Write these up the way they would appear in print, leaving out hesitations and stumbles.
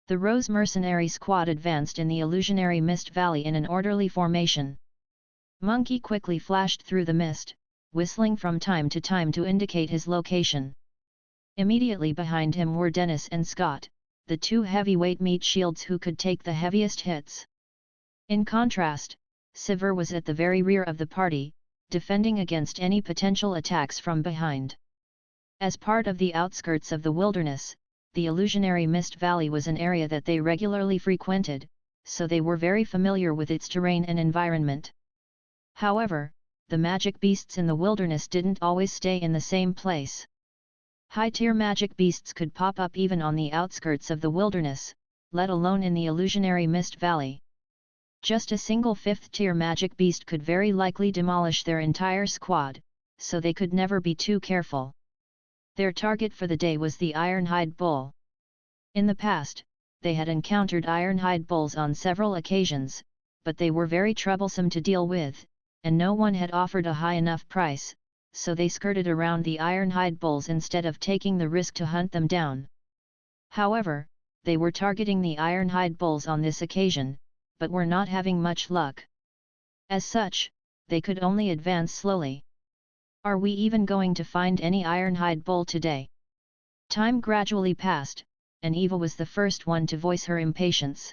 The Rose mercenary squad advanced in the illusionary mist valley in an orderly formation. Monkey quickly flashed through the mist, whistling from time to time to indicate his location. Immediately behind him were Dennis and Scott, the two heavyweight meat shields who could take the heaviest hits. In contrast, Sivir was at the very rear of the party, defending against any potential attacks from behind. As part of the outskirts of the wilderness, the illusionary mist valley was an area that they regularly frequented, so they were very familiar with its terrain and environment. However, the magic beasts in the wilderness didn't always stay in the same place. High-tier magic beasts could pop up even on the outskirts of the wilderness, let alone in the illusionary mist valley. Just a single 5th-tier magic beast could very likely demolish their entire squad, so they could never be too careful. Their target for the day was the Ironhide Bull. In the past, they had encountered Ironhide Bulls on several occasions, but they were very troublesome to deal with, and no one had offered a high enough price, so they skirted around the Ironhide Bulls instead of taking the risk to hunt them down. However, they were targeting the Ironhide Bulls on this occasion, but were not having much luck. As such, they could only advance slowly. Are we even going to find any Ironhide Bull today? Time gradually passed, and Eva was the first one to voice her impatience.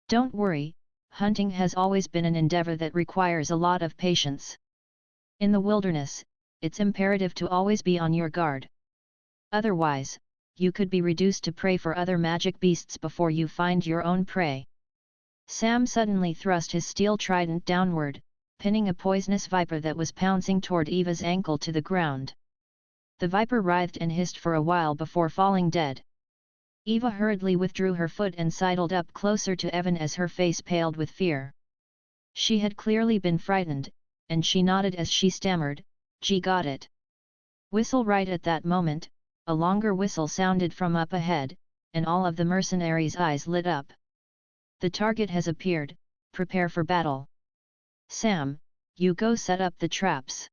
Don't worry, hunting has always been an endeavor that requires a lot of patience. In the wilderness, it's imperative to always be on your guard. Otherwise, you could be reduced to prey for other magic beasts before you find your own prey. Sam suddenly thrust his steel trident downward, pinning a poisonous viper that was pouncing toward Eva's ankle to the ground. The viper writhed and hissed for a while before falling dead. Eva hurriedly withdrew her foot and sidled up closer to Evan as her face paled with fear. She had clearly been frightened, and she nodded as she stammered, "Gee, got it." Whistle. Right at that moment, a longer whistle sounded from up ahead, and all of the mercenaries' eyes lit up. The target has appeared, prepare for battle. Sam, you go set up the traps.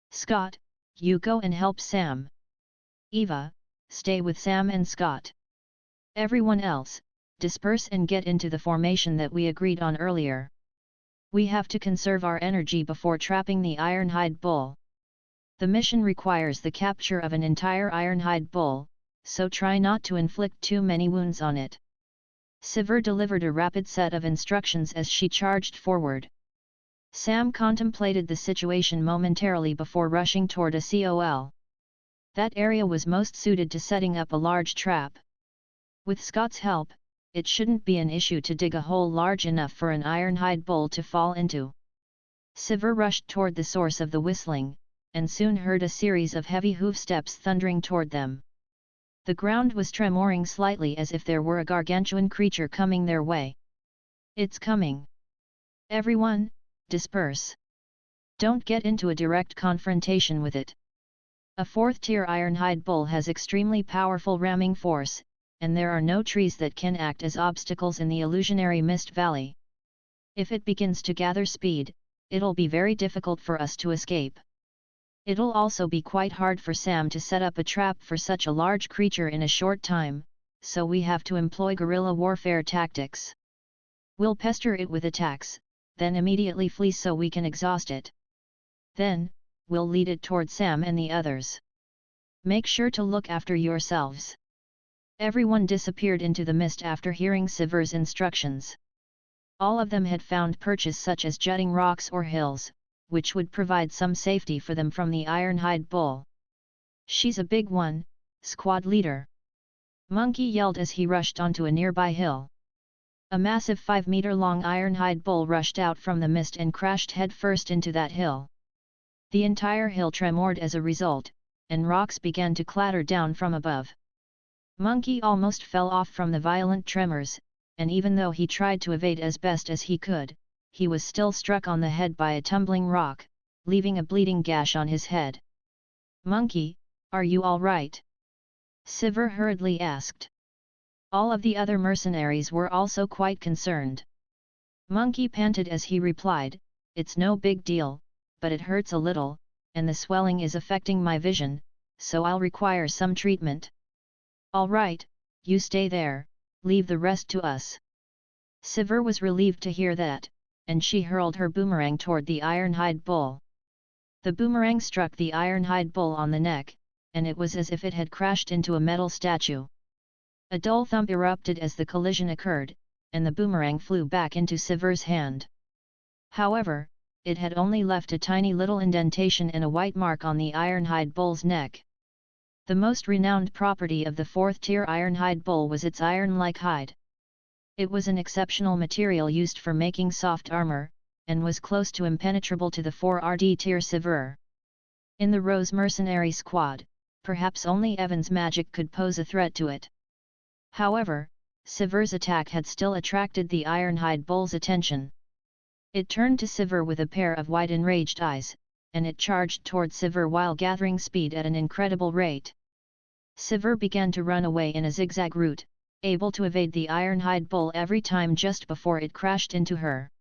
Scott, you go and help Sam. Eva, stay with Sam and Scott. Everyone else, disperse and get into the formation that we agreed on earlier. We have to conserve our energy before trapping the Ironhide Bull. The mission requires the capture of an entire Ironhide Bull, so try not to inflict too many wounds on it. Sivir delivered a rapid set of instructions as she charged forward. Sam contemplated the situation momentarily before rushing toward a COL. That area was most suited to setting up a large trap. With Scott's help, it shouldn't be an issue to dig a hole large enough for an Ironhide Bull to fall into. Sivir rushed toward the source of the whistling, and soon heard a series of heavy hoofsteps thundering toward them. The ground was tremoring slightly as if there were a gargantuan creature coming their way. It's coming. Everyone, disperse. Don't get into a direct confrontation with it. A 4th-tier Ironhide Bull has extremely powerful ramming force, and there are no trees that can act as obstacles in the illusionary mist valley. If it begins to gather speed, it'll be very difficult for us to escape. It'll also be quite hard for Sam to set up a trap for such a large creature in a short time, so we have to employ guerrilla warfare tactics. We'll pester it with attacks, then immediately flee so we can exhaust it. Then, we'll lead it toward Sam and the others. Make sure to look after yourselves. Everyone disappeared into the mist after hearing Sivir's instructions. All of them had found perches such as jutting rocks or hills, which would provide some safety for them from the Ironhide Bull. "She's a big one, squad leader!" Monkey yelled as he rushed onto a nearby hill. A massive 5-meter-long Ironhide Bull rushed out from the mist and crashed headfirst into that hill. The entire hill tremored as a result, and rocks began to clatter down from above. Monkey almost fell off from the violent tremors, and even though he tried to evade as best as he could, he was still struck on the head by a tumbling rock, leaving a bleeding gash on his head. "Monkey, are you all right?" Sivir hurriedly asked. All of the other mercenaries were also quite concerned. Monkey panted as he replied, "It's no big deal, but it hurts a little, and the swelling is affecting my vision, so I'll require some treatment." "All right, you stay there, leave the rest to us." Sivir was relieved to hear that, and she hurled her boomerang toward the ironhide bull. The boomerang struck the ironhide bull on the neck, and it was as if it had crashed into a metal statue. A dull thump erupted as the collision occurred, and the boomerang flew back into Sivir's hand. However, it had only left a tiny little indentation and a white mark on the ironhide bull's neck. The most renowned property of the 4th-tier ironhide bull was its iron-like hide. It was an exceptional material used for making soft armor, and was close to impenetrable to the 4rd-tier Sivir. In the Rose mercenary squad, perhaps only Evan's magic could pose a threat to it. However, Sivir's attack had still attracted the ironhide bull's attention. It turned to Sivir with a pair of wide enraged eyes, and it charged toward Sivir while gathering speed at an incredible rate. Sivir began to run away in a zigzag route, able to evade the ironhide bull every time just before it crashed into her.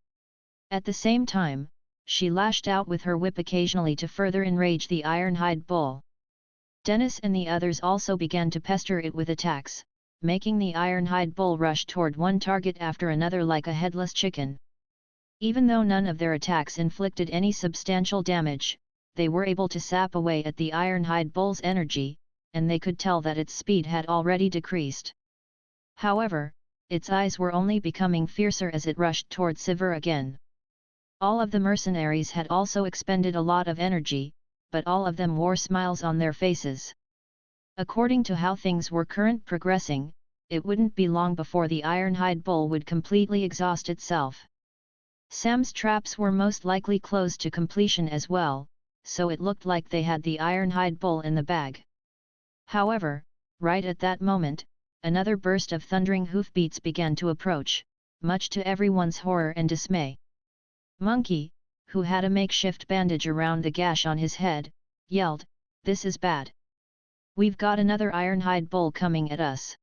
At the same time, she lashed out with her whip occasionally to further enrage the ironhide bull. Dennis and the others also began to pester it with attacks, making the ironhide bull rush toward one target after another like a headless chicken. Even though none of their attacks inflicted any substantial damage, they were able to sap away at the ironhide bull's energy, and they could tell that its speed had already decreased. However, its eyes were only becoming fiercer as it rushed toward Sivir again. All of the mercenaries had also expended a lot of energy, but all of them wore smiles on their faces. According to how things were progressing, it wouldn't be long before the ironhide bull would completely exhaust itself. Sam's traps were most likely close to completion as well, so it looked like they had the ironhide bull in the bag. However, right at that moment, another burst of thundering hoofbeats began to approach, much to everyone's horror and dismay. Monkey, who had a makeshift bandage around the gash on his head, yelled, "This is bad. We've got another ironhide bull coming at us.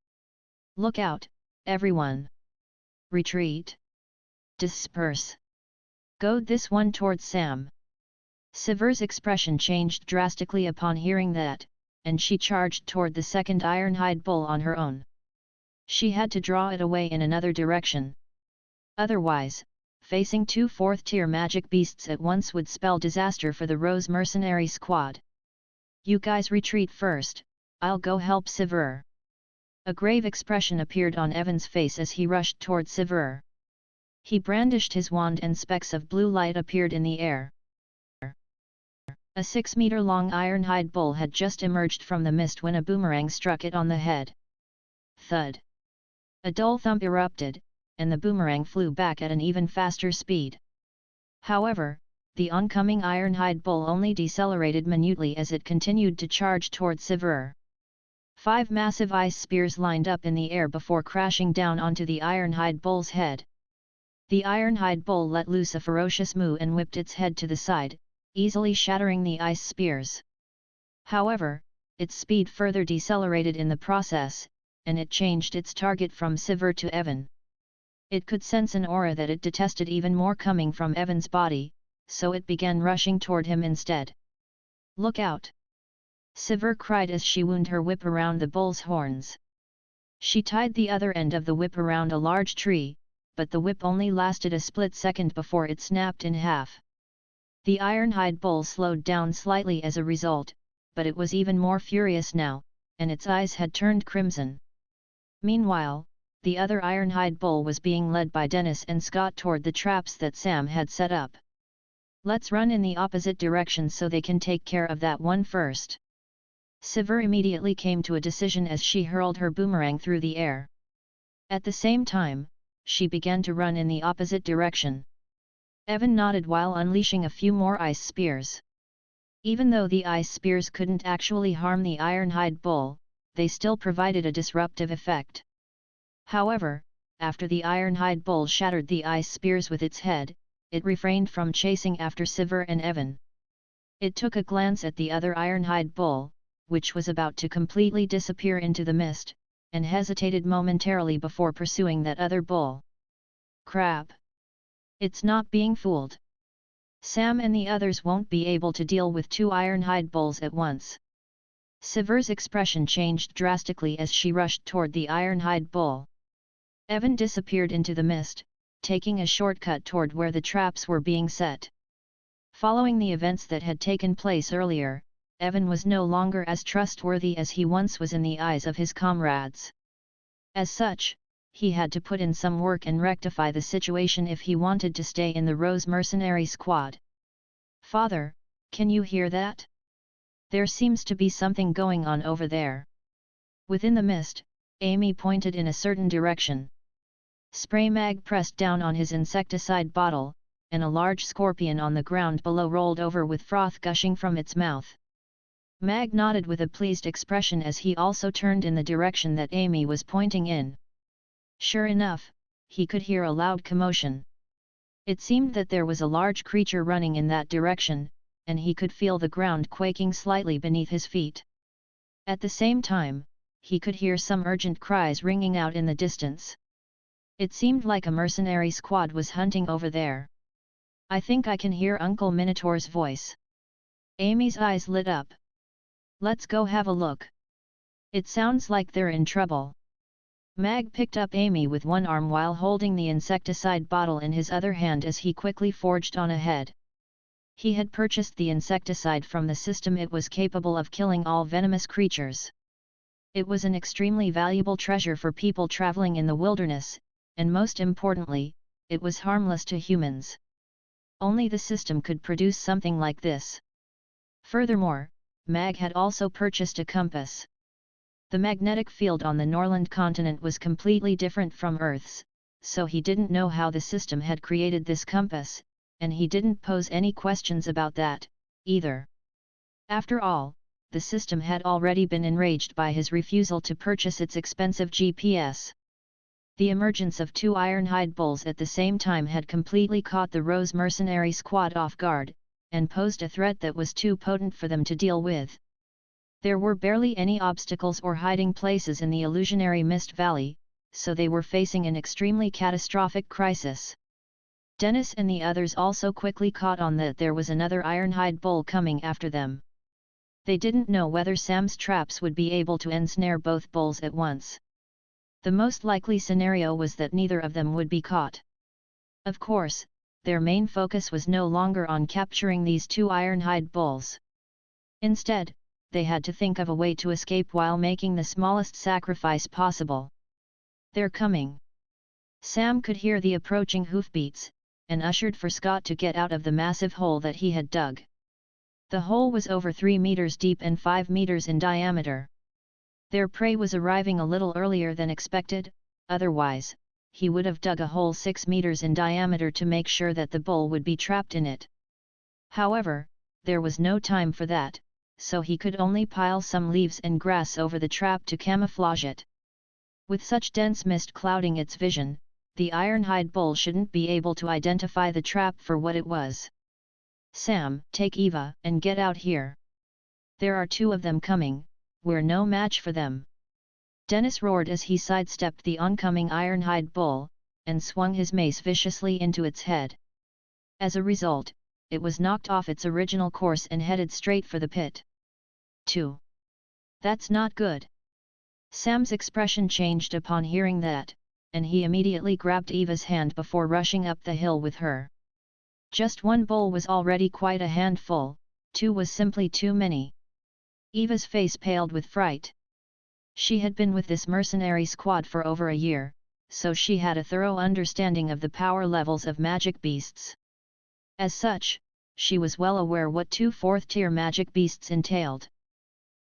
Look out, everyone! Retreat! Disperse! Go this one towards Sam!" Sivir's expression changed drastically upon hearing that, and she charged toward the second ironhide bull on her own. She had to draw it away in another direction. Otherwise, facing two 4th-tier magic beasts at once would spell disaster for the Rose mercenary squad. "You guys retreat first, I'll go help Sivir." A grave expression appeared on Evan's face as he rushed toward Sivir. He brandished his wand and specks of blue light appeared in the air. A 6-meter-long ironhide bull had just emerged from the mist when a boomerang struck it on the head. Thud! A dull thump erupted, and the boomerang flew back at an even faster speed. However, the oncoming ironhide bull only decelerated minutely as it continued to charge toward Sivir. 5 massive ice spears lined up in the air before crashing down onto the ironhide bull's head. The ironhide bull let loose a ferocious moo and whipped its head to the side, easily shattering the ice spears. However, its speed further decelerated in the process, and it changed its target from Sivir to Evan. It could sense an aura that it detested even more coming from Evan's body, so it began rushing toward him instead. "Look out!" Sivir cried as she wound her whip around the bull's horns. She tied the other end of the whip around a large tree, but the whip only lasted a split second before it snapped in half. The ironhide bull slowed down slightly as a result, but it was even more furious now, and its eyes had turned crimson. Meanwhile, the other ironhide bull was being led by Dennis and Scott toward the traps that Sam had set up. "Let's run in the opposite direction so they can take care of that one first." Sivir immediately came to a decision as she hurled her boomerang through the air. At the same time, she began to run in the opposite direction. Evan nodded while unleashing a few more ice spears. Even though the ice spears couldn't actually harm the ironhide bull, they still provided a disruptive effect. However, after the ironhide bull shattered the ice spears with its head, it refrained from chasing after Sivir and Evan. It took a glance at the other ironhide bull, which was about to completely disappear into the mist, and hesitated momentarily before pursuing that other bull. Crap! It's not being fooled. Sam and the others won't be able to deal with 2 ironhide bulls at once. Sivir's expression changed drastically as she rushed toward the ironhide bull. Evan disappeared into the mist, taking a shortcut toward where the traps were being set. Following the events that had taken place earlier, Evan was no longer as trustworthy as he once was in the eyes of his comrades. As such, he had to put in some work and rectify the situation if he wanted to stay in the Rose mercenary squad. "Father, can you hear that? There seems to be something going on over there." Within the mist, Amy pointed in a certain direction. Spray Mag pressed down on his insecticide bottle, and a large scorpion on the ground below rolled over with froth gushing from its mouth. Mag nodded with a pleased expression as he also turned in the direction that Amy was pointing in. Sure enough, he could hear a loud commotion. It seemed that there was a large creature running in that direction, and he could feel the ground quaking slightly beneath his feet. At the same time, he could hear some urgent cries ringing out in the distance. It seemed like a mercenary squad was hunting over there. "I think I can hear Uncle Minotaur's voice." Amy's eyes lit up. "Let's go have a look. It sounds like they're in trouble." Mag picked up Amy with one arm while holding the insecticide bottle in his other hand as he quickly forged on ahead. He had purchased the insecticide from the system. It was capable of killing all venomous creatures. It was an extremely valuable treasure for people traveling in the wilderness, and most importantly, it was harmless to humans. Only the system could produce something like this. Furthermore, Mag had also purchased a compass. The magnetic field on the Norland continent was completely different from Earth's, so he didn't know how the system had created this compass, and he didn't pose any questions about that, either. After all, the system had already been enraged by his refusal to purchase its expensive GPS. The emergence of two Ironhide bulls at the same time had completely caught the Rose mercenary squad off guard, and posed a threat that was too potent for them to deal with. There were barely any obstacles or hiding places in the illusionary Mist Valley, so they were facing an extremely catastrophic crisis. Dennis and the others also quickly caught on that there was another Ironhide bull coming after them. They didn't know whether Sam's traps would be able to ensnare both bulls at once. The most likely scenario was that neither of them would be caught. Of course, their main focus was no longer on capturing these two Ironhide bulls. Instead, they had to think of a way to escape while making the smallest sacrifice possible. "They're coming." Sam could hear the approaching hoofbeats, and ushered for Scott to get out of the massive hole that he had dug. The hole was over 3 meters deep and 5 meters in diameter. Their prey was arriving a little earlier than expected, otherwise, he would have dug a hole 6 meters in diameter to make sure that the bull would be trapped in it. However, there was no time for that, so he could only pile some leaves and grass over the trap to camouflage it. With such dense mist clouding its vision, the Ironhide bull shouldn't be able to identify the trap for what it was. "Sam, take Eva and get out here. There are 2 of them coming, we're no match for them." Dennis roared as he sidestepped the oncoming Ironhide bull, and swung his mace viciously into its head. As a result, it was knocked off its original course and headed straight for the pit. 2. "That's not good." Sam's expression changed upon hearing that, and he immediately grabbed Eva's hand before rushing up the hill with her. Just 1 bull was already quite a handful, 2 was simply too many. Eva's face paled with fright. She had been with this mercenary squad for over a year, so she had a thorough understanding of the power levels of magic beasts. As such, she was well aware what 2 4th-tier magic beasts entailed.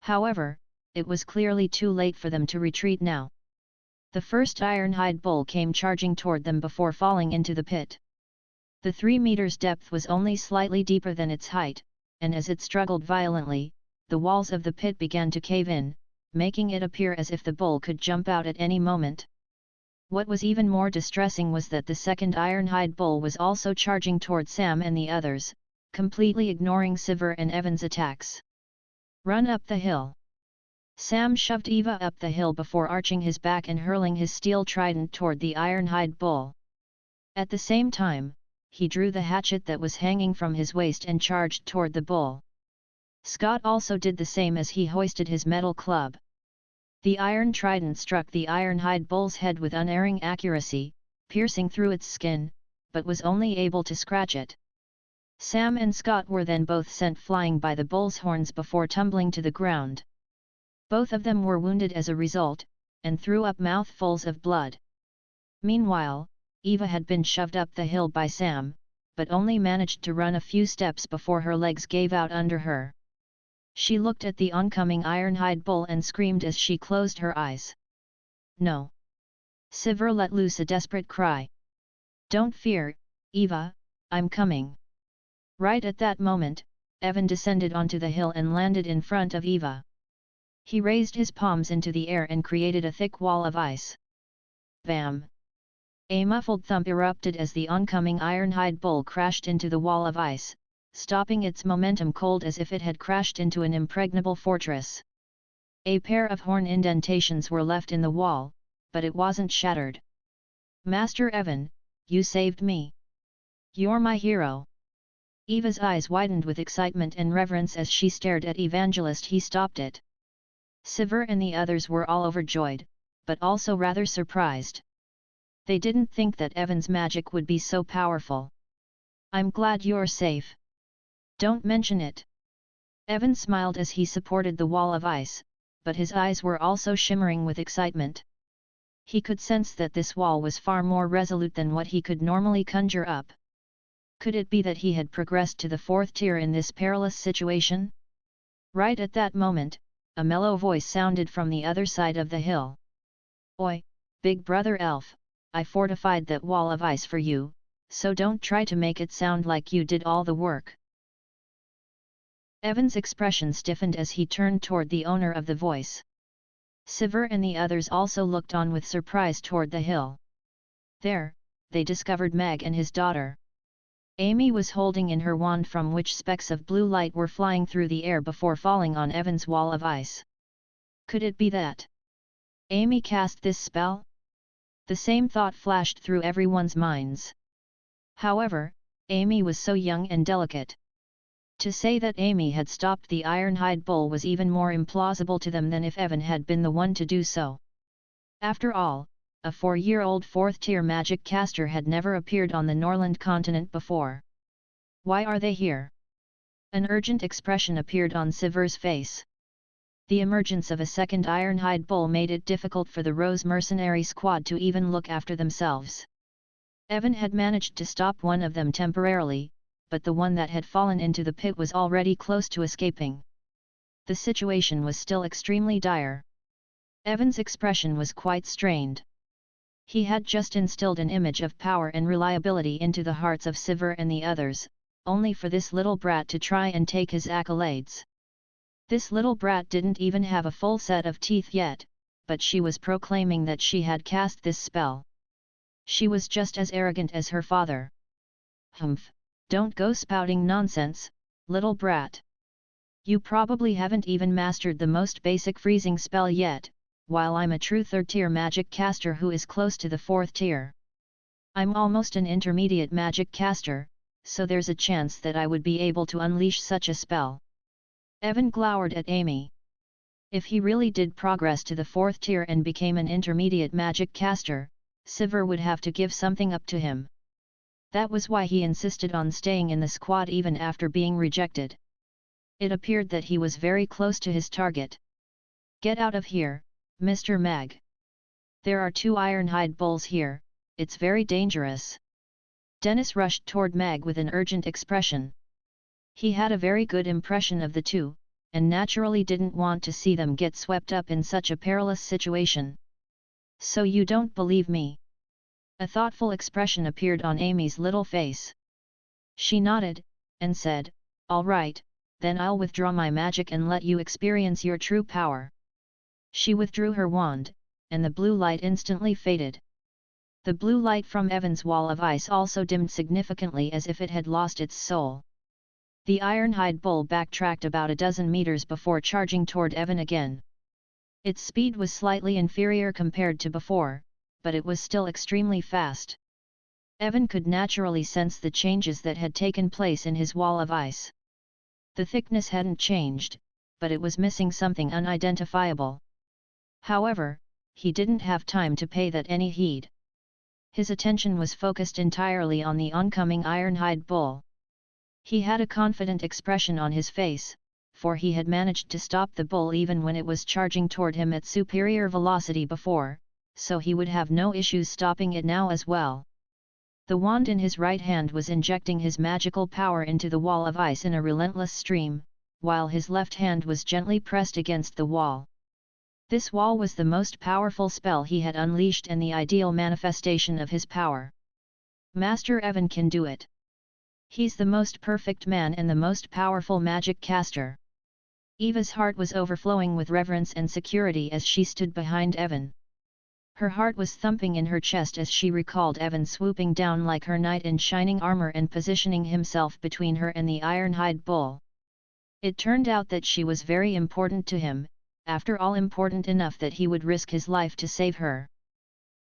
However, it was clearly too late for them to retreat now. The first Ironhide bull came charging toward them before falling into the pit. The 3 meters depth was only slightly deeper than its height, and as it struggled violently, the walls of the pit began to cave in, making it appear as if the bull could jump out at any moment. What was even more distressing was that the second Ironhide bull was also charging toward Sam and the others, completely ignoring Sivir and Evan's attacks. "Run up the hill." Sam shoved Eva up the hill before arching his back and hurling his steel trident toward the Ironhide bull. At the same time, he drew the hatchet that was hanging from his waist and charged toward the bull. Scott also did the same as he hoisted his metal club. The iron trident struck the ironhide bull's head with unerring accuracy, piercing through its skin, but was only able to scratch it. Sam and Scott were then both sent flying by the bull's horns before tumbling to the ground. Both of them were wounded as a result, and threw up mouthfuls of blood. Meanwhile, Eva had been shoved up the hill by Sam, but only managed to run a few steps before her legs gave out under her. She looked at the oncoming ironhide bull and screamed as she closed her eyes. "No!" Sivir let loose a desperate cry. "Don't fear, Eva, I'm coming." Right at that moment, Evan descended onto the hill and landed in front of Eva. He raised his palms into the air and created a thick wall of ice. Bam! A muffled thump erupted as the oncoming ironhide bull crashed into the wall of ice, stopping its momentum cold as if it had crashed into an impregnable fortress. A pair of horn indentations were left in the wall, but it wasn't shattered. "Master Evan, you saved me. You're my hero." Eva's eyes widened with excitement and reverence as she stared at Evangelist. He stopped it. Sivir and the others were all overjoyed, but also rather surprised. They didn't think that Evan's magic would be so powerful. "I'm glad you're safe. Don't mention it." Evan smiled as he supported the wall of ice, but his eyes were also shimmering with excitement. He could sense that this wall was far more resolute than what he could normally conjure up. Could it be that he had progressed to the 4th tier in this perilous situation? Right at that moment, a mellow voice sounded from the other side of the hill. "Oi, big brother elf, I fortified that wall of ice for you, so don't try to make it sound like you did all the work." Evan's expression stiffened as he turned toward the owner of the voice. Sivir and the others also looked on with surprise toward the hill. There, they discovered Meg and his daughter. Amy was holding in her wand from which specks of blue light were flying through the air before falling on Evan's wall of ice. Could it be that Amy cast this spell? The same thought flashed through everyone's minds. However, Amy was so young and delicate. To say that Amy had stopped the ironhide bull was even more implausible to them than if Evan had been the one to do so. After all, a 4-year-old 4th-tier magic caster had never appeared on the Norland continent before. "Why are they here?" An urgent expression appeared on Sivir's face. The emergence of a second ironhide bull made it difficult for the Rose mercenary squad to even look after themselves. Evan had managed to stop one of them temporarily, but the one that had fallen into the pit was already close to escaping. The situation was still extremely dire. Evan's expression was quite strained. He had just instilled an image of power and reliability into the hearts of Sivir and the others, only for this little brat to try and take his accolades. This little brat didn't even have a full set of teeth yet, but she was proclaiming that she had cast this spell. She was just as arrogant as her father. "Humph, don't go spouting nonsense, little brat. You probably haven't even mastered the most basic freezing spell yet, while I'm a true 3rd-tier magic caster who is close to the 4th tier. I'm almost an intermediate magic caster, so there's a chance that I would be able to unleash such a spell." Evan glowered at Amy. If he really did progress to the 4th tier and became an intermediate magic caster, Sivir would have to give something up to him. That was why he insisted on staying in the squad even after being rejected. It appeared that he was very close to his target. "Get out of here, Mr. Mag. There are 2 ironhide bulls here, it's very dangerous." Dennis rushed toward Mag with an urgent expression. He had a very good impression of the 2, and naturally didn't want to see them get swept up in such a perilous situation. "So you don't believe me?" A thoughtful expression appeared on Amy's little face. She nodded, and said, "All right, then I'll withdraw my magic and let you experience your true power." She withdrew her wand, and the blue light instantly faded. The blue light from Evan's wall of ice also dimmed significantly as if it had lost its soul. The ironhide bull backtracked about a dozen meters before charging toward Evan again. Its speed was slightly inferior compared to before, but it was still extremely fast. Evan could naturally sense the changes that had taken place in his wall of ice. The thickness hadn't changed, but it was missing something unidentifiable. However, he didn't have time to pay that any heed. His attention was focused entirely on the oncoming ironhide bull. He had a confident expression on his face, for he had managed to stop the bull even when it was charging toward him at superior velocity before, so he would have no issues stopping it now as well. The wand in his right hand was injecting his magical power into the wall of ice in a relentless stream, while his left hand was gently pressed against the wall. This wall was the most powerful spell he had unleashed and the ideal manifestation of his power. Master Evan can do it. He's the most perfect man and the most powerful magic caster. Eva's heart was overflowing with reverence and security as she stood behind Evan. Her heart was thumping in her chest as she recalled Evan swooping down like her knight in shining armor and positioning himself between her and the ironhide bull. It turned out that she was very important to him, after all important enough that he would risk his life to save her.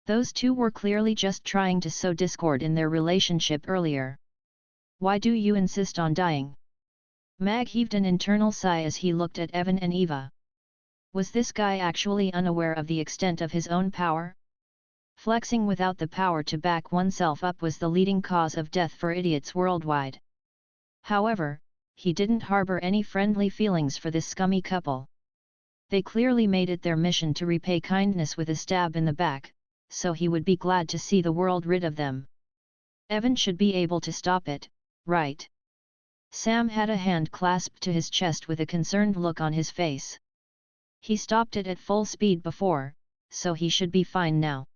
Those two were clearly just trying to sow discord in their relationship earlier. Why do you insist on dying? Mag heaved an internal sigh as he looked at Evan and Eva. Was this guy actually unaware of the extent of his own power? Flexing without the power to back oneself up was the leading cause of death for idiots worldwide. However, he didn't harbor any friendly feelings for this scummy couple. They clearly made it their mission to repay kindness with a stab in the back, so he would be glad to see the world rid of them. Evan should be able to stop it, right? Sam had a hand clasped to his chest with a concerned look on his face. He stopped it at full speed before, so he should be fine now.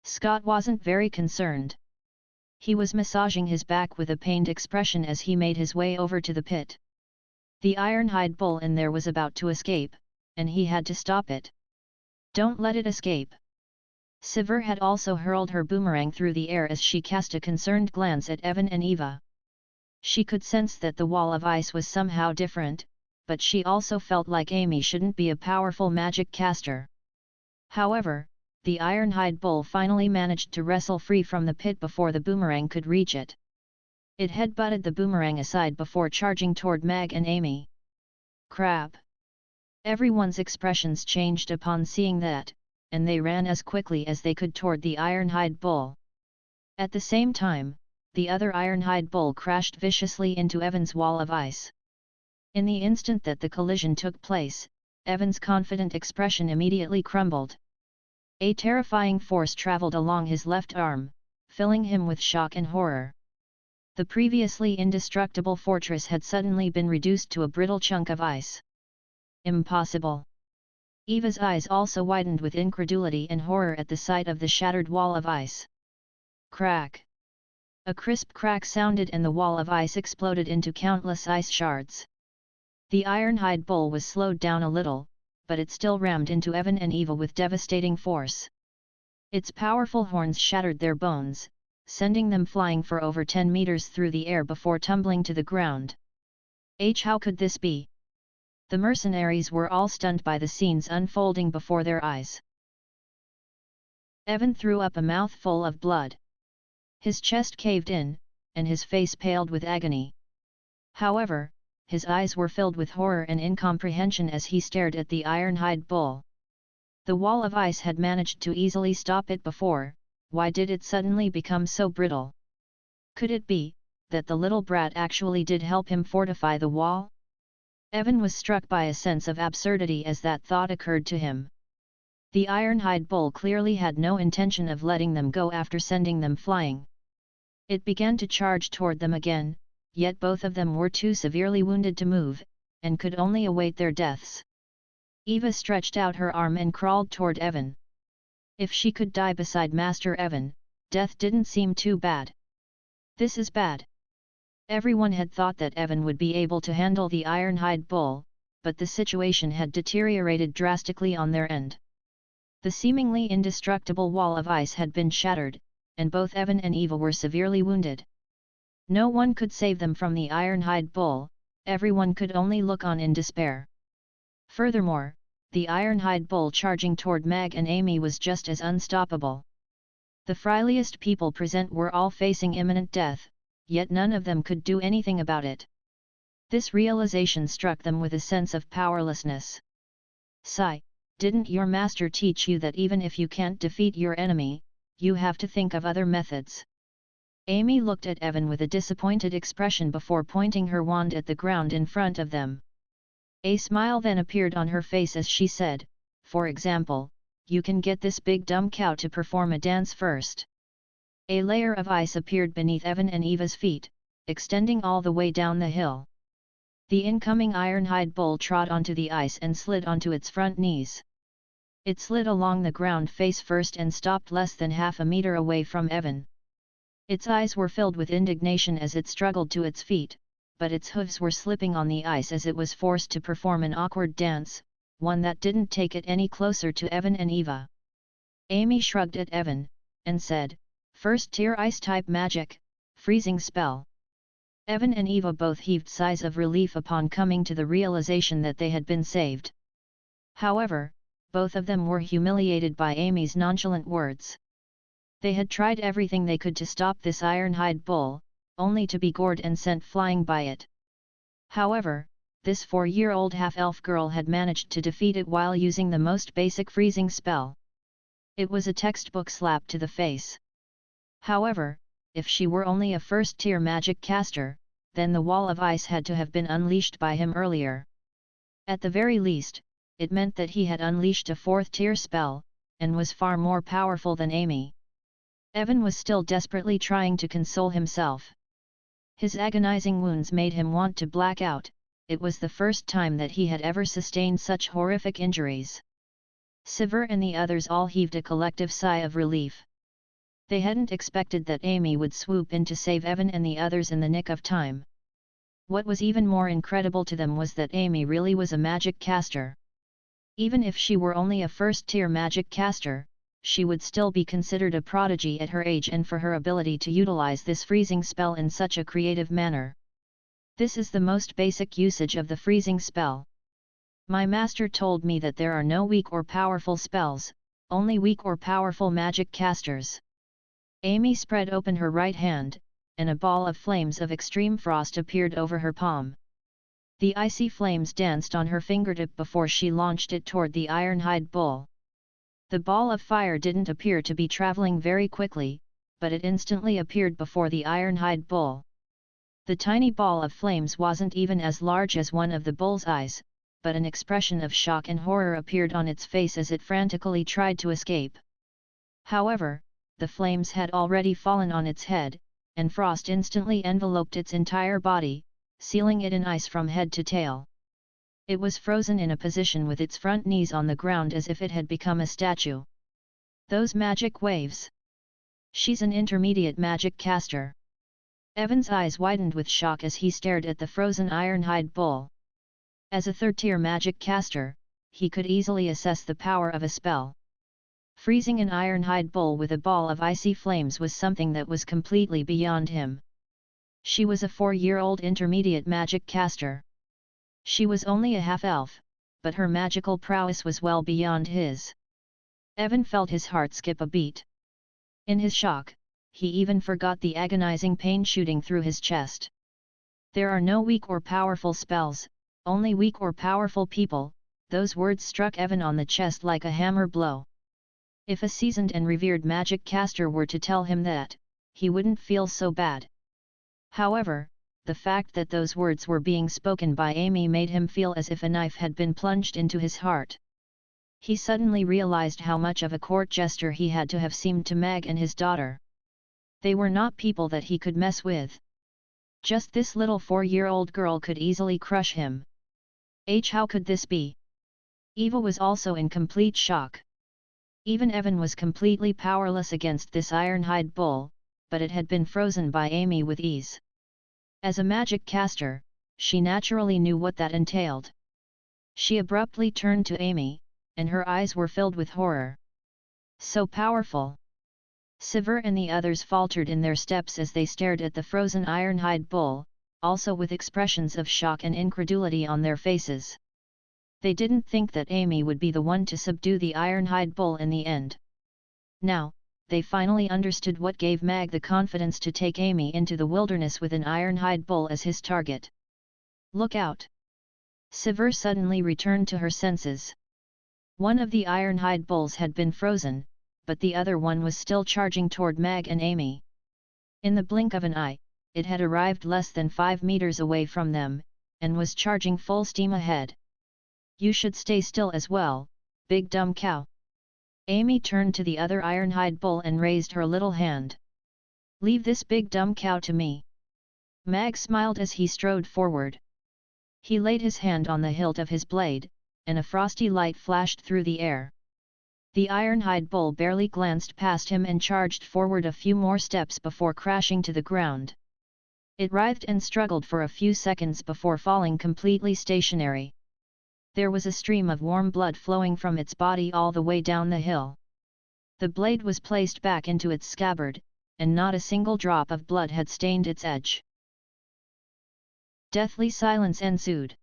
Scott wasn't very concerned. He was massaging his back with a pained expression as he made his way over to the pit. The ironhide bull in there was about to escape, and he had to stop it. Don't let it escape. Sivir had also hurled her boomerang through the air as she cast a concerned glance at Evan and Eva. She could sense that the wall of ice was somehow different, but she also felt like Amy shouldn't be a powerful magic caster. However, the ironhide bull finally managed to wrestle free from the pit before the boomerang could reach it. It headbutted the boomerang aside before charging toward Mag and Amy. Crap! Everyone's expressions changed upon seeing that, and they ran as quickly as they could toward the ironhide bull. At the same time, the other ironhide bull crashed viciously into Evan's wall of ice. In the instant that the collision took place, Evan's confident expression immediately crumbled. A terrifying force traveled along his left arm, filling him with shock and horror. The previously indestructible fortress had suddenly been reduced to a brittle chunk of ice. Impossible! Eva's eyes also widened with incredulity and horror at the sight of the shattered wall of ice. Crack! A crisp crack sounded and the wall of ice exploded into countless ice shards. The ironhide bull was slowed down a little, but it still rammed into Evan and Eva with devastating force. Its powerful horns shattered their bones, sending them flying for over 10 meters through the air before tumbling to the ground. How could this be? The mercenaries were all stunned by the scenes unfolding before their eyes. Evan threw up a mouthful of blood. His chest caved in, and his face paled with agony. However, his eyes were filled with horror and incomprehension as he stared at the ironhide bull. The wall of ice had managed to easily stop it before, why did it suddenly become so brittle? Could it be that the little brat actually did help him fortify the wall? Evan was struck by a sense of absurdity as that thought occurred to him. The ironhide bull clearly had no intention of letting them go after sending them flying. It began to charge toward them again, yet both of them were too severely wounded to move, and could only await their deaths. Eva stretched out her arm and crawled toward Evan. If she could die beside Master Evan, death didn't seem too bad. This is bad. Everyone had thought that Evan would be able to handle the ironhide bull, but the situation had deteriorated drastically on their end. The seemingly indestructible wall of ice had been shattered, and both Evan and Eva were severely wounded. No one could save them from the ironhide bull, everyone could only look on in despair. Furthermore, the ironhide bull charging toward Mag and Amy was just as unstoppable. The friliest people present were all facing imminent death, yet none of them could do anything about it. This realization struck them with a sense of powerlessness. Sigh, Didn't your master teach you that even if you can't defeat your enemy, you have to think of other methods? Amy looked at Evan with a disappointed expression before pointing her wand at the ground in front of them. A smile then appeared on her face as she said, "For example, you can get this big dumb cow to perform a dance first." A layer of ice appeared beneath Evan and Eva's feet, extending all the way down the hill. The incoming ironhide bull trod onto the ice and slid onto its front knees. It slid along the ground face first and stopped less than half a meter away from Evan. Its eyes were filled with indignation as it struggled to its feet, but its hooves were slipping on the ice as it was forced to perform an awkward dance, one that didn't take it any closer to Evan and Eva. Amy shrugged at Evan, and said, "First tier ice-type magic, freezing spell." Evan and Eva both heaved sighs of relief upon coming to the realization that they had been saved. However, both of them were humiliated by Amy's nonchalant words. They had tried everything they could to stop this ironhide bull, only to be gored and sent flying by it. However, this 4-year-old half-elf girl had managed to defeat it while using the most basic freezing spell. It was a textbook slap to the face. However, if she were only a first-tier magic caster, then the wall of ice had to have been unleashed by him earlier. At the very least, it meant that he had unleashed a 4th-tier spell, and was far more powerful than Amy. Evan was still desperately trying to console himself. His agonizing wounds made him want to black out. It was the first time that he had ever sustained such horrific injuries. SAHDR and the others all heaved a collective sigh of relief. They hadn't expected that Amy would swoop in to save Evan and the others in the nick of time. What was even more incredible to them was that Amy really was a magic caster. Even if she were only a first-tier magic caster, she would still be considered a prodigy at her age and for her ability to utilize this freezing spell in such a creative manner. This is the most basic usage of the freezing spell. My master told me that there are no weak or powerful spells, only weak or powerful magic casters. Amy spread open her right hand, and a ball of flames of extreme frost appeared over her palm. The icy flames danced on her fingertip before she launched it toward the ironhide bull. The ball of fire didn't appear to be traveling very quickly, but it instantly appeared before the ironhide bull. The tiny ball of flames wasn't even as large as one of the bull's eyes, but an expression of shock and horror appeared on its face as it frantically tried to escape. However, the flames had already fallen on its head, and frost instantly enveloped its entire body, sealing it in ice from head to tail. It was frozen in a position with its front knees on the ground as if it had become a statue. Those magic waves! She's an intermediate magic caster. Evan's eyes widened with shock as he stared at the frozen ironhide bull. As a 3rd-tier magic caster, he could easily assess the power of a spell. Freezing an ironhide bull with a ball of icy flames was something that was completely beyond him. She was a 4-year-old intermediate magic caster. She was only a half-elf, but her magical prowess was well beyond his. Evan felt his heart skip a beat. In his shock, he even forgot the agonizing pain shooting through his chest. There are no weak or powerful spells, only weak or powerful people. Those words struck Evan on the chest like a hammer blow. If a seasoned and revered magic caster were to tell him that, he wouldn't feel so bad. However, the fact that those words were being spoken by Amy made him feel as if a knife had been plunged into his heart. He suddenly realized how much of a court jester he had to have seemed to Meg and his daughter. They were not people that he could mess with. Just this little 4-year-old girl could easily crush him. How could this be? Eva was also in complete shock. Even Evan was completely powerless against this ironhide bull, but it had been frozen by Amy with ease. As a magic caster, she naturally knew what that entailed. She abruptly turned to Amy, and her eyes were filled with horror. So powerful! SAHDR and the others faltered in their steps as they stared at the frozen ironhide bull, also with expressions of shock and incredulity on their faces. They didn't think that Amy would be the one to subdue the ironhide bull in the end. Now, they finally understood what gave Mag the confidence to take Amy into the wilderness with an ironhide bull as his target. Look out! SAHDR suddenly returned to her senses. One of the ironhide bulls had been frozen, but the other one was still charging toward Mag and Amy. In the blink of an eye, it had arrived less than 5 meters away from them, and was charging full steam ahead. "You should stay still as well, big dumb cow." Amy turned to the other ironhide bull and raised her little hand. "Leave this big dumb cow to me." Mag smiled as he strode forward. He laid his hand on the hilt of his blade, and a frosty light flashed through the air. The ironhide bull barely glanced past him and charged forward a few more steps before crashing to the ground. It writhed and struggled for a few seconds before falling completely stationary. There was a stream of warm blood flowing from its body all the way down the hill. The blade was placed back into its scabbard, and not a single drop of blood had stained its edge. Deathly silence ensued.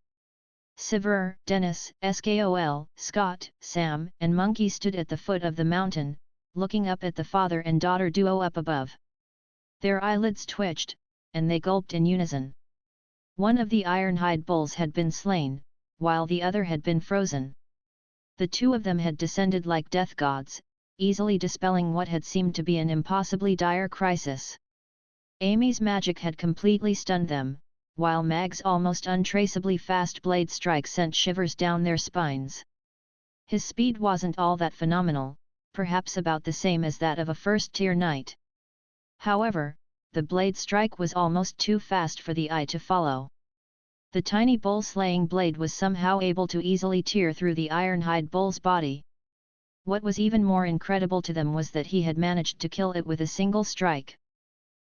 SAHDR, Dennis, Skol, Scott, Sam, and Monkey stood at the foot of the mountain, looking up at the father and daughter duo up above. Their eyelids twitched, and they gulped in unison. One of the ironhide bulls had been slain, while the other had been frozen. The two of them had descended like death gods, easily dispelling what had seemed to be an impossibly dire crisis. Amy's magic had completely stunned them, while Mag's almost untraceably fast blade strike sent shivers down their spines. His speed wasn't all that phenomenal, perhaps about the same as that of a first-tier knight. However, the blade strike was almost too fast for the eye to follow. The tiny bull-slaying blade was somehow able to easily tear through the ironhide bull's body. What was even more incredible to them was that he had managed to kill it with a single strike.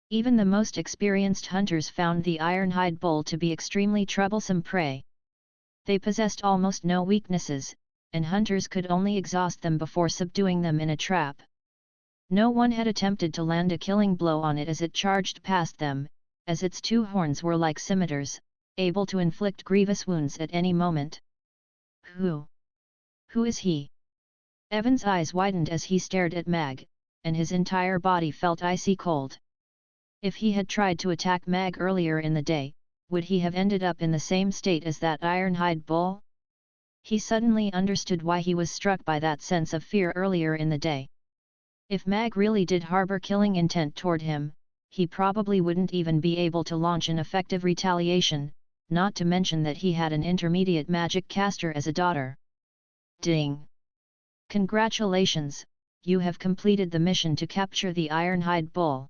Even the most experienced hunters found the ironhide bull to be extremely troublesome prey. They possessed almost no weaknesses, and hunters could only exhaust them before subduing them in a trap. No one had attempted to land a killing blow on it as it charged past them, as its two horns were like scimitars, able to inflict grievous wounds at any moment. Who is he? Evan's eyes widened as he stared at Mag, and his entire body felt icy cold. If he had tried to attack Mag earlier in the day, would he have ended up in the same state as that ironhide bull? He suddenly understood why he was struck by that sense of fear earlier in the day. If Mag really did harbor killing intent toward him, he probably wouldn't even be able to launch an effective retaliation, not to mention that he had an intermediate magic caster as a daughter. Ding! Congratulations, you have completed the mission to capture the ironhide bull.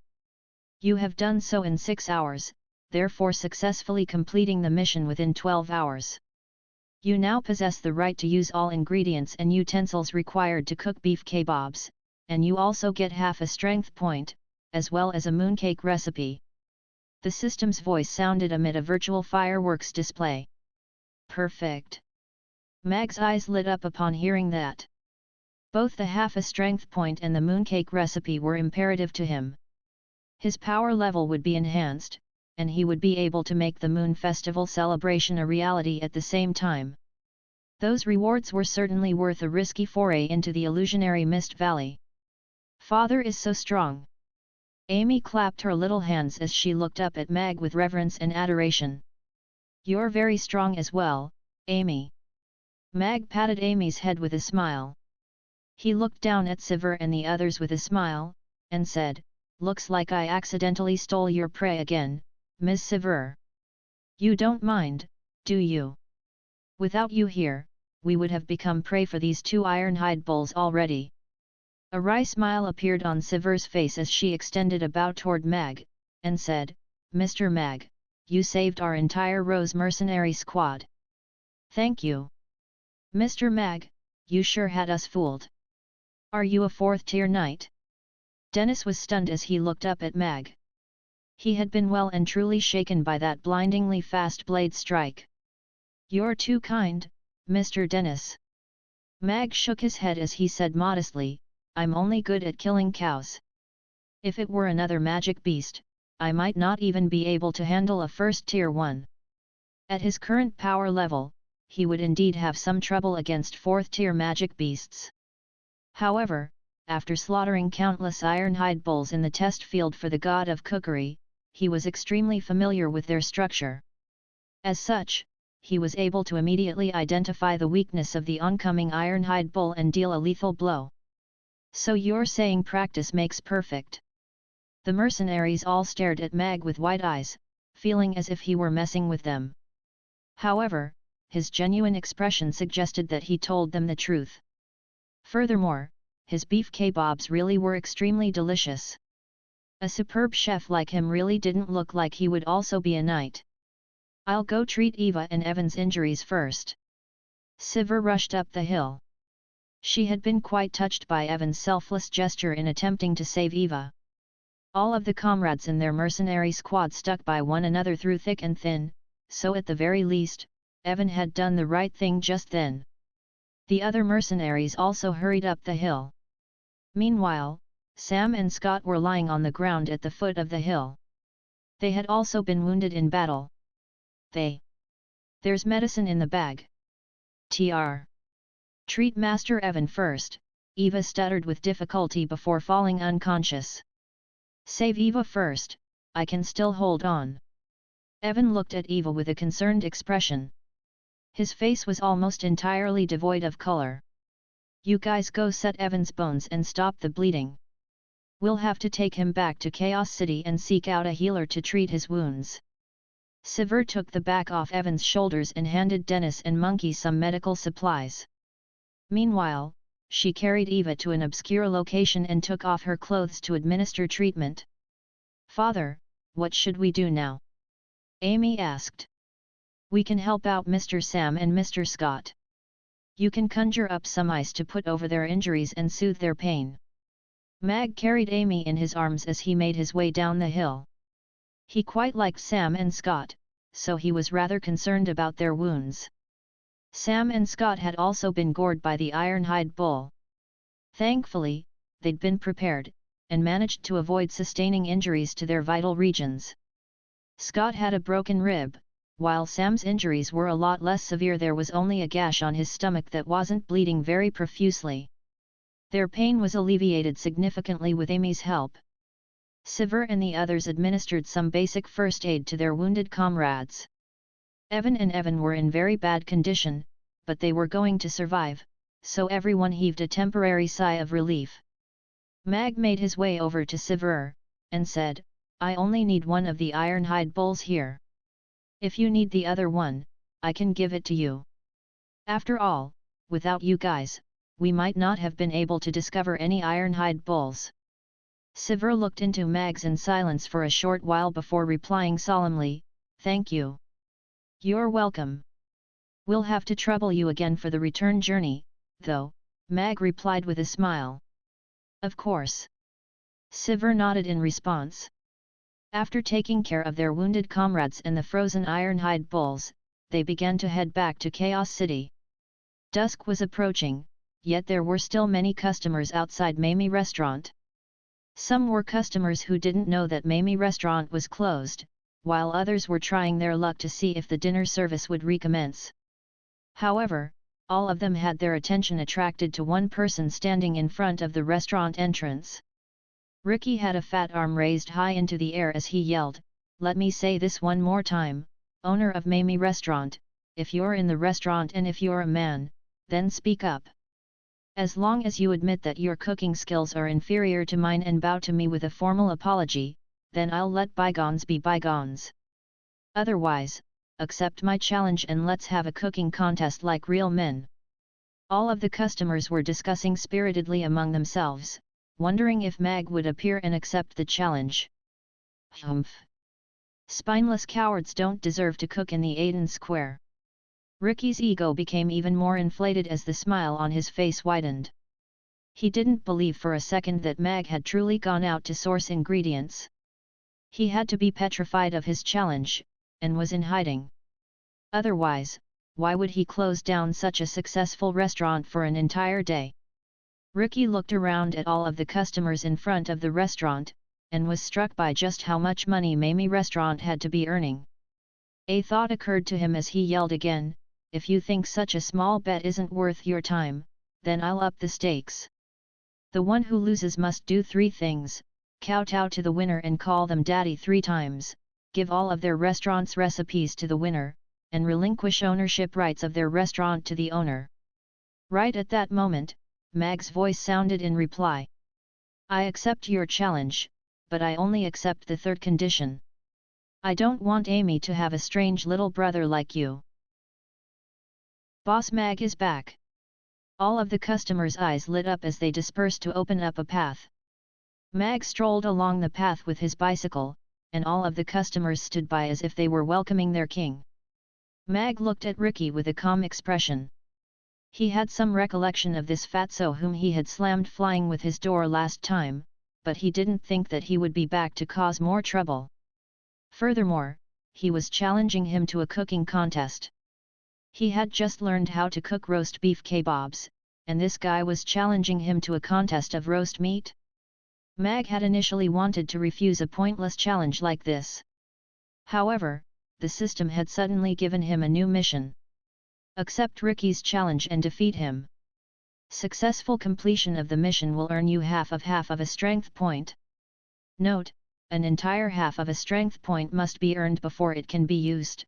You have done so in 6 hours, therefore successfully completing the mission within 12 hours. You now possess the right to use all ingredients and utensils required to cook beef kebabs, and you also get half a strength point, as well as a mooncake recipe. The system's voice sounded amid a virtual fireworks display. Perfect! Mag's eyes lit up upon hearing that. Both the half a strength point and the mooncake recipe were imperative to him. His power level would be enhanced, and he would be able to make the Moon Festival celebration a reality at the same time. Those rewards were certainly worth a risky foray into the illusionary Mist Valley. Father is so strong. Amy clapped her little hands as she looked up at Mag with reverence and adoration. You're very strong as well, Amy. Mag patted Amy's head with a smile. He looked down at SAHDR and the others with a smile, and said, Looks like I accidentally stole your prey again, Ms. SAHDR. You don't mind, do you? Without you here, we would have become prey for these two ironhide bulls already. A wry smile appeared on SAHDR's face as she extended a bow toward Mag, and said, Mr. Mag, you saved our entire Rose mercenary squad. Thank you. Mr. Mag, you sure had us fooled. Are you a 4th-tier knight? Dennis was stunned as he looked up at Mag. He had been well and truly shaken by that blindingly fast blade strike. You're too kind, Mr. Dennis. Mag shook his head as he said modestly, I'm only good at killing cows. If it were another magic beast, I might not even be able to handle a 1st-tier one. At his current power level, he would indeed have some trouble against 4th-tier magic beasts. However, after slaughtering countless ironhide bulls in the test field for the god of cookery, he was extremely familiar with their structure. As such, he was able to immediately identify the weakness of the oncoming Ironhide bull and deal a lethal blow. So you're saying practice makes perfect? The mercenaries all stared at Mag with wide eyes, feeling as if he were messing with them. However, his genuine expression suggested that he told them the truth. Furthermore, his beef kebabs really were extremely delicious. A superb chef like him really didn't look like he would also be a knight. I'll go treat Eva and Evan's injuries first. Sivir rushed up the hill. She had been quite touched by Evan's selfless gesture in attempting to save Eva. All of the comrades in their mercenary squad stuck by one another through thick and thin, so at the very least, Evan had done the right thing just then. The other mercenaries also hurried up the hill. Meanwhile, Sam and Scott were lying on the ground at the foot of the hill. They had also been wounded in battle. There's medicine in the bag. Tr. Treat Master Evan first, Eva stuttered with difficulty before falling unconscious. Save Eva first, I can still hold on. Evan looked at Eva with a concerned expression. His face was almost entirely devoid of color. You guys go set Evan's bones and stop the bleeding. We'll have to take him back to Chaos City and seek out a healer to treat his wounds. Sivir took the back off Evan's shoulders and handed Dennis and Monkey some medical supplies. Meanwhile, she carried Eva to an obscure location and took off her clothes to administer treatment. Father, what should we do now? Amy asked. We can help out Mr. Sam and Mr. Scott. You can conjure up some ice to put over their injuries and soothe their pain. Mag carried Amy in his arms as he made his way down the hill. He quite liked Sam and Scott, so he was rather concerned about their wounds. Sam and Scott had also been gored by the Ironhide bull. Thankfully, they'd been prepared, and managed to avoid sustaining injuries to their vital regions. Scott had a broken rib, while Sam's injuries were a lot less severe. There was only a gash on his stomach that wasn't bleeding very profusely. Their pain was alleviated significantly with Amy's help. Sivir and the others administered some basic first aid to their wounded comrades. Evan were in very bad condition, but they were going to survive, so everyone heaved a temporary sigh of relief. Mag made his way over to Sivir, and said, I only need one of the Ironhide bulls here. If you need the other one, I can give it to you. After all, without you guys, we might not have been able to discover any Ironhide bulls. Sivir looked into Mags in silence for a short while before replying solemnly, Thank you. You're welcome. We'll have to trouble you again for the return journey, though, Mag replied with a smile. Of course. Sivir nodded in response. After taking care of their wounded comrades and the frozen Ironhide bulls, they began to head back to Chaos City. Dusk was approaching, yet there were still many customers outside Mamie Restaurant. Some were customers who didn't know that Mamie Restaurant was closed, while others were trying their luck to see if the dinner service would recommence. However, all of them had their attention attracted to one person standing in front of the restaurant entrance. Ricky had a fat arm raised high into the air as he yelled, Let me say this one more time, owner of Mamie Restaurant, if you're in the restaurant and if you're a man, then speak up. As long as you admit that your cooking skills are inferior to mine and bow to me with a formal apology, then I'll let bygones be bygones. Otherwise, accept my challenge and let's have a cooking contest like real men. All of the customers were discussing spiritedly among themselves, wondering if Mag would appear and accept the challenge. Humph! Spineless cowards don't deserve to cook in the Aiden Square. Ricky's ego became even more inflated as the smile on his face widened. He didn't believe for a second that Mag had truly gone out to source ingredients. He had to be petrified of his challenge, and was in hiding. Otherwise, why would he close down such a successful restaurant for an entire day? Ricky looked around at all of the customers in front of the restaurant, and was struck by just how much money Mamie Restaurant had to be earning. A thought occurred to him as he yelled again, If you think such a small bet isn't worth your time, then I'll up the stakes. The one who loses must do 3 things, kowtow to the winner and call them daddy 3 times, give all of their restaurant's recipes to the winner, and relinquish ownership rights of their restaurant to the owner. Right at that moment, Mag's voice sounded in reply. I accept your challenge, but I only accept the third condition. I don't want Amy to have a strange little brother like you. Boss Mag is back. All of the customers' eyes lit up as they dispersed to open up a path. Mag strolled along the path with his bicycle, and all of the customers stood by as if they were welcoming their king. Mag looked at Ricky with a calm expression. He had some recollection of this fatso whom he had slammed flying with his door last time, but he didn't think that he would be back to cause more trouble. Furthermore, he was challenging him to a cooking contest. He had just learned how to cook roast beef kebabs, and this guy was challenging him to a contest of roast meat. Mag had initially wanted to refuse a pointless challenge like this. However, the system had suddenly given him a new mission. Accept Ricky's challenge and defeat him. Successful completion of the mission will earn you half of a strength point. Note, an entire half of a strength point must be earned before it can be used.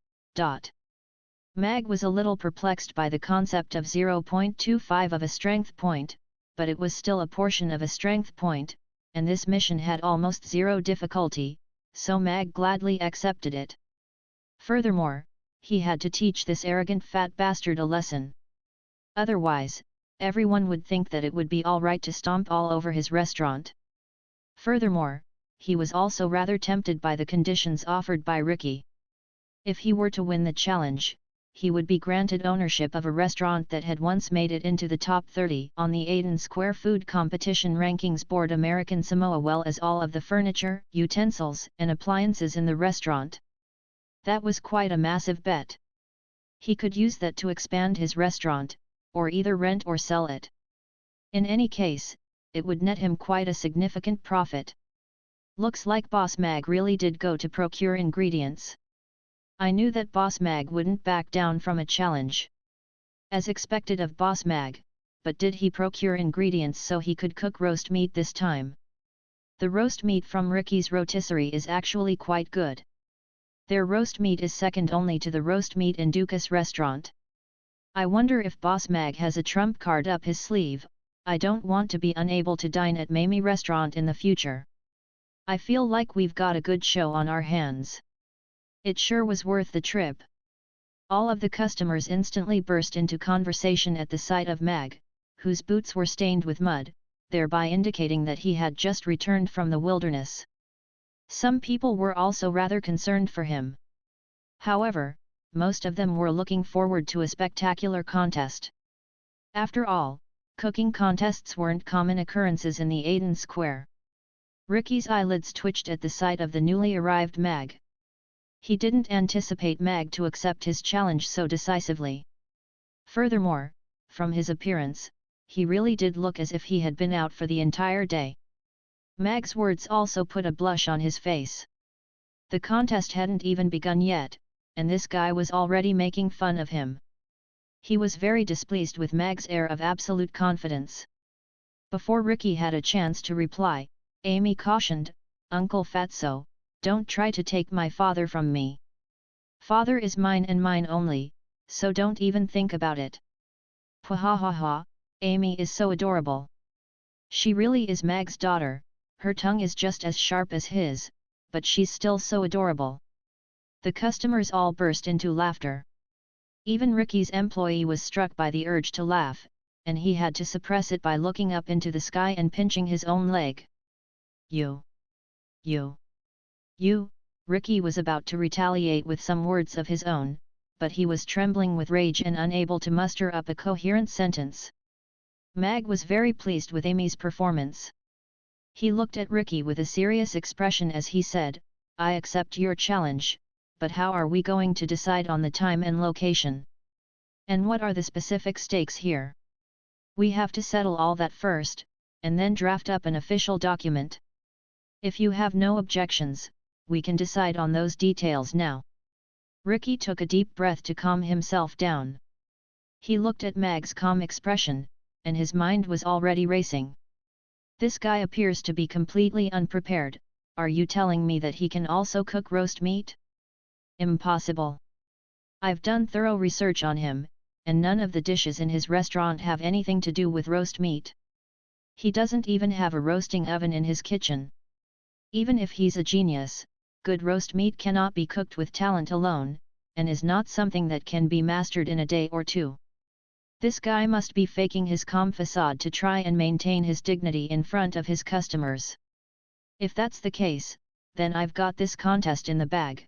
Mag was a little perplexed by the concept of 0.25 of a strength point, but it was still a portion of a strength point, and this mission had almost zero difficulty, so Mag gladly accepted it. Furthermore, he had to teach this arrogant fat bastard a lesson. Otherwise, everyone would think that it would be alright to stomp all over his restaurant. Furthermore, he was also rather tempted by the conditions offered by Ricky. If he were to win the challenge, he would be granted ownership of a restaurant that had once made it into the top 30 on the Aiden Square Food Competition Rankings Board American Samoa, well as all of the furniture, utensils, and appliances in the restaurant. That was quite a massive bet. He could use that to expand his restaurant, or either rent or sell it. In any case, it would net him quite a significant profit. Looks like Boss Mag really did go to procure ingredients. I knew that Boss Mag wouldn't back down from a challenge. As expected of Boss Mag, but did he procure ingredients so he could cook roast meat this time? The roast meat from Ricky's rotisserie is actually quite good. Their roast meat is second only to the roast meat in Dukas restaurant. I wonder if Boss Mag has a trump card up his sleeve. I don't want to be unable to dine at Mamie restaurant in the future. I feel like we've got a good show on our hands. It sure was worth the trip. All of the customers instantly burst into conversation at the sight of Mag, whose boots were stained with mud, thereby indicating that he had just returned from the wilderness. Some people were also rather concerned for him. However, most of them were looking forward to a spectacular contest. After all, cooking contests weren't common occurrences in the Aiden Square. Ricky's eyelids twitched at the sight of the newly arrived Mag. He didn't anticipate Mag to accept his challenge so decisively. Furthermore, from his appearance, he really did look as if he had been out for the entire day. Mag's words also put a blush on his face. The contest hadn't even begun yet, and this guy was already making fun of him. He was very displeased with Mag's air of absolute confidence. Before Ricky had a chance to reply, Amy cautioned, "Uncle Fatso, don't try to take my father from me. Father is mine and mine only, so don't even think about it." Pwahahaha, Amy is so adorable. She really is Mag's daughter, her tongue is just as sharp as his, but she's still so adorable. The customers all burst into laughter. Even Ricky's employee was struck by the urge to laugh, and he had to suppress it by looking up into the sky and pinching his own leg. You, Ricky was about to retaliate with some words of his own, but he was trembling with rage and unable to muster up a coherent sentence. Mag was very pleased with Amy's performance. He looked at Ricky with a serious expression as he said, "I accept your challenge, but how are we going to decide on the time and location? And what are the specific stakes here? We have to settle all that first, and then draft up an official document. If you have no objections, we can decide on those details now." Ricky took a deep breath to calm himself down. He looked at Mag's calm expression, and his mind was already racing. This guy appears to be completely unprepared. Are you telling me that he can also cook roast meat? Impossible. I've done thorough research on him, and none of the dishes in his restaurant have anything to do with roast meat. He doesn't even have a roasting oven in his kitchen. Even if he's a genius, good roast meat cannot be cooked with talent alone, and is not something that can be mastered in a day or two. This guy must be faking his calm facade to try and maintain his dignity in front of his customers. If that's the case, then I've got this contest in the bag.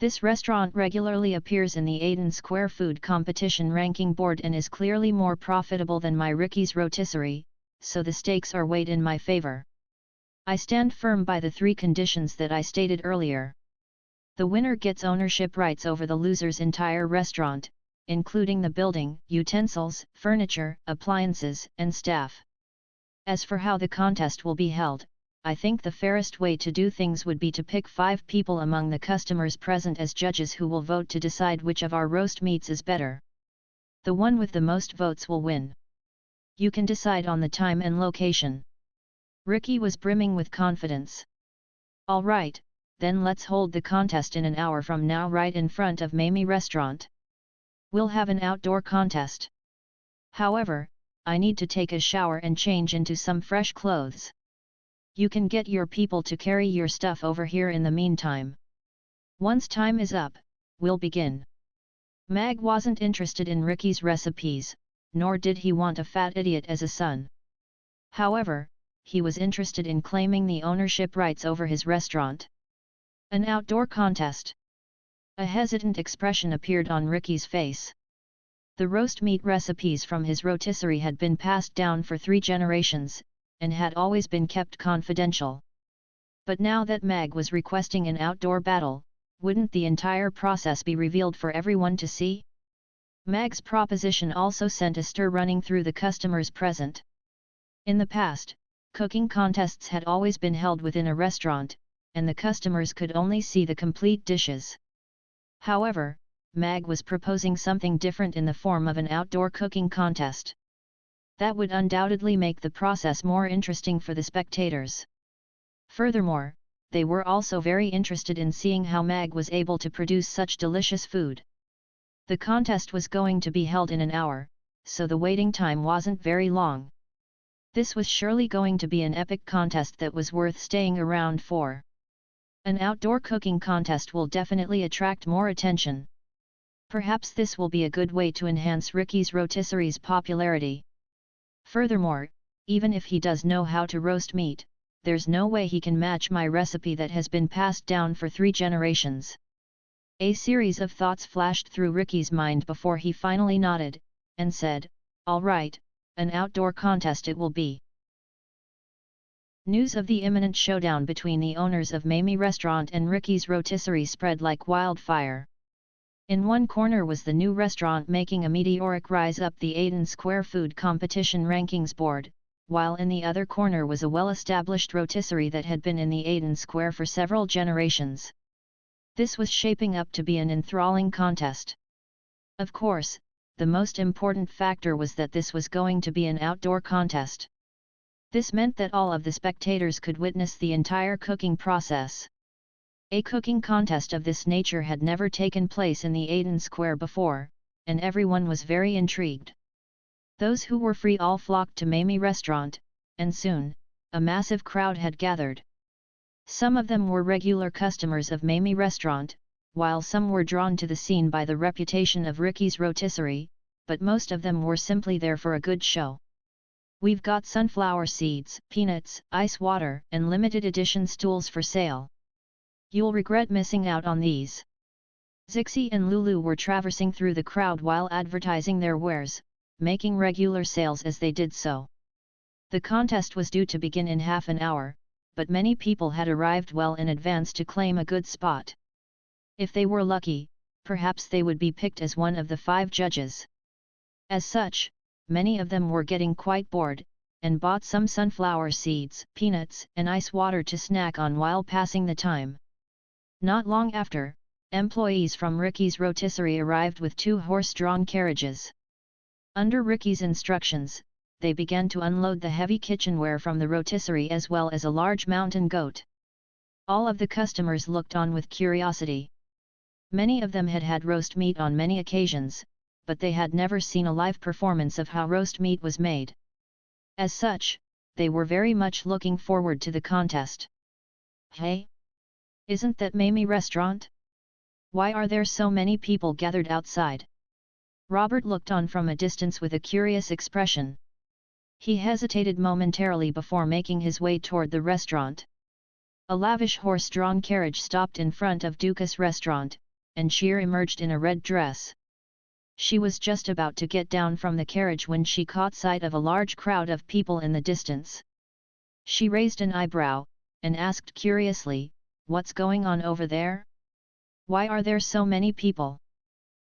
This restaurant regularly appears in the Aiden Square Food Competition ranking board and is clearly more profitable than my Ricky's Rotisserie, so the stakes are weighed in my favor. I stand firm by the 3 conditions that I stated earlier. The winner gets ownership rights over the loser's entire restaurant, including the building, utensils, furniture, appliances, and staff. As for how the contest will be held, I think the fairest way to do things would be to pick 5 people among the customers present as judges who will vote to decide which of our roast meats is better. The one with the most votes will win. You can decide on the time and location. Ricky was brimming with confidence. All right, then let's hold the contest in an hour from now right in front of Mamie Restaurant. We'll have an outdoor contest. However, I need to take a shower and change into some fresh clothes. You can get your people to carry your stuff over here in the meantime. Once time is up, we'll begin. Mag wasn't interested in Ricky's recipes, nor did he want a fat idiot as a son. However, he was interested in claiming the ownership rights over his restaurant. An outdoor contest. A hesitant expression appeared on Ricky's face. The roast meat recipes from his rotisserie had been passed down for 3 generations, and had always been kept confidential. But now that Mag was requesting an outdoor battle, wouldn't the entire process be revealed for everyone to see? Mag's proposition also sent a stir running through the customers present. In the past, cooking contests had always been held within a restaurant, and the customers could only see the complete dishes. However, Mag was proposing something different in the form of an outdoor cooking contest. That would undoubtedly make the process more interesting for the spectators. Furthermore, they were also very interested in seeing how Mag was able to produce such delicious food. The contest was going to be held in an hour, so the waiting time wasn't very long. This was surely going to be an epic contest that was worth staying around for. An outdoor cooking contest will definitely attract more attention. Perhaps this will be a good way to enhance Ricky's rotisserie's popularity. Furthermore, even if he does know how to roast meat, there's no way he can match my recipe that has been passed down for 3 generations. A series of thoughts flashed through Ricky's mind before he finally nodded, and said, "All right, an outdoor contest it will be." News of the imminent showdown between the owners of Mamie Restaurant and Ricky's Rotisserie spread like wildfire. In one corner was the new restaurant making a meteoric rise up the Aiden Square Food Competition rankings board, while in the other corner was a well-established rotisserie that had been in the Aiden Square for several generations. This was shaping up to be an enthralling contest. Of course, the most important factor was that this was going to be an outdoor contest. This meant that all of the spectators could witness the entire cooking process. A cooking contest of this nature had never taken place in the Aiden Square before, and everyone was very intrigued. Those who were free all flocked to Mamie Restaurant, and soon, a massive crowd had gathered. Some of them were regular customers of Mamie Restaurant, while some were drawn to the scene by the reputation of Ricky's Rotisserie, but most of them were simply there for a good show. "We've got sunflower seeds, peanuts, ice water, and limited edition stools for sale. You'll regret missing out on these." Zixi and Lulu were traversing through the crowd while advertising their wares, making regular sales as they did so. The contest was due to begin in half an hour, but many people had arrived well in advance to claim a good spot. If they were lucky, perhaps they would be picked as one of the 5 judges. As such, many of them were getting quite bored, and bought some sunflower seeds, peanuts, and ice water to snack on while passing the time. Not long after, employees from Ricky's Rotisserie arrived with 2 horse-drawn carriages. Under Ricky's instructions, they began to unload the heavy kitchenware from the rotisserie as well as a large mountain goat. All of the customers looked on with curiosity. Many of them had had roast meat on many occasions, but they had never seen a live performance of how roast meat was made. As such, they were very much looking forward to the contest. Hey? Isn't that Mamie restaurant? Why are there so many people gathered outside? Robert looked on from a distance with a curious expression. He hesitated momentarily before making his way toward the restaurant. A lavish horse-drawn carriage stopped in front of Dukas restaurant, and Sheer emerged in a red dress. She was just about to get down from the carriage when she caught sight of a large crowd of people in the distance. She raised an eyebrow, and asked curiously, "What's going on over there? Why are there so many people?"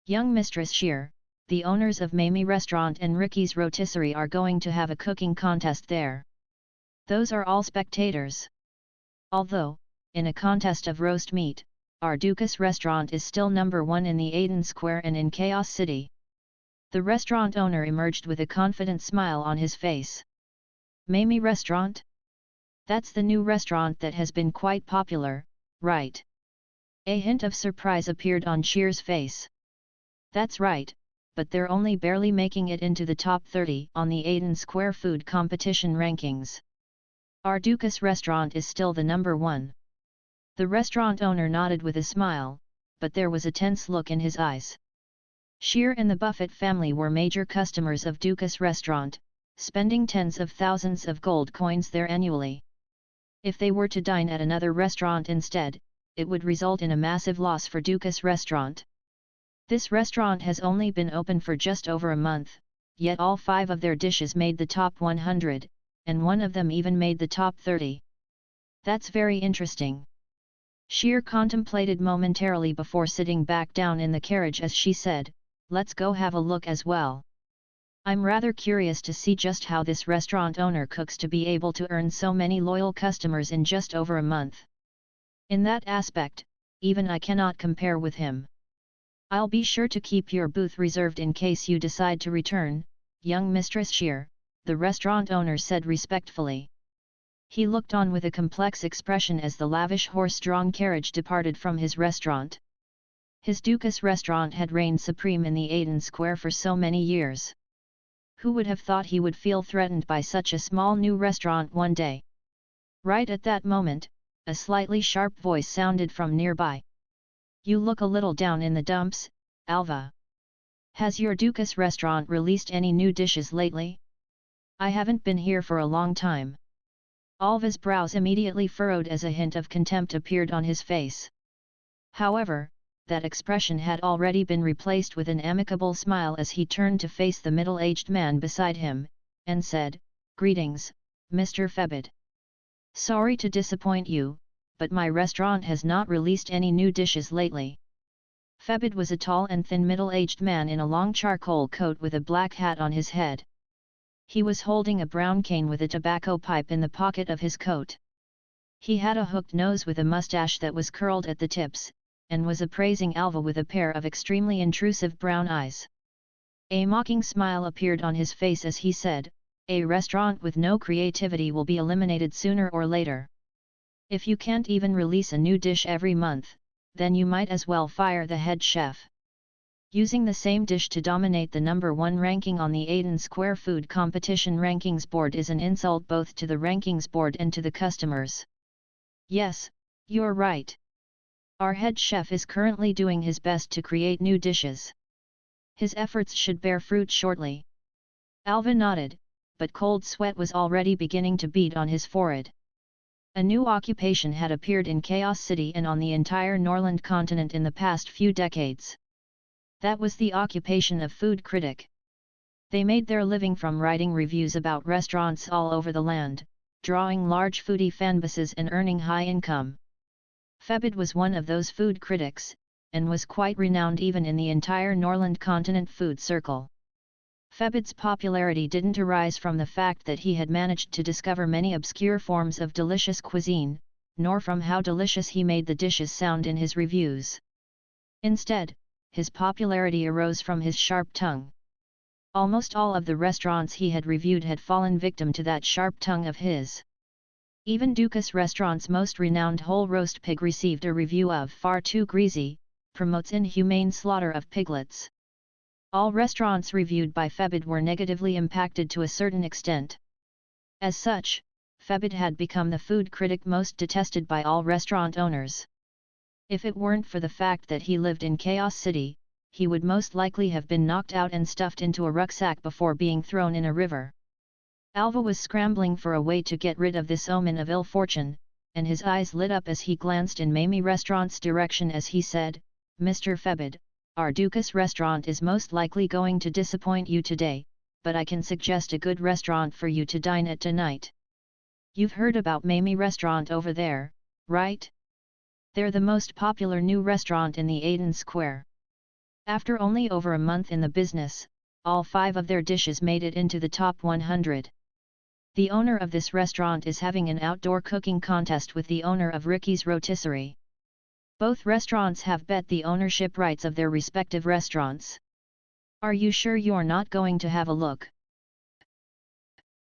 "Young Mistress Sheer, the owners of Mamie Restaurant and Ricky's Rotisserie are going to have a cooking contest there. Those are all spectators. Although, in a contest of roast meat, our Dukas restaurant is still number 1 in the Aiden Square and in Chaos City." The restaurant owner emerged with a confident smile on his face. "Mamie Restaurant? That's the new restaurant that has been quite popular, right?" A hint of surprise appeared on Sheer's face. "That's right, but they're only barely making it into the top 30 on the Aiden Square food competition rankings. Our Dukas restaurant is still the number 1. The restaurant owner nodded with a smile, but there was a tense look in his eyes. Sheer and the Buffett family were major customers of Dukas restaurant, spending tens of thousands of gold coins there annually. If they were to dine at another restaurant instead, it would result in a massive loss for Dukas restaurant. This restaurant has only been open for just over a month, yet all 5 of their dishes made the top 100, and one of them even made the top 30. That's very interesting." Sheer contemplated momentarily before sitting back down in the carriage as she said, "Let's go have a look as well. I'm rather curious to see just how this restaurant owner cooks to be able to earn so many loyal customers in just over a month. In that aspect, even I cannot compare with him. I'll be sure to keep your booth reserved in case you decide to return, young Mistress Sheer," the restaurant owner said respectfully. He looked on with a complex expression as the lavish horse-drawn carriage departed from his restaurant. His Dukas restaurant had reigned supreme in the Aiden Square for so many years. Who would have thought he would feel threatened by such a small new restaurant one day? Right at that moment, a slightly sharp voice sounded from nearby. "You look a little down in the dumps, Alva. Has your Dukas restaurant released any new dishes lately? I haven't been here for a long time." Alva's brows immediately furrowed as a hint of contempt appeared on his face. However, that expression had already been replaced with an amicable smile as he turned to face the middle-aged man beside him, and said, "Greetings, Mr. Febid. Sorry to disappoint you, but my restaurant has not released any new dishes lately." Febid was a tall and thin middle-aged man in a long charcoal coat with a black hat on his head. He was holding a brown cane with a tobacco pipe in the pocket of his coat. He had a hooked nose with a mustache that was curled at the tips, and was appraising Alva with a pair of extremely intrusive brown eyes. A mocking smile appeared on his face as he said, "A restaurant with no creativity will be eliminated sooner or later. If you can't even release a new dish every month, then you might as well fire the head chef. Using the same dish to dominate the number 1 ranking on the Aiden Square Food Competition Rankings Board is an insult both to the Rankings Board and to the customers." "Yes, you're right. Our head chef is currently doing his best to create new dishes. His efforts should bear fruit shortly." Alva nodded, but cold sweat was already beginning to bead on his forehead. A new occupation had appeared in Chaos City and on the entire Norland continent in the past few decades. That was the occupation of food critic. They made their living from writing reviews about restaurants all over the land, drawing large foodie fanbases and earning high income. Febid was one of those food critics, and was quite renowned even in the entire Norland continent food circle. Febid's popularity didn't arise from the fact that he had managed to discover many obscure forms of delicious cuisine, nor from how delicious he made the dishes sound in his reviews. Instead, his popularity arose from his sharp tongue. Almost all of the restaurants he had reviewed had fallen victim to that sharp tongue of his. Even Dukas restaurant's most renowned whole roast pig received a review of far too greasy, promotes inhumane slaughter of piglets. All restaurants reviewed by Febid were negatively impacted to a certain extent. As such, Febid had become the food critic most detested by all restaurant owners. If it weren't for the fact that he lived in Chaos City, he would most likely have been knocked out and stuffed into a rucksack before being thrown in a river. Alva was scrambling for a way to get rid of this omen of ill fortune, and his eyes lit up as he glanced in Mamie Restaurant's direction as he said, "Mr. Febid, our Dukas restaurant is most likely going to disappoint you today, but I can suggest a good restaurant for you to dine at tonight. You've heard about Mamie Restaurant over there, right? They're the most popular new restaurant in the Aden Square. After only over a month in the business, all 5 of their dishes made it into the top 100. The owner of this restaurant is having an outdoor cooking contest with the owner of Ricky's Rotisserie. Both restaurants have bet the ownership rights of their respective restaurants. Are you sure you're not going to have a look?"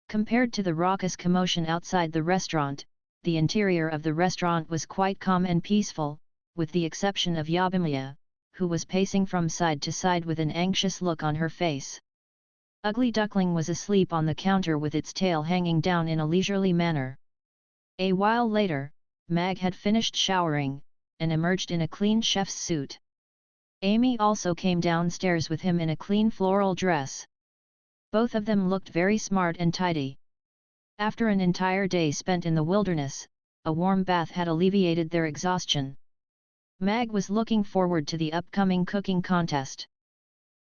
Compared to the raucous commotion outside the restaurant, the interior of the restaurant was quite calm and peaceful, with the exception of Yabimiya, who was pacing from side to side with an anxious look on her face. Ugly Duckling was asleep on the counter with its tail hanging down in a leisurely manner. A while later, Mag had finished showering, and emerged in a clean chef's suit. Amy also came downstairs with him in a clean floral dress. Both of them looked very smart and tidy. After an entire day spent in the wilderness, a warm bath had alleviated their exhaustion. Mag was looking forward to the upcoming cooking contest.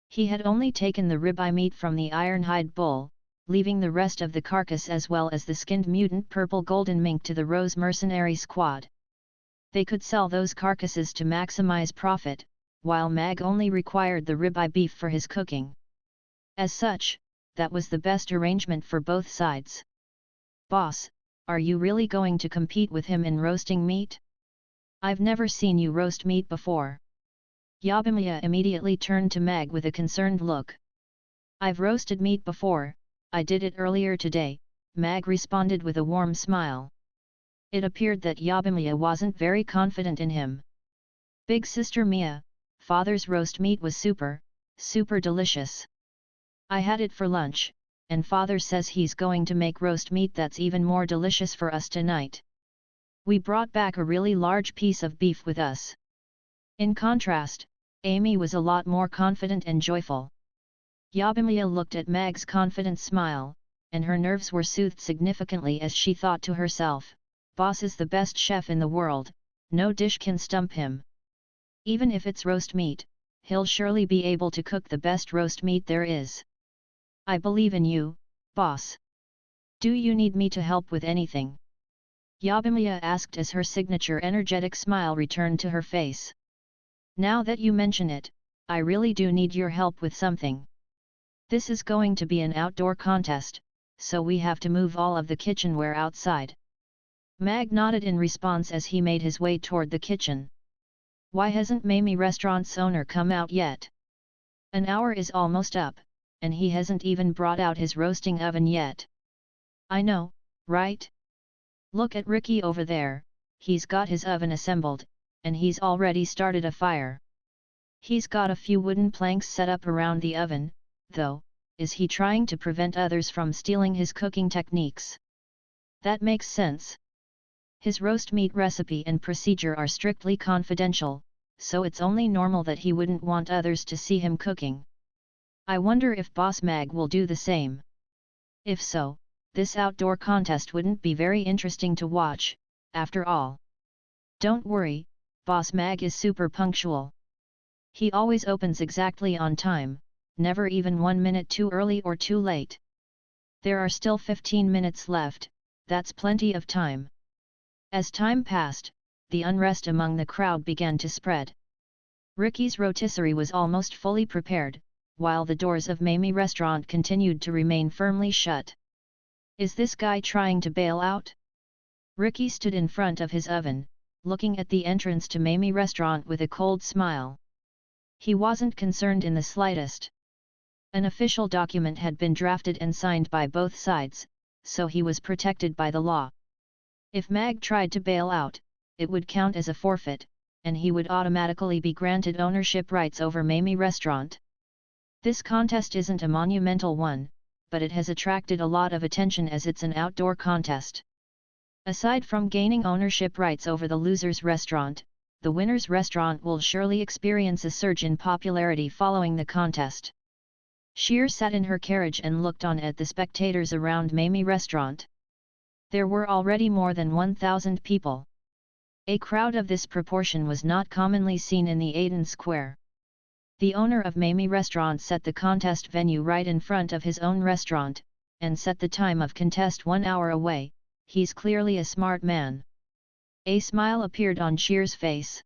He had only taken the ribeye meat from the ironhide bull, leaving the rest of the carcass as well as the skinned mutant purple golden mink to the Rose Mercenary Squad. They could sell those carcasses to maximize profit, while Mag only required the ribeye beef for his cooking. As such, that was the best arrangement for both sides. "Boss, are you really going to compete with him in roasting meat? I've never seen you roast meat before." Yabimiya immediately turned to Mag with a concerned look. "I've roasted meat before, I did it earlier today," Mag responded with a warm smile. It appeared that Yabimiya wasn't very confident in him. "Big sister Mia, father's roast meat was super delicious. I had it for lunch, and father says he's going to make roast meat that's even more delicious for us tonight. We brought back a really large piece of beef with us." In contrast, Amy was a lot more confident and joyful. Yabimiya looked at Mag's confident smile, and her nerves were soothed significantly as she thought to herself, "Boss is the best chef in the world, no dish can stump him. Even if it's roast meat, he'll surely be able to cook the best roast meat there is. I believe in you, boss. Do you need me to help with anything?" Yabimiya asked as her signature energetic smile returned to her face. "Now that you mention it, I really do need your help with something. This is going to be an outdoor contest, so we have to move all of the kitchenware outside." Mag nodded in response as he made his way toward the kitchen. "Why hasn't Mamie Restaurant's owner come out yet? An hour is almost up, and he hasn't even brought out his roasting oven yet. I know, right? Look at Ricky over there, he's got his oven assembled, and he's already started a fire. He's got a few wooden planks set up around the oven, though. Is he trying to prevent others from stealing his cooking techniques? That makes sense. His roast meat recipe and procedure are strictly confidential, so it's only normal that he wouldn't want others to see him cooking. I wonder if Boss Mag will do the same. If so, this outdoor contest wouldn't be very interesting to watch, after all. Don't worry, Boss Mag is super punctual. He always opens exactly on time, never even 1 minute too early or too late. There are still 15 minutes left, that's plenty of time." As time passed, the unrest among the crowd began to spread. Ricky's rotisserie was almost fully prepared, while the doors of Mamie Restaurant continued to remain firmly shut. "Is this guy trying to bail out?" Ricky stood in front of his oven, looking at the entrance to Mamie Restaurant with a cold smile. He wasn't concerned in the slightest. An official document had been drafted and signed by both sides, so he was protected by the law. If Mag tried to bail out, it would count as a forfeit, and he would automatically be granted ownership rights over Mamie Restaurant. This contest isn't a monumental one, but it has attracted a lot of attention as it's an outdoor contest. Aside from gaining ownership rights over the loser's restaurant, the winner's restaurant will surely experience a surge in popularity following the contest. Sheer sat in her carriage and looked on at the spectators around Mamie Restaurant. There were already more than 1,000 people. A crowd of this proportion was not commonly seen in the Aden Square. The owner of Mamie Restaurant set the contest venue right in front of his own restaurant, and set the time of contest 1 hour away. He's clearly a smart man. A smile appeared on Sheer's face.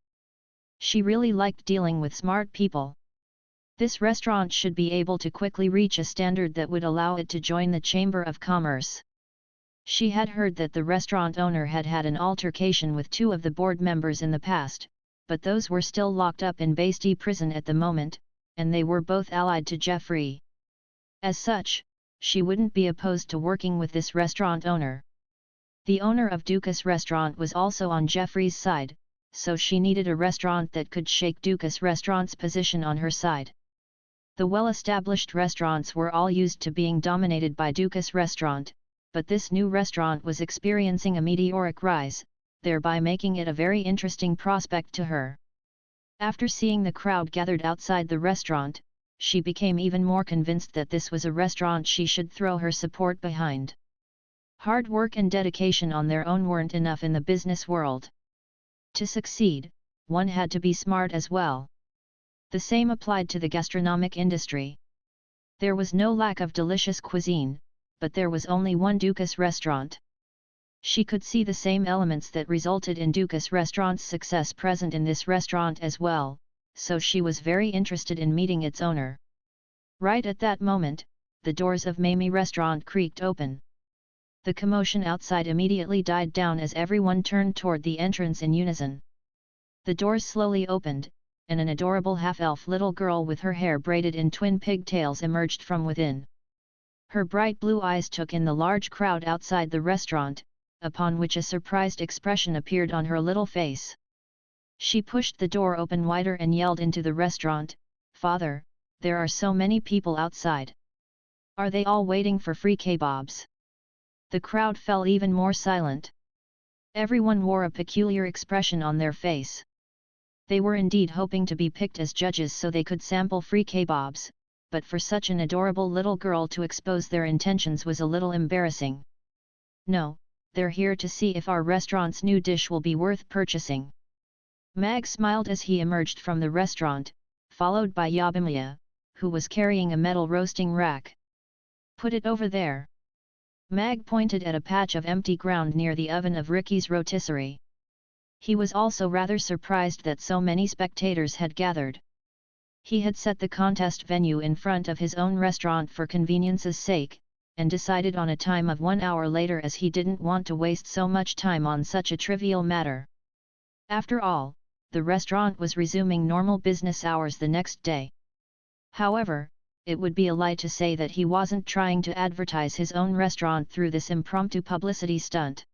She really liked dealing with smart people. This restaurant should be able to quickly reach a standard that would allow it to join the Chamber of Commerce. She had heard that the restaurant owner had had an altercation with 2 of the board members in the past, but those were still locked up in Bastille prison at the moment, and they were both allied to Jeffrey. As such, she wouldn't be opposed to working with this restaurant owner. The owner of Dukas Restaurant was also on Jeffrey's side, so she needed a restaurant that could shake Dukas Restaurant's position on her side. The well-established restaurants were all used to being dominated by Dukas Restaurant, but this new restaurant was experiencing a meteoric rise, thereby making it a very interesting prospect to her. After seeing the crowd gathered outside the restaurant, she became even more convinced that this was a restaurant she should throw her support behind. Hard work and dedication on their own weren't enough in the business world. To succeed, one had to be smart as well. The same applied to the gastronomic industry. There was no lack of delicious cuisine, but there was only one Dukas restaurant. She could see the same elements that resulted in Dukas Restaurant's success present in this restaurant as well, so she was very interested in meeting its owner. Right at that moment, the doors of Mamie Restaurant creaked open. The commotion outside immediately died down as everyone turned toward the entrance in unison. The doors slowly opened, and an adorable half-elf little girl with her hair braided in twin pigtails emerged from within. Her bright blue eyes took in the large crowd outside the restaurant, upon which a surprised expression appeared on her little face. She pushed the door open wider and yelled into the restaurant, "Father, there are so many people outside. Are they all waiting for free kebabs?" The crowd fell even more silent. Everyone wore a peculiar expression on their face. They were indeed hoping to be picked as judges so they could sample free kebabs, but for such an adorable little girl to expose their intentions was a little embarrassing. "No, they're here to see if our restaurant's new dish will be worth purchasing." Mag smiled as he emerged from the restaurant, followed by Yabimiya, who was carrying a metal roasting rack. "Put it over there." Mag pointed at a patch of empty ground near the oven of Ricky's rotisserie. He was also rather surprised that so many spectators had gathered. He had set the contest venue in front of his own restaurant for convenience's sake, and decided on a time of 1 hour later as he didn't want to waste so much time on such a trivial matter. After all, the restaurant was resuming normal business hours the next day. However, it would be a lie to say that he wasn't trying to advertise his own restaurant through this impromptu publicity stunt.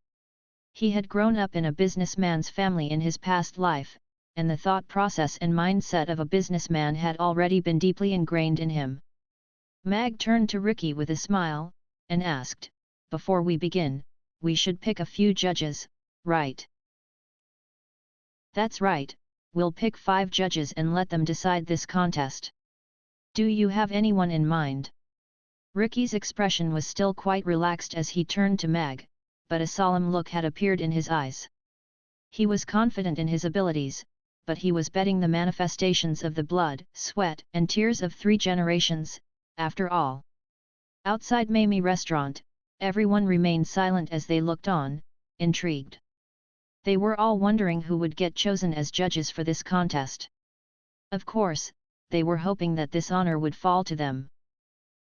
He had grown up in a businessman's family in his past life, and the thought process and mindset of a businessman had already been deeply ingrained in him. Mag turned to Ricky with a smile, and asked, "Before we begin, we should pick a few judges, right?" "That's right, we'll pick 5 judges and let them decide this contest. Do you have anyone in mind?" Ricky's expression was still quite relaxed as he turned to Mag, but a solemn look had appeared in his eyes. He was confident in his abilities, but he was betting the manifestations of the blood, sweat, and tears of 3 generations, after all. Outside Mamie Restaurant, everyone remained silent as they looked on, intrigued. They were all wondering who would get chosen as judges for this contest. Of course, they were hoping that this honor would fall to them.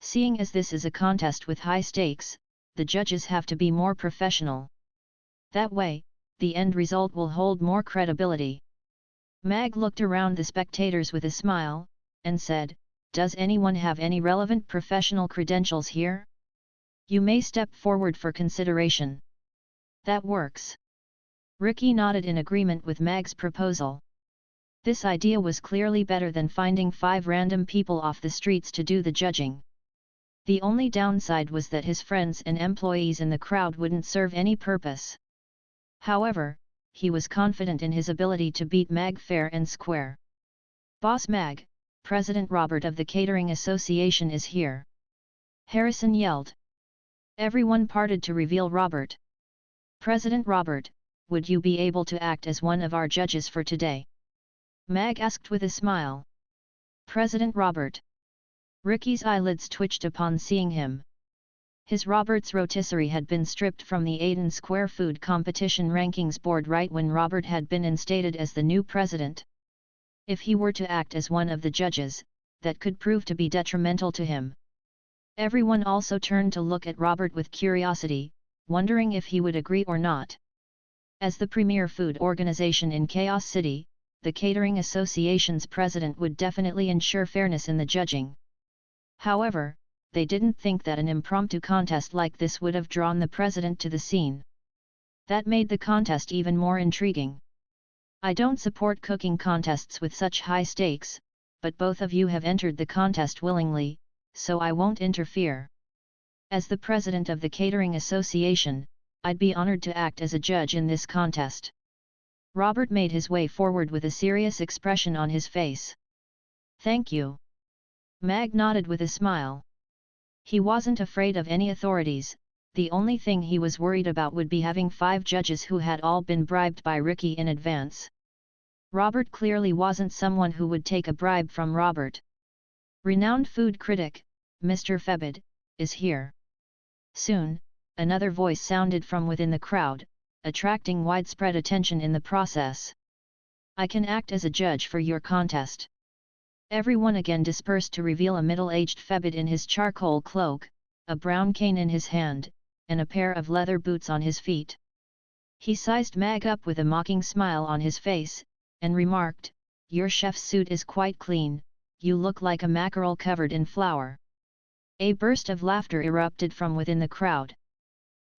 Seeing as this is a contest with high stakes, the judges have to be more professional. That way, the end result will hold more credibility. Mag looked around the spectators with a smile, and said, "Does anyone have any relevant professional credentials here? You may step forward for consideration." "That works." Ricky nodded in agreement with Mag's proposal. This idea was clearly better than finding 5 random people off the streets to do the judging. The only downside was that his friends and employees in the crowd wouldn't serve any purpose. However, he was confident in his ability to beat Mag fair and square. "Boss Mag, President Robert of the Catering Association is here," Harrison yelled. Everyone parted to reveal Robert. "President Robert, would you be able to act as one of our judges for today?" Mag asked with a smile. "President Robert." Ricky's eyelids twitched upon seeing him. His Robert's rotisserie had been stripped from the Aden Square Food Competition Rankings Board right when Robert had been instated as the new president. If he were to act as one of the judges, that could prove to be detrimental to him. Everyone also turned to look at Robert with curiosity, wondering if he would agree or not. As the premier food organization in Chaos City, the Catering Association's president would definitely ensure fairness in the judging. However, they didn't think that an impromptu contest like this would have drawn the president to the scene. That made the contest even more intriguing. "I don't support cooking contests with such high stakes, but both of you have entered the contest willingly, so I won't interfere. As the president of the Catering Association, I'd be honored to act as a judge in this contest." Robert made his way forward with a serious expression on his face. "Thank you." Mag nodded with a smile. He wasn't afraid of any authorities, the only thing he was worried about would be having 5 judges who had all been bribed by Ricky in advance. Robert clearly wasn't someone who would take a bribe from Robert. "Renowned food critic, Mr. Febid, is here." Soon, another voice sounded from within the crowd, attracting widespread attention in the process. "I can act as a judge for your contest." Everyone again dispersed to reveal a middle-aged Febid in his charcoal cloak, a brown cane in his hand, and a pair of leather boots on his feet. He sized Mag up with a mocking smile on his face, and remarked, "Your chef's suit is quite clean, you look like a mackerel covered in flour." A burst of laughter erupted from within the crowd.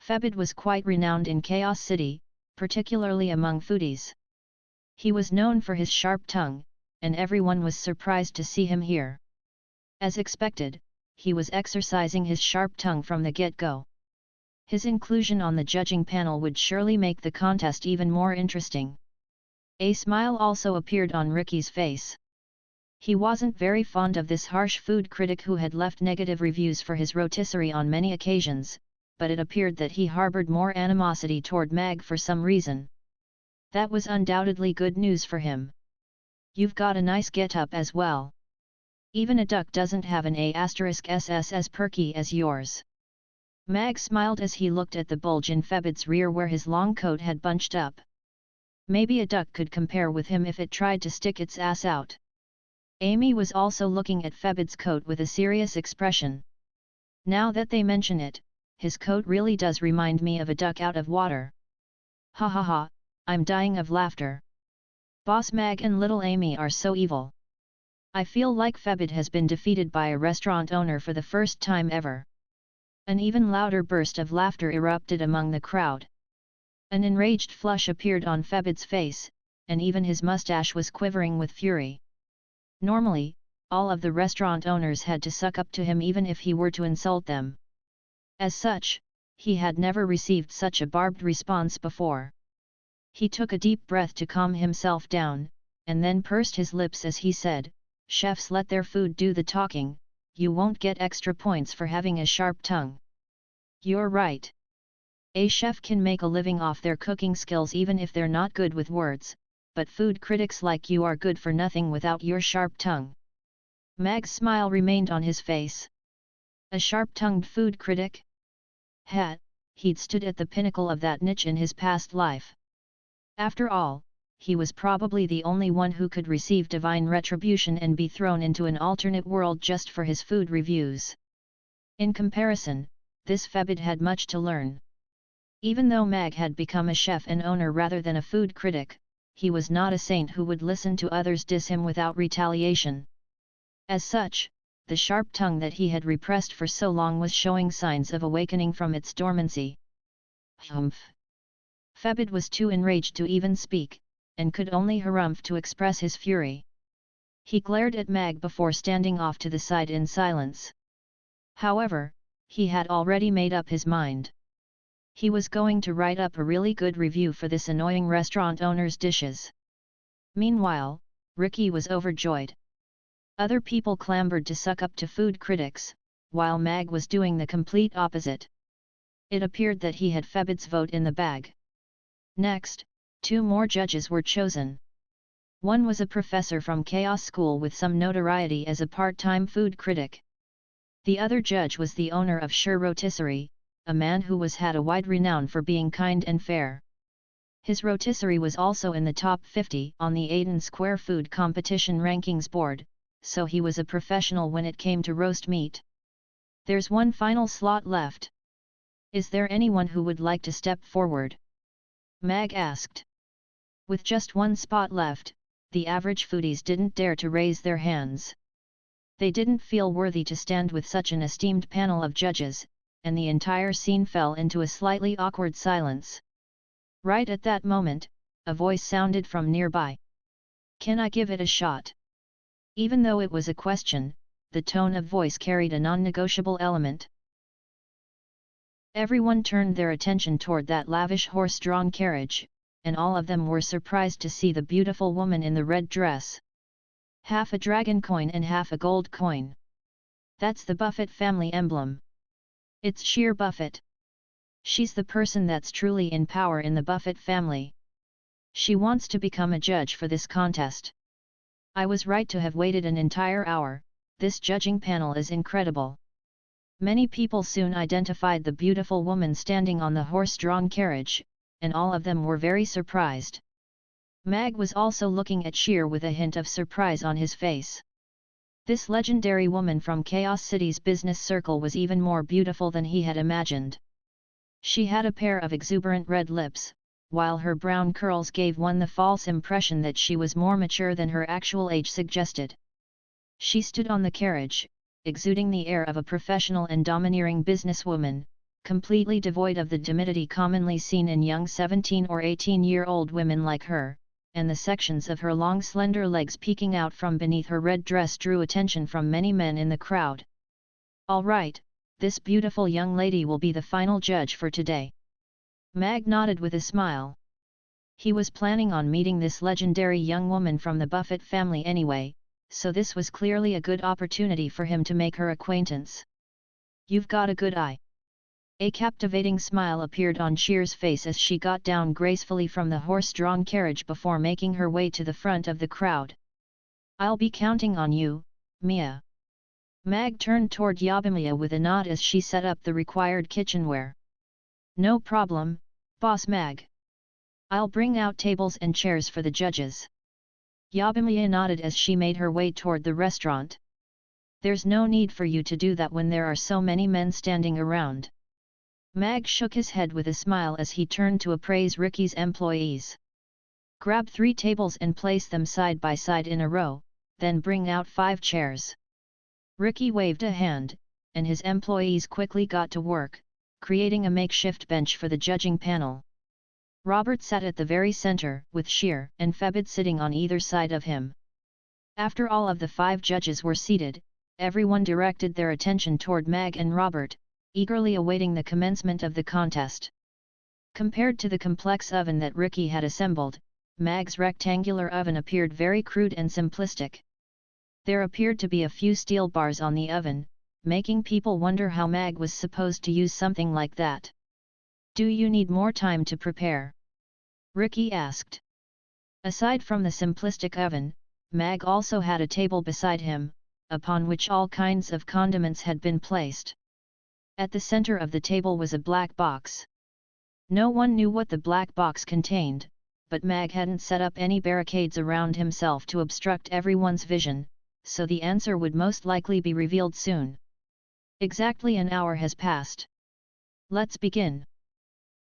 Febid was quite renowned in Chaos City, particularly among foodies. He was known for his sharp tongue, and everyone was surprised to see him here. As expected, he was exercising his sharp tongue from the get-go. His inclusion on the judging panel would surely make the contest even more interesting. A smile also appeared on Ricky's face. He wasn't very fond of this harsh food critic who had left negative reviews for his rotisserie on many occasions, but it appeared that he harbored more animosity toward Mag for some reason. That was undoubtedly good news for him. "You've got a nice get-up as well. Even a duck doesn't have an A*SS as perky as yours." Mag smiled as he looked at the bulge in Febid's rear where his long coat had bunched up. Maybe a duck could compare with him if it tried to stick its ass out. Amy was also looking at Febid's coat with a serious expression. "Now that they mention it, his coat really does remind me of a duck out of water." "Ha ha ha, I'm dying of laughter. Boss Mag and little Amy are so evil. I feel like Febid has been defeated by a restaurant owner for the first time ever." An even louder burst of laughter erupted among the crowd. An enraged flush appeared on Febid's face, and even his mustache was quivering with fury. Normally, all of the restaurant owners had to suck up to him even if he were to insult them. As such, he had never received such a barbed response before. He took a deep breath to calm himself down, and then pursed his lips as he said, "Chefs let their food do the talking, you won't get extra points for having a sharp tongue." "You're right. A chef can make a living off their cooking skills even if they're not good with words, but food critics like you are good for nothing without your sharp tongue." Mag's smile remained on his face. A sharp-tongued food critic? He'd stood at the pinnacle of that niche in his past life. After all, he was probably the only one who could receive divine retribution and be thrown into an alternate world just for his food reviews. In comparison, this Febid had much to learn. Even though Mag had become a chef and owner rather than a food critic, he was not a saint who would listen to others diss him without retaliation. As such, the sharp tongue that he had repressed for so long was showing signs of awakening from its dormancy. Humph! Febid was too enraged to even speak, and could only harumph to express his fury. He glared at Mag before standing off to the side in silence. However, he had already made up his mind. He was going to write up a really good review for this annoying restaurant owner's dishes. Meanwhile, Ricky was overjoyed. Other people clambered to suck up to food critics, while Mag was doing the complete opposite. It appeared that he had Febid's vote in the bag. Next, 2 more judges were chosen. One was a professor from Chaos School with some notoriety as a part-time food critic. The other judge was the owner of Sure Rotisserie, a man who had a wide renown for being kind and fair. His rotisserie was also in the top 50 on the Aiden Square Food Competition Rankings board, so he was a professional when it came to roast meat. There's one final slot left. Is there anyone who would like to step forward? Mag asked. With just one spot left, the average foodies didn't dare to raise their hands. They didn't feel worthy to stand with such an esteemed panel of judges, and the entire scene fell into a slightly awkward silence. Right at that moment, a voice sounded from nearby. Can I give it a shot? Even though it was a question, the tone of voice carried a non-negotiable element. Everyone turned their attention toward that lavish horse-drawn carriage, and all of them were surprised to see the beautiful woman in the red dress. Half a dragon coin and half a gold coin. That's the Buffett family emblem. It's sheer Buffett. She's the person that's truly in power in the Buffett family. She wants to become a judge for this contest. I was right to have waited an entire hour. This judging panel is incredible. Many people soon identified the beautiful woman standing on the horse-drawn carriage, and all of them were very surprised. Mag was also looking at Sheer with a hint of surprise on his face. This legendary woman from Chaos City's business circle was even more beautiful than he had imagined. She had a pair of exuberant red lips, while her brown curls gave one the false impression that she was more mature than her actual age suggested. She stood on the carriage, exuding the air of a professional and domineering businesswoman, completely devoid of the timidity commonly seen in young 17 or 18-year-old women like her, and the sections of her long slender legs peeking out from beneath her red dress drew attention from many men in the crowd. All right, this beautiful young lady will be the final judge for today. Mag nodded with a smile. He was planning on meeting this legendary young woman from the Buffett family anyway, so this was clearly a good opportunity for him to make her acquaintance. You've got a good eye. A captivating smile appeared on Sheer's face as she got down gracefully from the horse-drawn carriage before making her way to the front of the crowd. I'll be counting on you, Mia. Mag turned toward Yabimiya with a nod as she set up the required kitchenware. No problem, Boss Mag. I'll bring out tables and chairs for the judges. Yabimiya nodded as she made her way toward the restaurant. There's no need for you to do that when there are so many men standing around. Mag shook his head with a smile as he turned to appraise Ricky's employees. Grab 3 tables and place them side by side in a row, then bring out 5 chairs. Ricky waved a hand, and his employees quickly got to work, creating a makeshift bench for the judging panel. Robert sat at the very center, with Sheer and Febid sitting on either side of him. After all of the 5 judges were seated, everyone directed their attention toward Mag and Robert, eagerly awaiting the commencement of the contest. Compared to the complex oven that Ricky had assembled, Mag's rectangular oven appeared very crude and simplistic. There appeared to be a few steel bars on the oven, making people wonder how Mag was supposed to use something like that. Do you need more time to prepare? Ricky asked. Aside from the simplistic oven, Mag also had a table beside him, upon which all kinds of condiments had been placed. At the center of the table was a black box. No one knew what the black box contained, but Mag hadn't set up any barricades around himself to obstruct everyone's vision, so the answer would most likely be revealed soon. Exactly an hour has passed. Let's begin.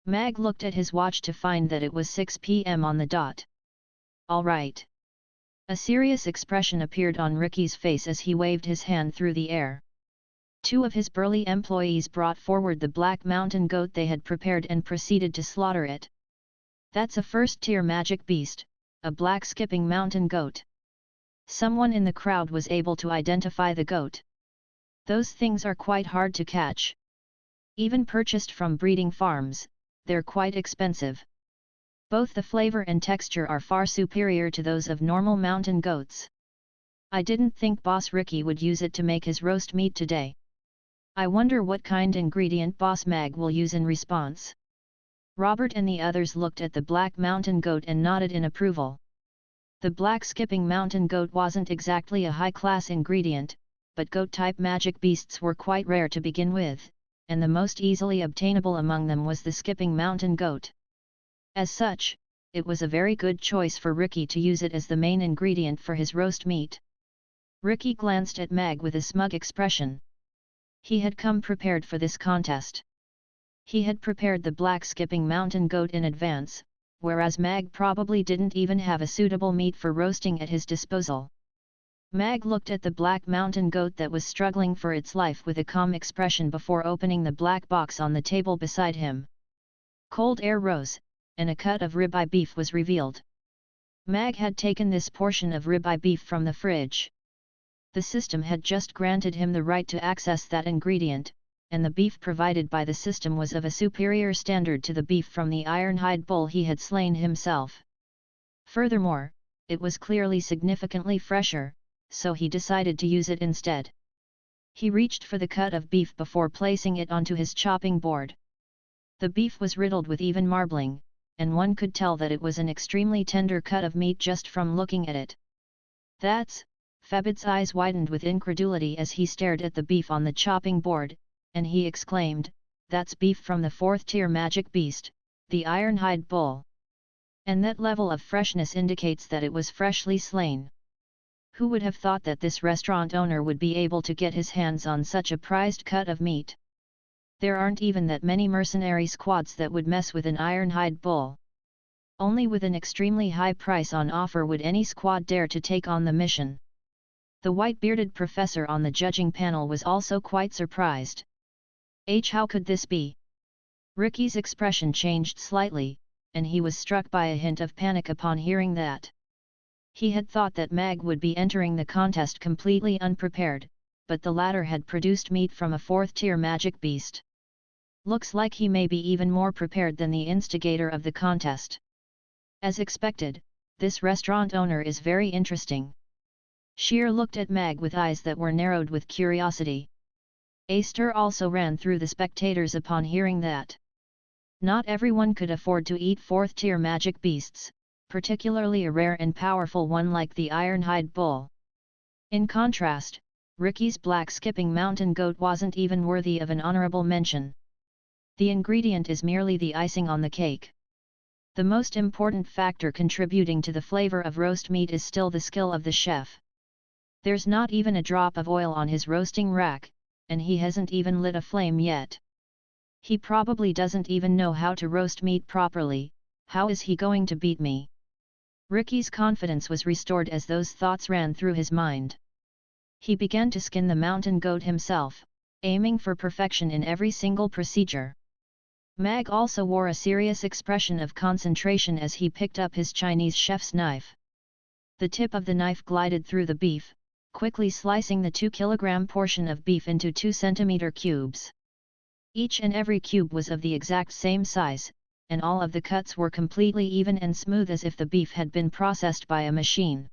Mag looked at his watch to find that it was 6 p.m. on the dot. All right. A serious expression appeared on Ricky's face as he waved his hand through the air. 2 of his burly employees brought forward the black mountain goat they had prepared and proceeded to slaughter it. That's a first-tier magic beast, a black skipping mountain goat. Someone in the crowd was able to identify the goat. Those things are quite hard to catch. Even purchased from breeding farms, they're quite expensive. Both the flavor and texture are far superior to those of normal mountain goats. I didn't think Boss Ricky would use it to make his roast meat today. I wonder what kind ingredient Boss Mag will use in response. Robert and the others looked at the black mountain goat and nodded in approval. The black skipping mountain goat wasn't exactly a high-class ingredient, but goat-type magic beasts were quite rare to begin with, and the most easily obtainable among them was the skipping mountain goat. As such, it was a very good choice for Ricky to use it as the main ingredient for his roast meat. Ricky glanced at Mag with a smug expression. He had come prepared for this contest. He had prepared the black skipping mountain goat in advance, whereas Mag probably didn't even have a suitable meat for roasting at his disposal. Mag looked at the black mountain goat that was struggling for its life with a calm expression before opening the black box on the table beside him. Cold air rose, and a cut of ribeye beef was revealed. Mag had taken this portion of ribeye beef from the fridge. The system had just granted him the right to access that ingredient, and the beef provided by the system was of a superior standard to the beef from the ironhide bull he had slain himself. Furthermore, it was clearly significantly fresher, so he decided to use it instead. He reached for the cut of beef before placing it onto his chopping board. The beef was riddled with even marbling, and one could tell that it was an extremely tender cut of meat just from looking at it. "That's..." Fabit's eyes widened with incredulity as he stared at the beef on the chopping board, and he exclaimed, "That's beef from the 4th-tier magic beast, the ironhide bull. And that level of freshness indicates that it was freshly slain. Who would have thought that this restaurant owner would be able to get his hands on such a prized cut of meat? There aren't even that many mercenary squads that would mess with an ironhide bull. Only with an extremely high price on offer would any squad dare to take on the mission." The white-bearded professor on the judging panel was also quite surprised. How could this be?" Ricky's expression changed slightly, and he was struck by a hint of panic upon hearing that. He had thought that Mag would be entering the contest completely unprepared, but the latter had produced meat from a 4th-tier magic beast. Looks like he may be even more prepared than the instigator of the contest. As expected, this restaurant owner is very interesting. Sheer looked at Mag with eyes that were narrowed with curiosity. A stir also ran through the spectators upon hearing that. Not everyone could afford to eat 4th-tier magic beasts, particularly a rare and powerful one like the ironhide bull. In contrast, Ricky's black skipping mountain goat wasn't even worthy of an honorable mention. The ingredient is merely the icing on the cake. The most important factor contributing to the flavor of roast meat is still the skill of the chef. There's not even a drop of oil on his roasting rack, and he hasn't even lit a flame yet. He probably doesn't even know how to roast meat properly. How is he going to beat me? Ricky's confidence was restored as those thoughts ran through his mind. He began to skin the mountain goat himself, aiming for perfection in every single procedure. Mag also wore a serious expression of concentration as he picked up his Chinese chef's knife. The tip of the knife glided through the beef, quickly slicing the 2-kilogram portion of beef into 2-centimeter cubes. Each and every cube was of the exact same size, and all of the cuts were completely even and smooth as if the beef had been processed by a machine.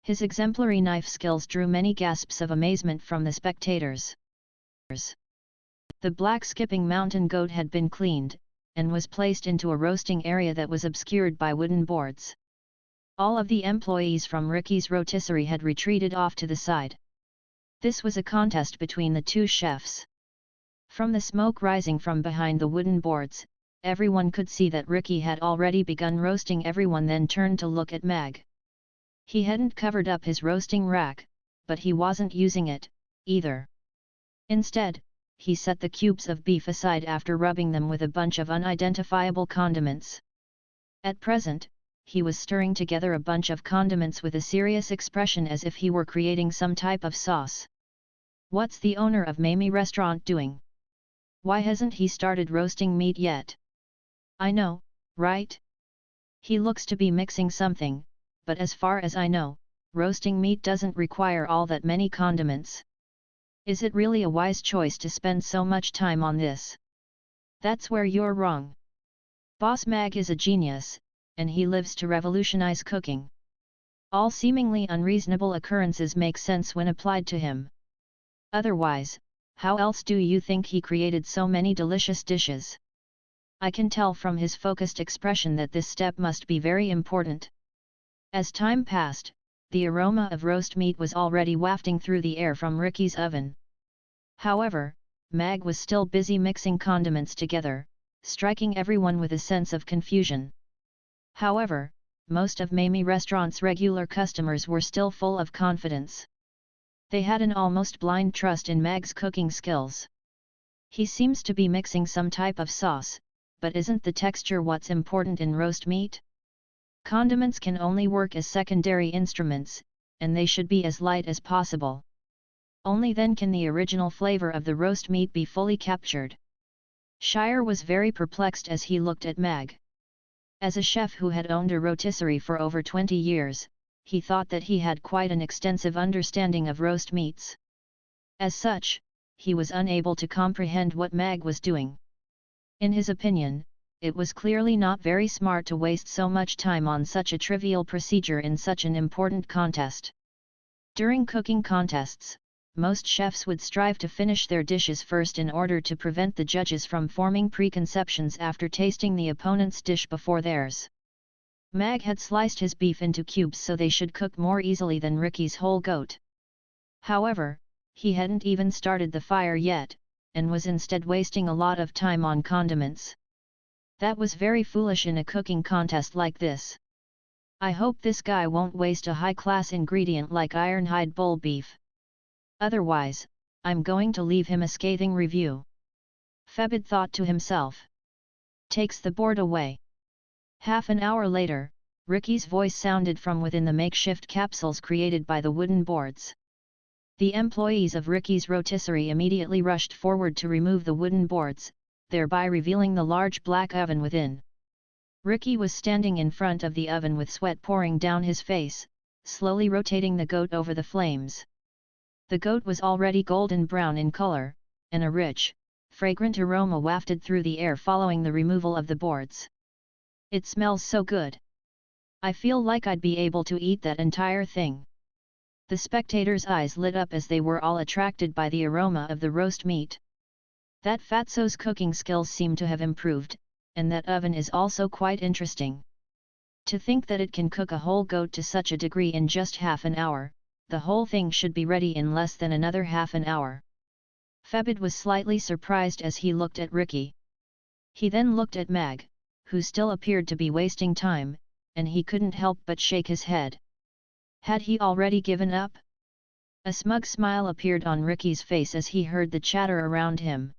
His exemplary knife skills drew many gasps of amazement from the spectators. The black skipping mountain goat had been cleaned, and was placed into a roasting area that was obscured by wooden boards. All of the employees from Ricky's rotisserie had retreated off to the side. This was a contest between the two chefs. From the smoke rising from behind the wooden boards, everyone could see that Ricky had already begun roasting. Everyone then turned to look at Mag. He hadn't covered up his roasting rack, but he wasn't using it, either. Instead, he set the cubes of beef aside after rubbing them with a bunch of unidentifiable condiments. At present, he was stirring together a bunch of condiments with a serious expression as if he were creating some type of sauce. What's the owner of Mamie Restaurant doing? Why hasn't he started roasting meat yet? I know, right? He looks to be mixing something, but as far as I know, roasting meat doesn't require all that many condiments. Is it really a wise choice to spend so much time on this? That's where you're wrong. Boss Mag is a genius, and he lives to revolutionize cooking. All seemingly unreasonable occurrences make sense when applied to him. Otherwise, how else do you think he created so many delicious dishes? I can tell from his focused expression that this step must be very important. As time passed, the aroma of roast meat was already wafting through the air from Ricky's oven. However, Mag was still busy mixing condiments together, striking everyone with a sense of confusion. However, most of Mamie Restaurant's regular customers were still full of confidence. They had an almost blind trust in Mag's cooking skills. He seems to be mixing some type of sauce, but isn't the texture what's important in roast meat? Condiments can only work as secondary instruments, and they should be as light as possible. Only then can the original flavor of the roast meat be fully captured. Shire was very perplexed as he looked at Mag. As a chef who had owned a rotisserie for over 20 years, he thought that he had quite an extensive understanding of roast meats. As such, he was unable to comprehend what Mag was doing. In his opinion, it was clearly not very smart to waste so much time on such a trivial procedure in such an important contest. During cooking contests, most chefs would strive to finish their dishes first in order to prevent the judges from forming preconceptions after tasting the opponent's dish before theirs. Mag had sliced his beef into cubes so they should cook more easily than Ricky's whole goat. However, he hadn't even started the fire yet, and was instead wasting a lot of time on condiments. That was very foolish in a cooking contest like this. I hope this guy won't waste a high-class ingredient like iron-hide bull beef. Otherwise, I'm going to leave him a scathing review. Febid thought to himself. Takes the board away. Half an hour later, Ricky's voice sounded from within the makeshift capsules created by the wooden boards. The employees of Ricky's rotisserie immediately rushed forward to remove the wooden boards, thereby revealing the large black oven within. Ricky was standing in front of the oven with sweat pouring down his face, slowly rotating the goat over the flames. The goat was already golden brown in color, and a rich, fragrant aroma wafted through the air following the removal of the boards. It smells so good. I feel like I'd be able to eat that entire thing. The spectators' eyes lit up as they were all attracted by the aroma of the roast meat. That fatso's cooking skills seem to have improved, and that oven is also quite interesting. To think that it can cook a whole goat to such a degree in just half an hour, the whole thing should be ready in less than another half an hour. Febid was slightly surprised as he looked at Ricky. He then looked at Mag, who still appeared to be wasting time, and he couldn't help but shake his head. Had he already given up? A smug smile appeared on Ricky's face as he heard the chatter around him.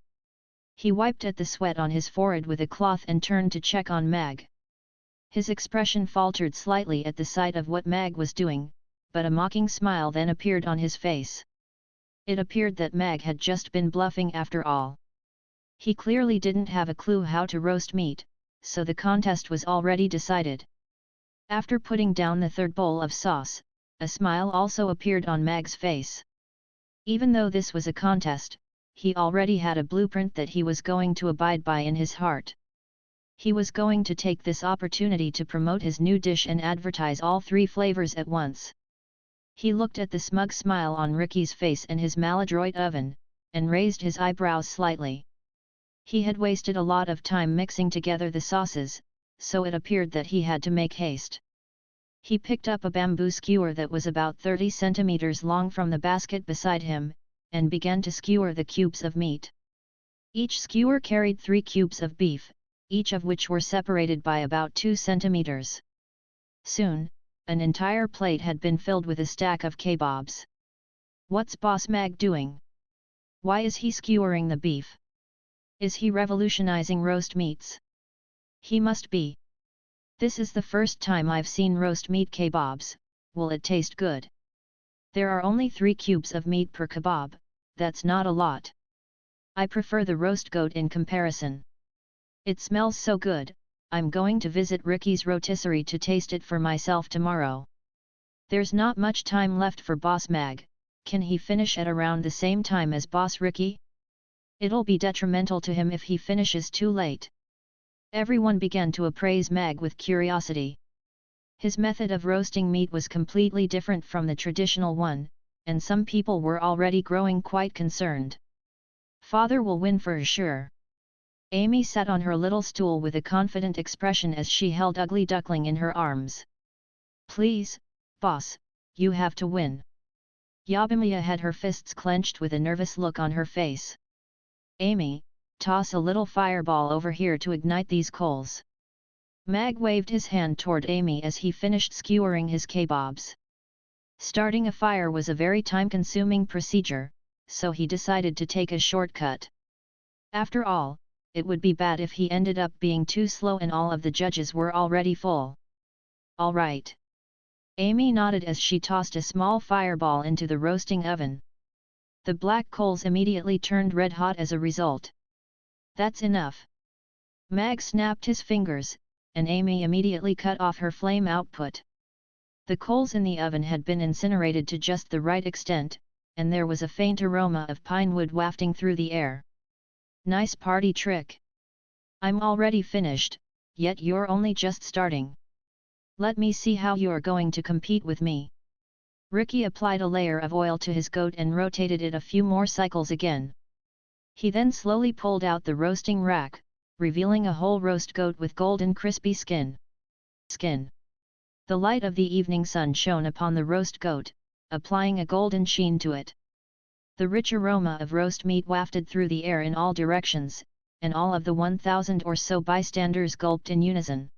He wiped at the sweat on his forehead with a cloth and turned to check on Mag. His expression faltered slightly at the sight of what Mag was doing, but a mocking smile then appeared on his face. It appeared that Mag had just been bluffing after all. He clearly didn't have a clue how to roast meat, so the contest was already decided. After putting down the third bowl of sauce, a smile also appeared on Mag's face. Even though this was a contest, he already had a blueprint that he was going to abide by in his heart. He was going to take this opportunity to promote his new dish and advertise all three flavors at once. He looked at the smug smile on Ricky's face and his maladroit oven, and raised his eyebrows slightly. He had wasted a lot of time mixing together the sauces, so it appeared that he had to make haste. He picked up a bamboo skewer that was about 30 centimeters long from the basket beside him, and began to skewer the cubes of meat. Each skewer carried 3 cubes of beef, each of which were separated by about 2 centimeters. Soon, an entire plate had been filled with a stack of kebabs. What's Boss Mag doing? Why is he skewering the beef? Is he revolutionizing roast meats? He must be. This is the first time I've seen roast meat kebabs. Will it taste good? There are only 3 cubes of meat per kebab, that's not a lot. I prefer the roast goat in comparison. It smells so good, I'm going to visit Ricky's rotisserie to taste it for myself tomorrow. There's not much time left for Boss Mag. Can he finish at around the same time as Boss Ricky? It'll be detrimental to him if he finishes too late. Everyone began to appraise Mag with curiosity. His method of roasting meat was completely different from the traditional one, and some people were already growing quite concerned. Father will win for sure. Amy sat on her little stool with a confident expression as she held Ugly Duckling in her arms. Please, boss, you have to win. Yabimiya had her fists clenched with a nervous look on her face. Amy, toss a little fireball over here to ignite these coals. Mag waved his hand toward Amy as he finished skewering his kebabs. Starting a fire was a very time-consuming procedure, so he decided to take a shortcut. After all, it would be bad if he ended up being too slow and all of the judges were already full. All right. Amy nodded as she tossed a small fireball into the roasting oven. The black coals immediately turned red hot as a result. That's enough. Mag snapped his fingers, and Amy immediately cut off her flame output. The coals in the oven had been incinerated to just the right extent, and there was a faint aroma of pine wood wafting through the air. Nice party trick. I'm already finished, yet you're only just starting. Let me see how you're going to compete with me. Ricky applied a layer of oil to his goat and rotated it a few more cycles again. He then slowly pulled out the roasting rack, revealing a whole roast goat with golden crispy skin. The light of the evening sun shone upon the roast goat, applying a golden sheen to it. The rich aroma of roast meat wafted through the air in all directions, and all of the 1,000 or so bystanders gulped in unison.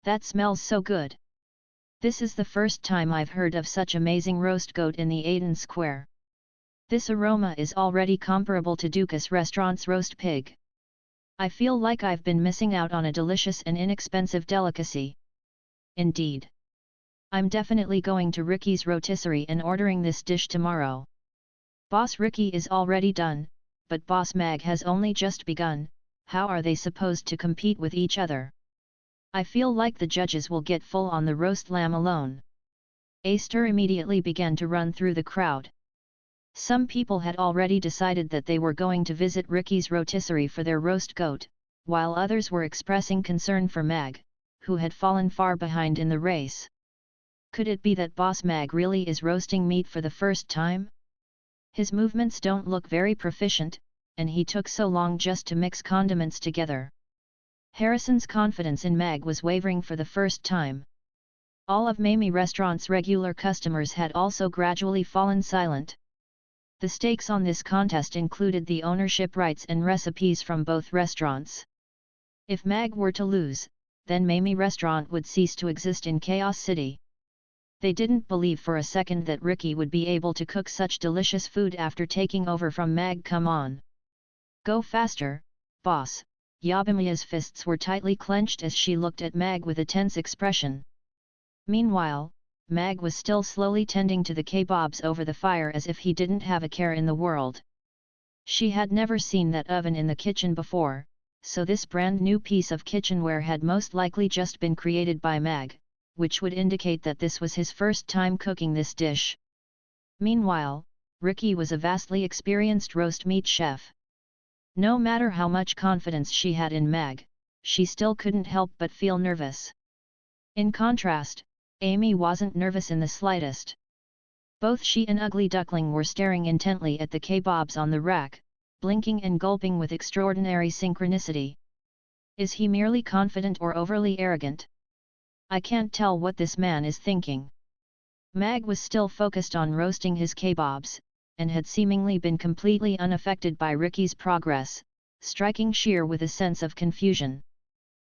That smells so good. This is the first time I've heard of such amazing roast goat in the Aden Square. This aroma is already comparable to Dukas Restaurant's roast pig. I feel like I've been missing out on a delicious and inexpensive delicacy. Indeed. I'm definitely going to Ricky's rotisserie and ordering this dish tomorrow. Boss Ricky is already done, but Boss Mag has only just begun. How are they supposed to compete with each other? I feel like the judges will get full on the roast lamb alone. A stir immediately began to run through the crowd. Some people had already decided that they were going to visit Ricky's rotisserie for their roast goat, while others were expressing concern for Mag, who had fallen far behind in the race. Could it be that Boss Mag really is roasting meat for the first time? His movements don't look very proficient, and he took so long just to mix condiments together. Harrison's confidence in Mag was wavering for the first time. All of Mamie Restaurant's regular customers had also gradually fallen silent. The stakes on this contest included the ownership rights and recipes from both restaurants. If Mag were to lose, then Mamie Restaurant would cease to exist in Chaos City. They didn't believe for a second that Ricky would be able to cook such delicious food after taking over from Mag. Come on. Go faster, boss. Yabimiya's fists were tightly clenched as she looked at Mag with a tense expression. Meanwhile, Mag was still slowly tending to the kebabs over the fire as if he didn't have a care in the world. She had never seen that oven in the kitchen before, so this brand new piece of kitchenware had most likely just been created by Mag, which would indicate that this was his first time cooking this dish. Meanwhile, Ricky was a vastly experienced roast meat chef. No matter how much confidence she had in Mag, she still couldn't help but feel nervous. In contrast, Amy wasn't nervous in the slightest. Both she and Ugly Duckling were staring intently at the kebabs on the rack, blinking and gulping with extraordinary synchronicity. Is he merely confident or overly arrogant? I can't tell what this man is thinking. Mag was still focused on roasting his kebabs, and had seemingly been completely unaffected by Ricky's progress, striking Sheer with a sense of confusion.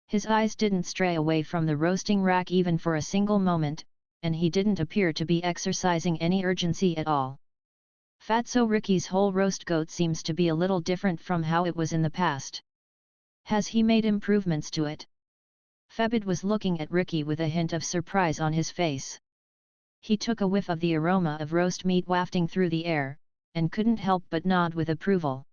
His eyes didn't stray away from the roasting rack even for a single moment, and he didn't appear to be exercising any urgency at all. Fatso Ricky's whole roast goat seems to be a little different from how it was in the past. Has he made improvements to it? Febid was looking at Ricky with a hint of surprise on his face. He took a whiff of the aroma of roast meat wafting through the air, and couldn't help but nod with approval.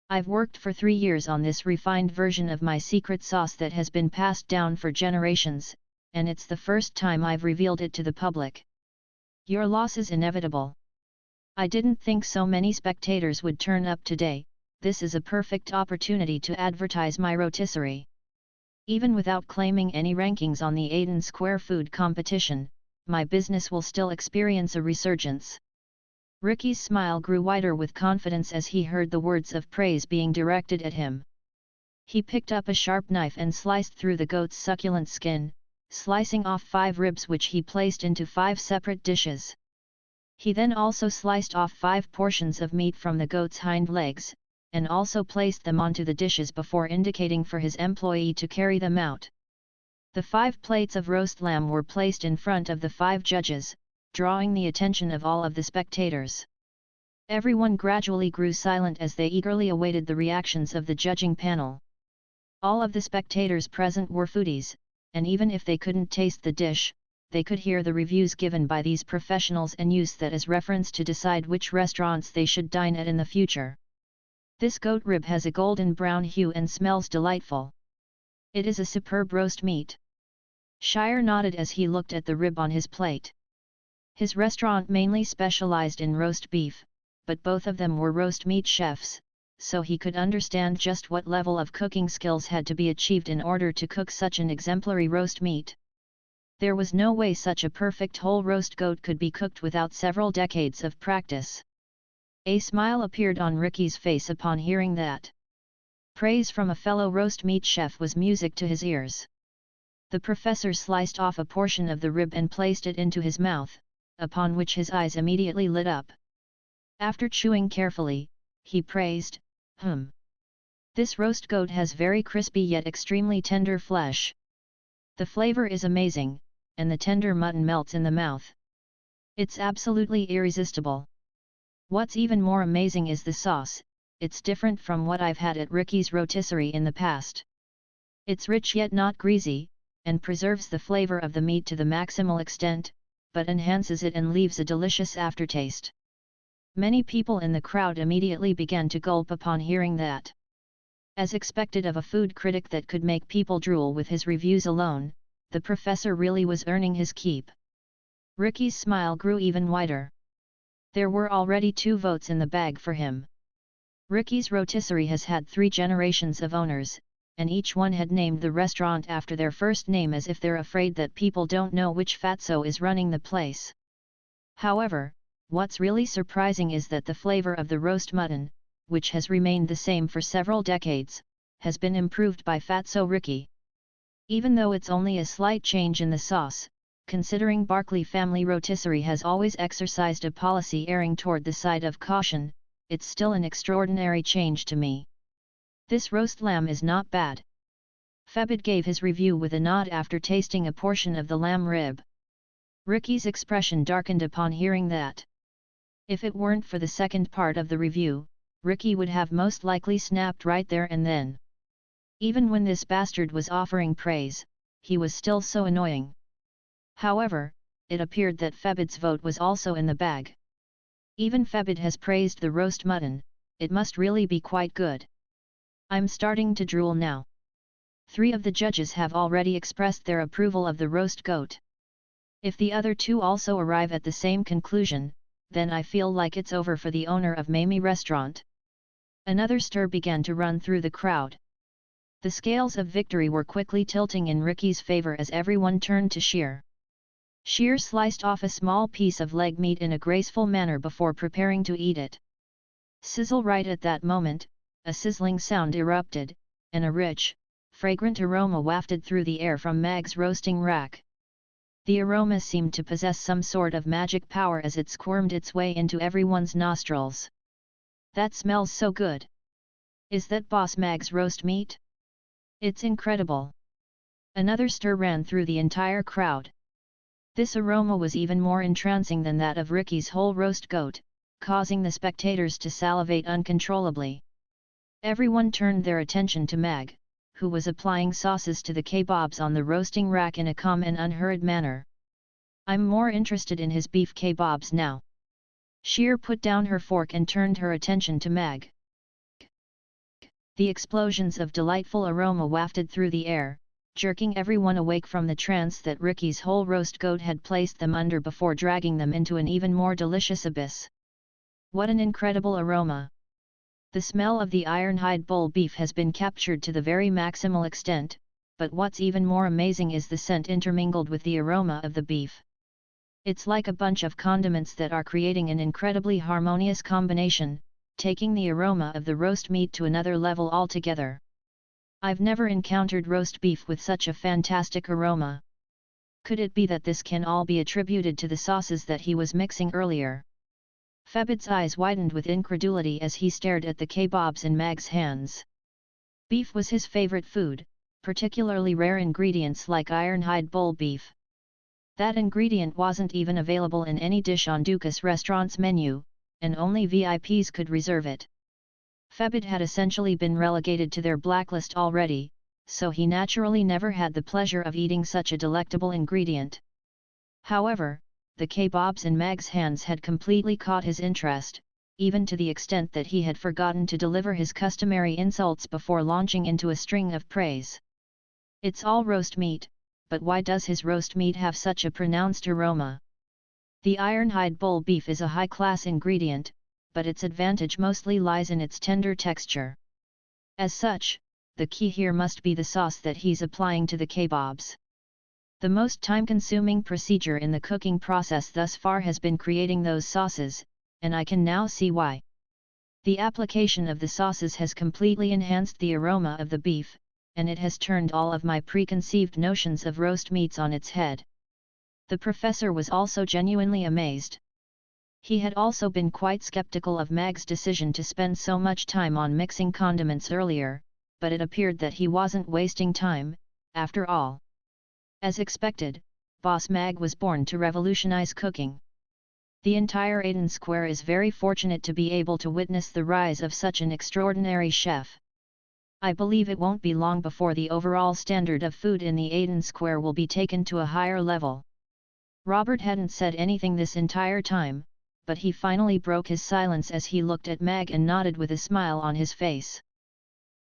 I've worked for 3 years on this refined version of my secret sauce that has been passed down for generations, and it's the first time I've revealed it to the public. Your loss is inevitable. I didn't think so many spectators would turn up today. This is a perfect opportunity to advertise my rotisserie. Even without claiming any rankings on the Aden Square food competition, my business will still experience a resurgence. Ricky's smile grew wider with confidence as he heard the words of praise being directed at him. He picked up a sharp knife and sliced through the goat's succulent skin, slicing off 5 ribs which he placed into 5 separate dishes. He then also sliced off 5 portions of meat from the goat's hind legs, and also placed them onto the dishes before indicating for his employee to carry them out. The 5 plates of roast lamb were placed in front of the 5 judges, drawing the attention of all of the spectators. Everyone gradually grew silent as they eagerly awaited the reactions of the judging panel. All of the spectators present were foodies, and even if they couldn't taste the dish, they could hear the reviews given by these professionals and use that as reference to decide which restaurants they should dine at in the future. This goat rib has a golden brown hue and smells delightful. It is a superb roast meat. Shire nodded as he looked at the rib on his plate. His restaurant mainly specialized in roast beef, but both of them were roast meat chefs, so he could understand just what level of cooking skills had to be achieved in order to cook such an exemplary roast meat. There was no way such a perfect whole roast goat could be cooked without several decades of practice. A smile appeared on Ricky's face upon hearing that. Praise from a fellow roast meat chef was music to his ears. The professor sliced off a portion of the rib and placed it into his mouth, upon which his eyes immediately lit up. After chewing carefully, he praised, This roast goat has very crispy yet extremely tender flesh. The flavor is amazing, and the tender mutton melts in the mouth. It's absolutely irresistible. What's even more amazing is the sauce. It's different from what I've had at Ricky's rotisserie in the past. It's rich yet not greasy, and preserves the flavor of the meat to the maximal extent, but enhances it and leaves a delicious aftertaste. Many people in the crowd immediately began to gulp upon hearing that. As expected of a food critic that could make people drool with his reviews alone, the professor really was earning his keep. Ricky's smile grew even wider. There were already 2 votes in the bag for him. Ricky's rotisserie has had 3 generations of owners, and each one had named the restaurant after their first name as if they're afraid that people don't know which fatso is running the place. However, what's really surprising is that the flavor of the roast mutton, which has remained the same for several decades, has been improved by Fatso Ricky. Even though it's only a slight change in the sauce, considering Barclay family rotisserie has always exercised a policy erring toward the side of caution, it's still an extraordinary change to me. This roast lamb is not bad. Febid gave his review with a nod after tasting a portion of the lamb rib. Ricky's expression darkened upon hearing that. If it weren't for the second part of the review, Ricky would have most likely snapped right there and then. Even when this bastard was offering praise, he was still so annoying. However, it appeared that Febid's vote was also in the bag. Even Febid has praised the roast mutton, it must really be quite good. I'm starting to drool now. 3 of the judges have already expressed their approval of the roast goat. If the other 2 also arrive at the same conclusion, then I feel like it's over for the owner of Mamie Restaurant. Another stir began to run through the crowd. The scales of victory were quickly tilting in Ricky's favor as everyone turned to Sheer. Sheer sliced off a small piece of leg meat in a graceful manner before preparing to eat it. Sizzle! Right at that moment, a sizzling sound erupted, and a rich, fragrant aroma wafted through the air from Mag's roasting rack. The aroma seemed to possess some sort of magic power as it squirmed its way into everyone's nostrils. That smells so good! Is that Boss Mag's roast meat? It's incredible! Another stir ran through the entire crowd. This aroma was even more entrancing than that of Ricky's whole roast goat, causing the spectators to salivate uncontrollably. Everyone turned their attention to Mag, who was applying sauces to the kebabs on the roasting rack in a calm and unhurried manner. I'm more interested in his beef kebabs now. Sheer put down her fork and turned her attention to Mag. The explosions of delightful aroma wafted through the air, jerking everyone awake from the trance that Ricky's whole roast goat had placed them under before dragging them into an even more delicious abyss. What an incredible aroma! The smell of the ironhide bull beef has been captured to the very maximal extent, but what's even more amazing is the scent intermingled with the aroma of the beef. It's like a bunch of condiments that are creating an incredibly harmonious combination, taking the aroma of the roast meat to another level altogether. I've never encountered roast beef with such a fantastic aroma. Could it be that this can all be attributed to the sauces that he was mixing earlier? Febid's eyes widened with incredulity as he stared at the kebabs in Mag's hands. Beef was his favorite food, particularly rare ingredients like ironhide bull beef. That ingredient wasn't even available in any dish on Dukas restaurant's menu, and only VIPs could reserve it. Febid had essentially been relegated to their blacklist already, so he naturally never had the pleasure of eating such a delectable ingredient. However, the kebabs in Mag's hands had completely caught his interest, even to the extent that he had forgotten to deliver his customary insults before launching into a string of praise. It's all roast meat, but why does his roast meat have such a pronounced aroma? The ironhide bull beef is a high-class ingredient, but its advantage mostly lies in its tender texture. As such, the key here must be the sauce that he's applying to the kebabs. The most time-consuming procedure in the cooking process thus far has been creating those sauces, and I can now see why. The application of the sauces has completely enhanced the aroma of the beef, and it has turned all of my preconceived notions of roast meats on its head. The professor was also genuinely amazed. He had also been quite skeptical of Mag's decision to spend so much time on mixing condiments earlier, but it appeared that he wasn't wasting time, after all. As expected, Boss Mag was born to revolutionize cooking. The entire Aden Square is very fortunate to be able to witness the rise of such an extraordinary chef. I believe it won't be long before the overall standard of food in the Aden Square will be taken to a higher level. Robert hadn't said anything this entire time, but he finally broke his silence as he looked at Mag and nodded with a smile on his face.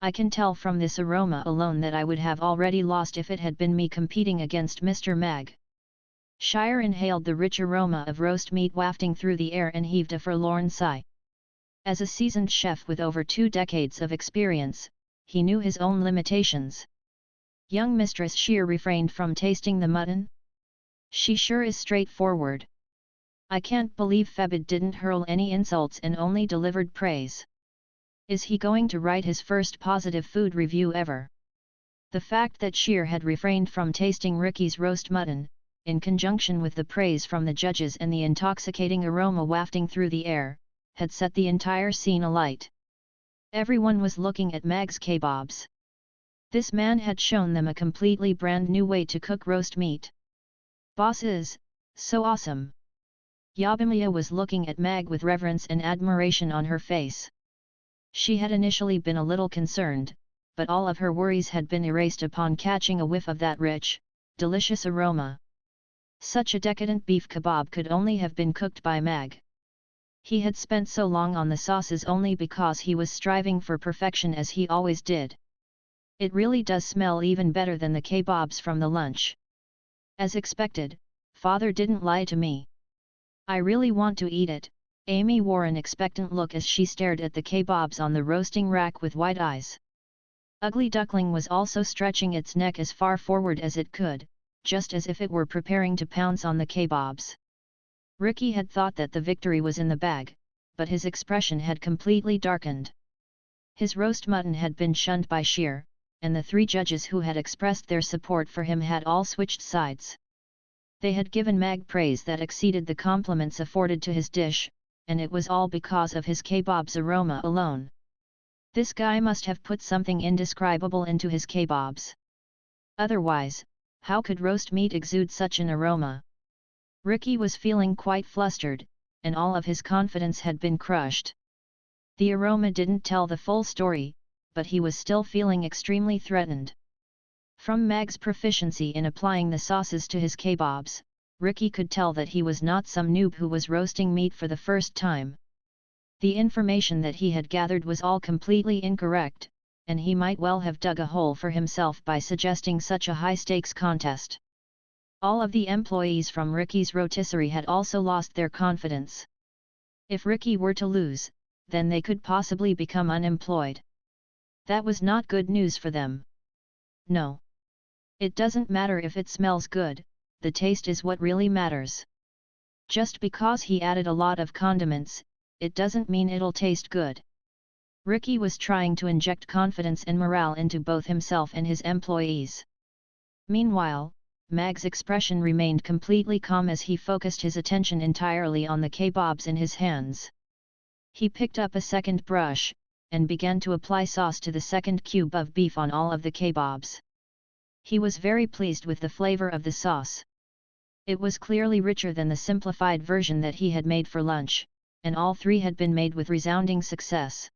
I can tell from this aroma alone that I would have already lost if it had been me competing against Mr. Mag. Shire inhaled the rich aroma of roast meat wafting through the air and heaved a forlorn sigh. As a seasoned chef with over 2 decades of experience, he knew his own limitations. Young Mistress Shire refrained from tasting the mutton. She sure is straightforward. I can't believe Febid didn't hurl any insults and only delivered praise. Is he going to write his first positive food review ever? The fact that Shire had refrained from tasting Ricky's roast mutton, in conjunction with the praise from the judges and the intoxicating aroma wafting through the air, had set the entire scene alight. Everyone was looking at Mag's kebabs. This man had shown them a completely brand new way to cook roast meat. Boss is so awesome. Yabimiya was looking at Mag with reverence and admiration on her face. She had initially been a little concerned, but all of her worries had been erased upon catching a whiff of that rich, delicious aroma. Such a decadent beef kebab could only have been cooked by Mag. He had spent so long on the sauces only because he was striving for perfection as he always did. It really does smell even better than the kebabs from the lunch. As expected, Father didn't lie to me. I really want to eat it. Amy wore an expectant look as she stared at the kebabs on the roasting rack with wide eyes. Ugly Duckling was also stretching its neck as far forward as it could, just as if it were preparing to pounce on the kebabs. Ricky had thought that the victory was in the bag, but his expression had completely darkened. His roast mutton had been shunned by Shire, and the 3 judges who had expressed their support for him had all switched sides. They had given Mag praise that exceeded the compliments afforded to his dish, and it was all because of his kebab's aroma alone. This guy must have put something indescribable into his kebabs. Otherwise, how could roast meat exude such an aroma? Ricky was feeling quite flustered, and all of his confidence had been crushed. The aroma didn't tell the full story, but he was still feeling extremely threatened. From Mag's proficiency in applying the sauces to his kebabs, Ricky could tell that he was not some noob who was roasting meat for the first time. The information that he had gathered was all completely incorrect, and he might well have dug a hole for himself by suggesting such a high-stakes contest. All of the employees from Ricky's rotisserie had also lost their confidence. If Ricky were to lose, then they could possibly become unemployed. That was not good news for them. No. It doesn't matter if it smells good, the taste is what really matters. Just because he added a lot of condiments, it doesn't mean it'll taste good. Ricky was trying to inject confidence and morale into both himself and his employees. Meanwhile, Mag's expression remained completely calm as he focused his attention entirely on the kebabs in his hands. He picked up a second brush, and began to apply sauce to the second cube of beef on all of the kebabs. He was very pleased with the flavor of the sauce. It was clearly richer than the simplified version that he had made for lunch, and all three had been made with resounding success.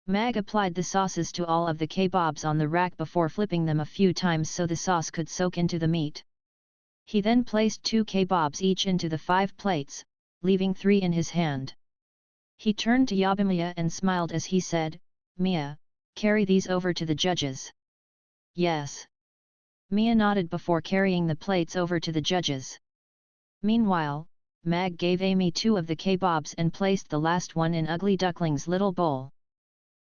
Mag applied the sauces to all of the kebabs on the rack before flipping them a few times so the sauce could soak into the meat. He then placed 2 kebabs each into the 5 plates, leaving 3 in his hand. He turned to Yabimiya and smiled as he said, "Mia, carry these over to the judges." "Yes." Mia nodded before carrying the plates over to the judges. Meanwhile, Mag gave Amy 2 of the kebabs and placed the last one in Ugly Duckling's little bowl.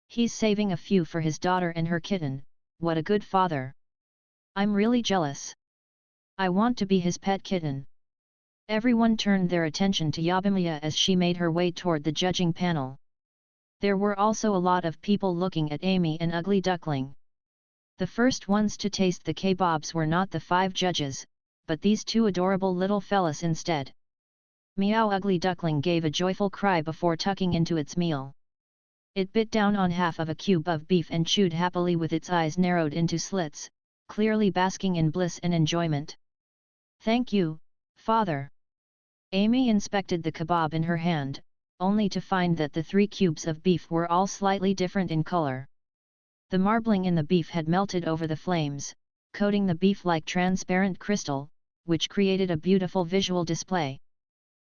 "He's saving a few for his daughter and her kitten, what a good father. I'm really jealous. I want to be his pet kitten." Everyone turned their attention to Yabimiya as she made her way toward the judging panel. There were also a lot of people looking at Amy and Ugly Duckling. The first ones to taste the kebabs were not the 5 judges, but these 2 adorable little fellas instead. Meow! Ugly Duckling gave a joyful cry before tucking into its meal. It bit down on half of a cube of beef and chewed happily with its eyes narrowed into slits, clearly basking in bliss and enjoyment. "Thank you, Father." Amy inspected the kebab in her hand, only to find that the 3 cubes of beef were all slightly different in color. The marbling in the beef had melted over the flames, coating the beef like transparent crystal, which created a beautiful visual display.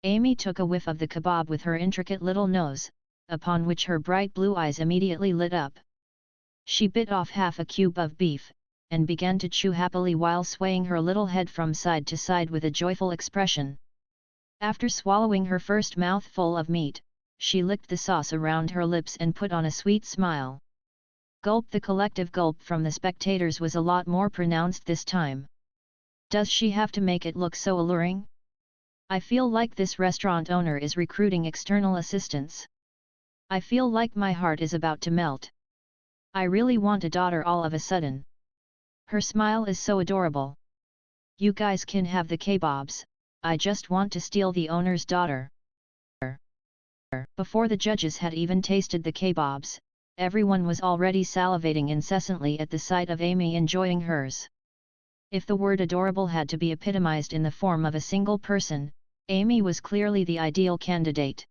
Amy took a whiff of the kebab with her intricate little nose, upon which her bright blue eyes immediately lit up. She bit off half a cube of beef, and began to chew happily while swaying her little head from side to side with a joyful expression. After swallowing her first mouthful of meat, she licked the sauce around her lips and put on a sweet smile. Gulp! The collective gulp from the spectators was a lot more pronounced this time. Does she have to make it look so alluring? I feel like this restaurant owner is recruiting external assistants. I feel like my heart is about to melt. I really want a daughter all of a sudden. Her smile is so adorable. You guys can have the kebabs, I just want to steal the owner's daughter. Before the judges had even tasted the kebabs, everyone was already salivating incessantly at the sight of Amy enjoying hers. If the word adorable had to be epitomized in the form of a single person, Amy was clearly the ideal candidate.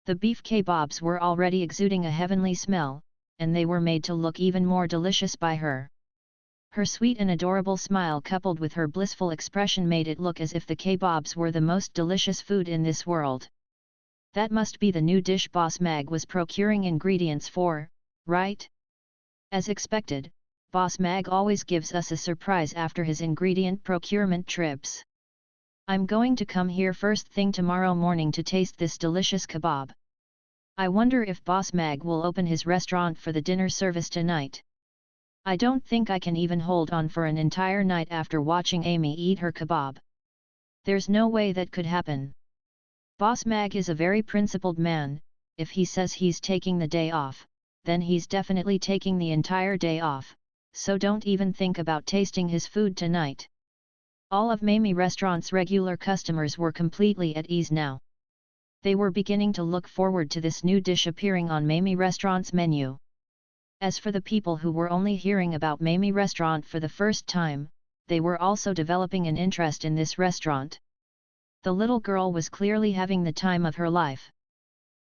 The beef kebabs were already exuding a heavenly smell, and they were made to look even more delicious by her. Her sweet and adorable smile coupled with her blissful expression made it look as if the kebabs were the most delicious food in this world. That must be the new dish Boss Mag was procuring ingredients for, right? As expected, Boss Mag always gives us a surprise after his ingredient procurement trips. I'm going to come here first thing tomorrow morning to taste this delicious kebab. I wonder if Boss Mag will open his restaurant for the dinner service tonight. I don't think I can even hold on for an entire night after watching Amy eat her kebab. There's no way that could happen. Boss Mag is a very principled man. If he says he's taking the day off, then he's definitely taking the entire day off, so don't even think about tasting his food tonight. All of Mamie Restaurant's regular customers were completely at ease now. They were beginning to look forward to this new dish appearing on Mamie Restaurant's menu. As for the people who were only hearing about Mamie Restaurant for the first time, they were also developing an interest in this restaurant. The little girl was clearly having the time of her life.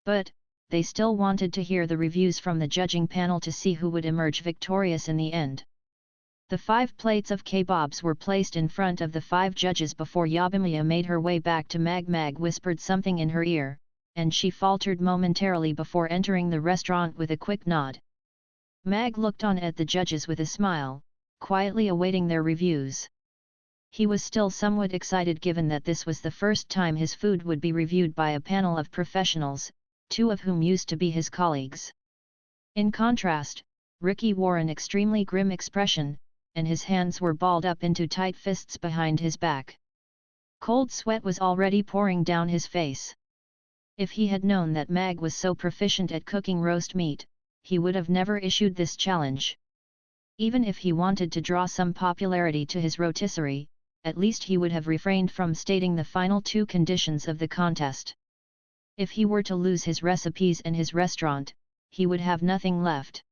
But, they still wanted to hear the reviews from the judging panel to see who would emerge victorious in the end. The 5 plates of kebabs were placed in front of the 5 judges before Yabimiya made her way back to Mag. Mag whispered something in her ear, and she faltered momentarily before entering the restaurant with a quick nod. Mag looked on at the judges with a smile, quietly awaiting their reviews. He was still somewhat excited given that this was the first time his food would be reviewed by a panel of professionals, two of whom used to be his colleagues. In contrast, Ricky wore an extremely grim expression, and his hands were balled up into tight fists behind his back. Cold sweat was already pouring down his face. If he had known that Mag was so proficient at cooking roast meat, he would have never issued this challenge. Even if he wanted to draw some popularity to his rotisserie, at least he would have refrained from stating the final two conditions of the contest. If he were to lose his recipes and his restaurant, he would have nothing left.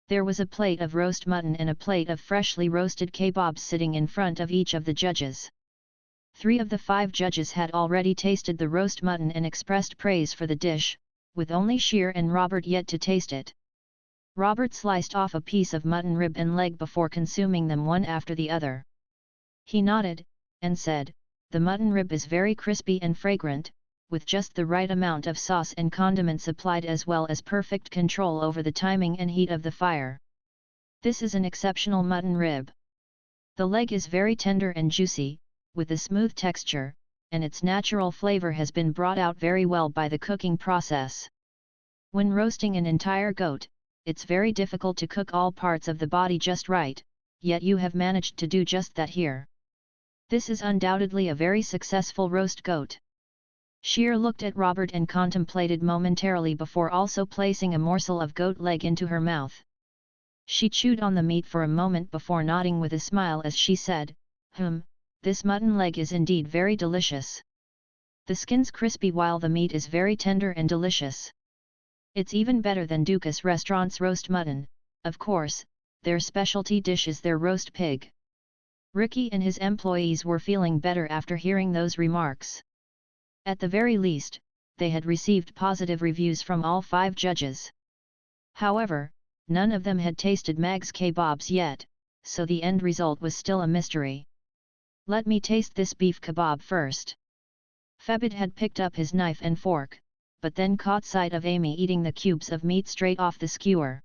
There was a plate of roast mutton and a plate of freshly roasted kebabs sitting in front of each of the judges. 3 of the 5 judges had already tasted the roast mutton and expressed praise for the dish, with only Sheer and Robert yet to taste it. Robert sliced off a piece of mutton rib and leg before consuming them one after the other. He nodded, and said, "The mutton rib is very crispy and fragrant, with just the right amount of sauce and condiments applied as well as perfect control over the timing and heat of the fire. This is an exceptional mutton rib. The leg is very tender and juicy, with a smooth texture, and its natural flavor has been brought out very well by the cooking process. When roasting an entire goat, it's very difficult to cook all parts of the body just right, yet you have managed to do just that here. This is undoubtedly a very successful roast goat." Sheer looked at Robert and contemplated momentarily before also placing a morsel of goat leg into her mouth. She chewed on the meat for a moment before nodding with a smile as she said, "This mutton leg is indeed very delicious. The skin's crispy while the meat is very tender and delicious. It's even better than Dukas restaurant's roast mutton. Of course, their specialty dish is their roast pig." Ricky and his employees were feeling better after hearing those remarks. At the very least, they had received positive reviews from all 5 judges. However, none of them had tasted Mag's kebabs yet, so the end result was still a mystery. "Let me taste this beef kebab first." Febid had picked up his knife and fork, but then caught sight of Amy eating the cubes of meat straight off the skewer.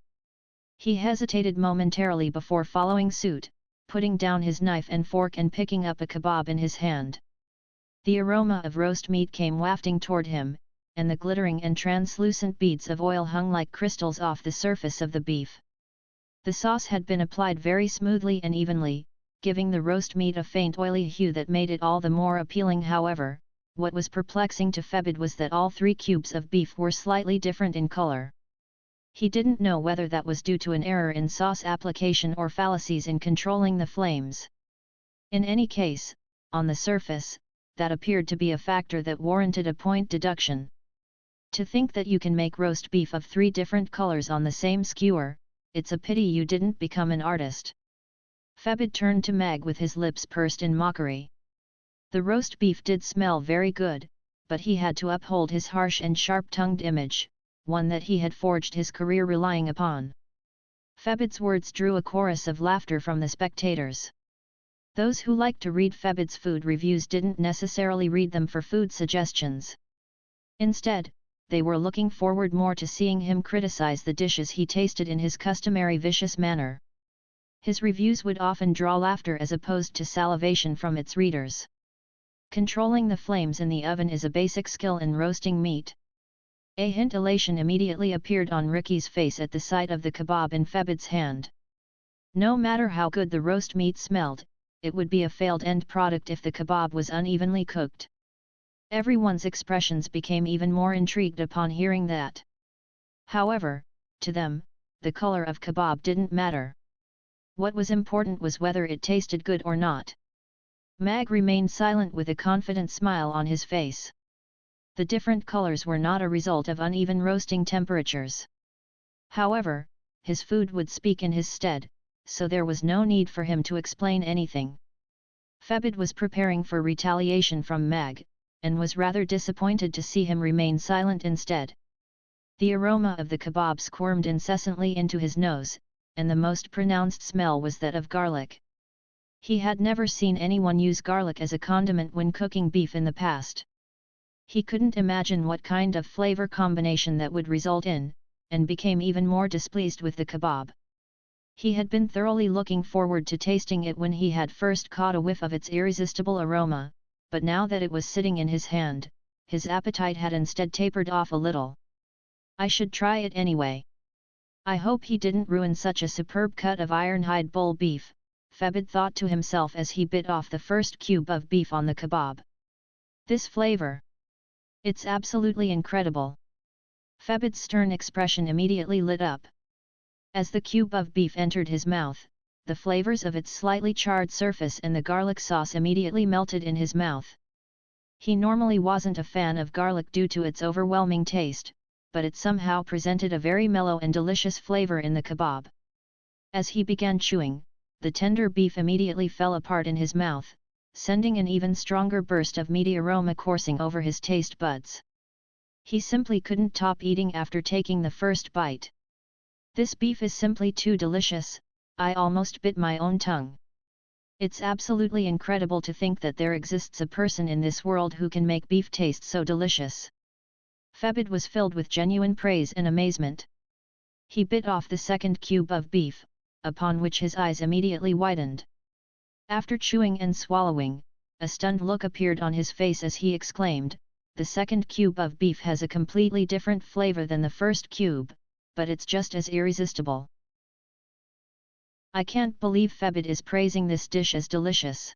He hesitated momentarily before following suit, putting down his knife and fork and picking up a kebab in his hand. The aroma of roast meat came wafting toward him, and the glittering and translucent beads of oil hung like crystals off the surface of the beef. The sauce had been applied very smoothly and evenly, giving the roast meat a faint oily hue that made it all the more appealing. However, what was perplexing to Febid was that all 3 cubes of beef were slightly different in color. He didn't know whether that was due to an error in sauce application or fallacies in controlling the flames. In any case, on the surface, that appeared to be a factor that warranted a point deduction. To think that you can make roast beef of 3 different colors on the same skewer, it's a pity you didn't become an artist. Febid turned to Mag with his lips pursed in mockery. The roast beef did smell very good, but he had to uphold his harsh and sharp-tongued image, one that he had forged his career relying upon. Febid's words drew a chorus of laughter from the spectators. Those who liked to read Febid's food reviews didn't necessarily read them for food suggestions. Instead, they were looking forward more to seeing him criticize the dishes he tasted in his customary vicious manner. His reviews would often draw laughter as opposed to salivation from its readers. Controlling the flames in the oven is a basic skill in roasting meat. A hint of elation immediately appeared on Ricky's face at the sight of the kebab in Febid's hand. No matter how good the roast meat smelled, it would be a failed end product if the kebab was unevenly cooked. Everyone's expressions became even more intrigued upon hearing that. However, to them, the color of kebab didn't matter. What was important was whether it tasted good or not. Mag remained silent with a confident smile on his face. The different colors were not a result of uneven roasting temperatures. However, his food would speak in his stead, so there was no need for him to explain anything. Febid was preparing for retaliation from Mag, and was rather disappointed to see him remain silent instead. The aroma of the kebab squirmed incessantly into his nose, and the most pronounced smell was that of garlic. He had never seen anyone use garlic as a condiment when cooking beef in the past. He couldn't imagine what kind of flavor combination that would result in, and became even more displeased with the kebab. He had been thoroughly looking forward to tasting it when he had first caught a whiff of its irresistible aroma, but now that it was sitting in his hand, his appetite had instead tapered off a little. I should try it anyway. I hope he didn't ruin such a superb cut of ironhide bull beef, Febid thought to himself as he bit off the first cube of beef on the kebab. This flavor! It's absolutely incredible. Febid's stern expression immediately lit up. As the cube of beef entered his mouth, the flavors of its slightly charred surface and the garlic sauce immediately melted in his mouth. He normally wasn't a fan of garlic due to its overwhelming taste, but it somehow presented a very mellow and delicious flavor in the kebab. As he began chewing, the tender beef immediately fell apart in his mouth, sending an even stronger burst of meaty aroma coursing over his taste buds. He simply couldn't stop eating after taking the first bite. This beef is simply too delicious, I almost bit my own tongue. It's absolutely incredible to think that there exists a person in this world who can make beef taste so delicious. Febid was filled with genuine praise and amazement. He bit off the second cube of beef, upon which his eyes immediately widened. After chewing and swallowing, a stunned look appeared on his face as he exclaimed, "The second cube of beef has a completely different flavor than the first cube, but it's just as irresistible. I can't believe Febid is praising this dish as delicious.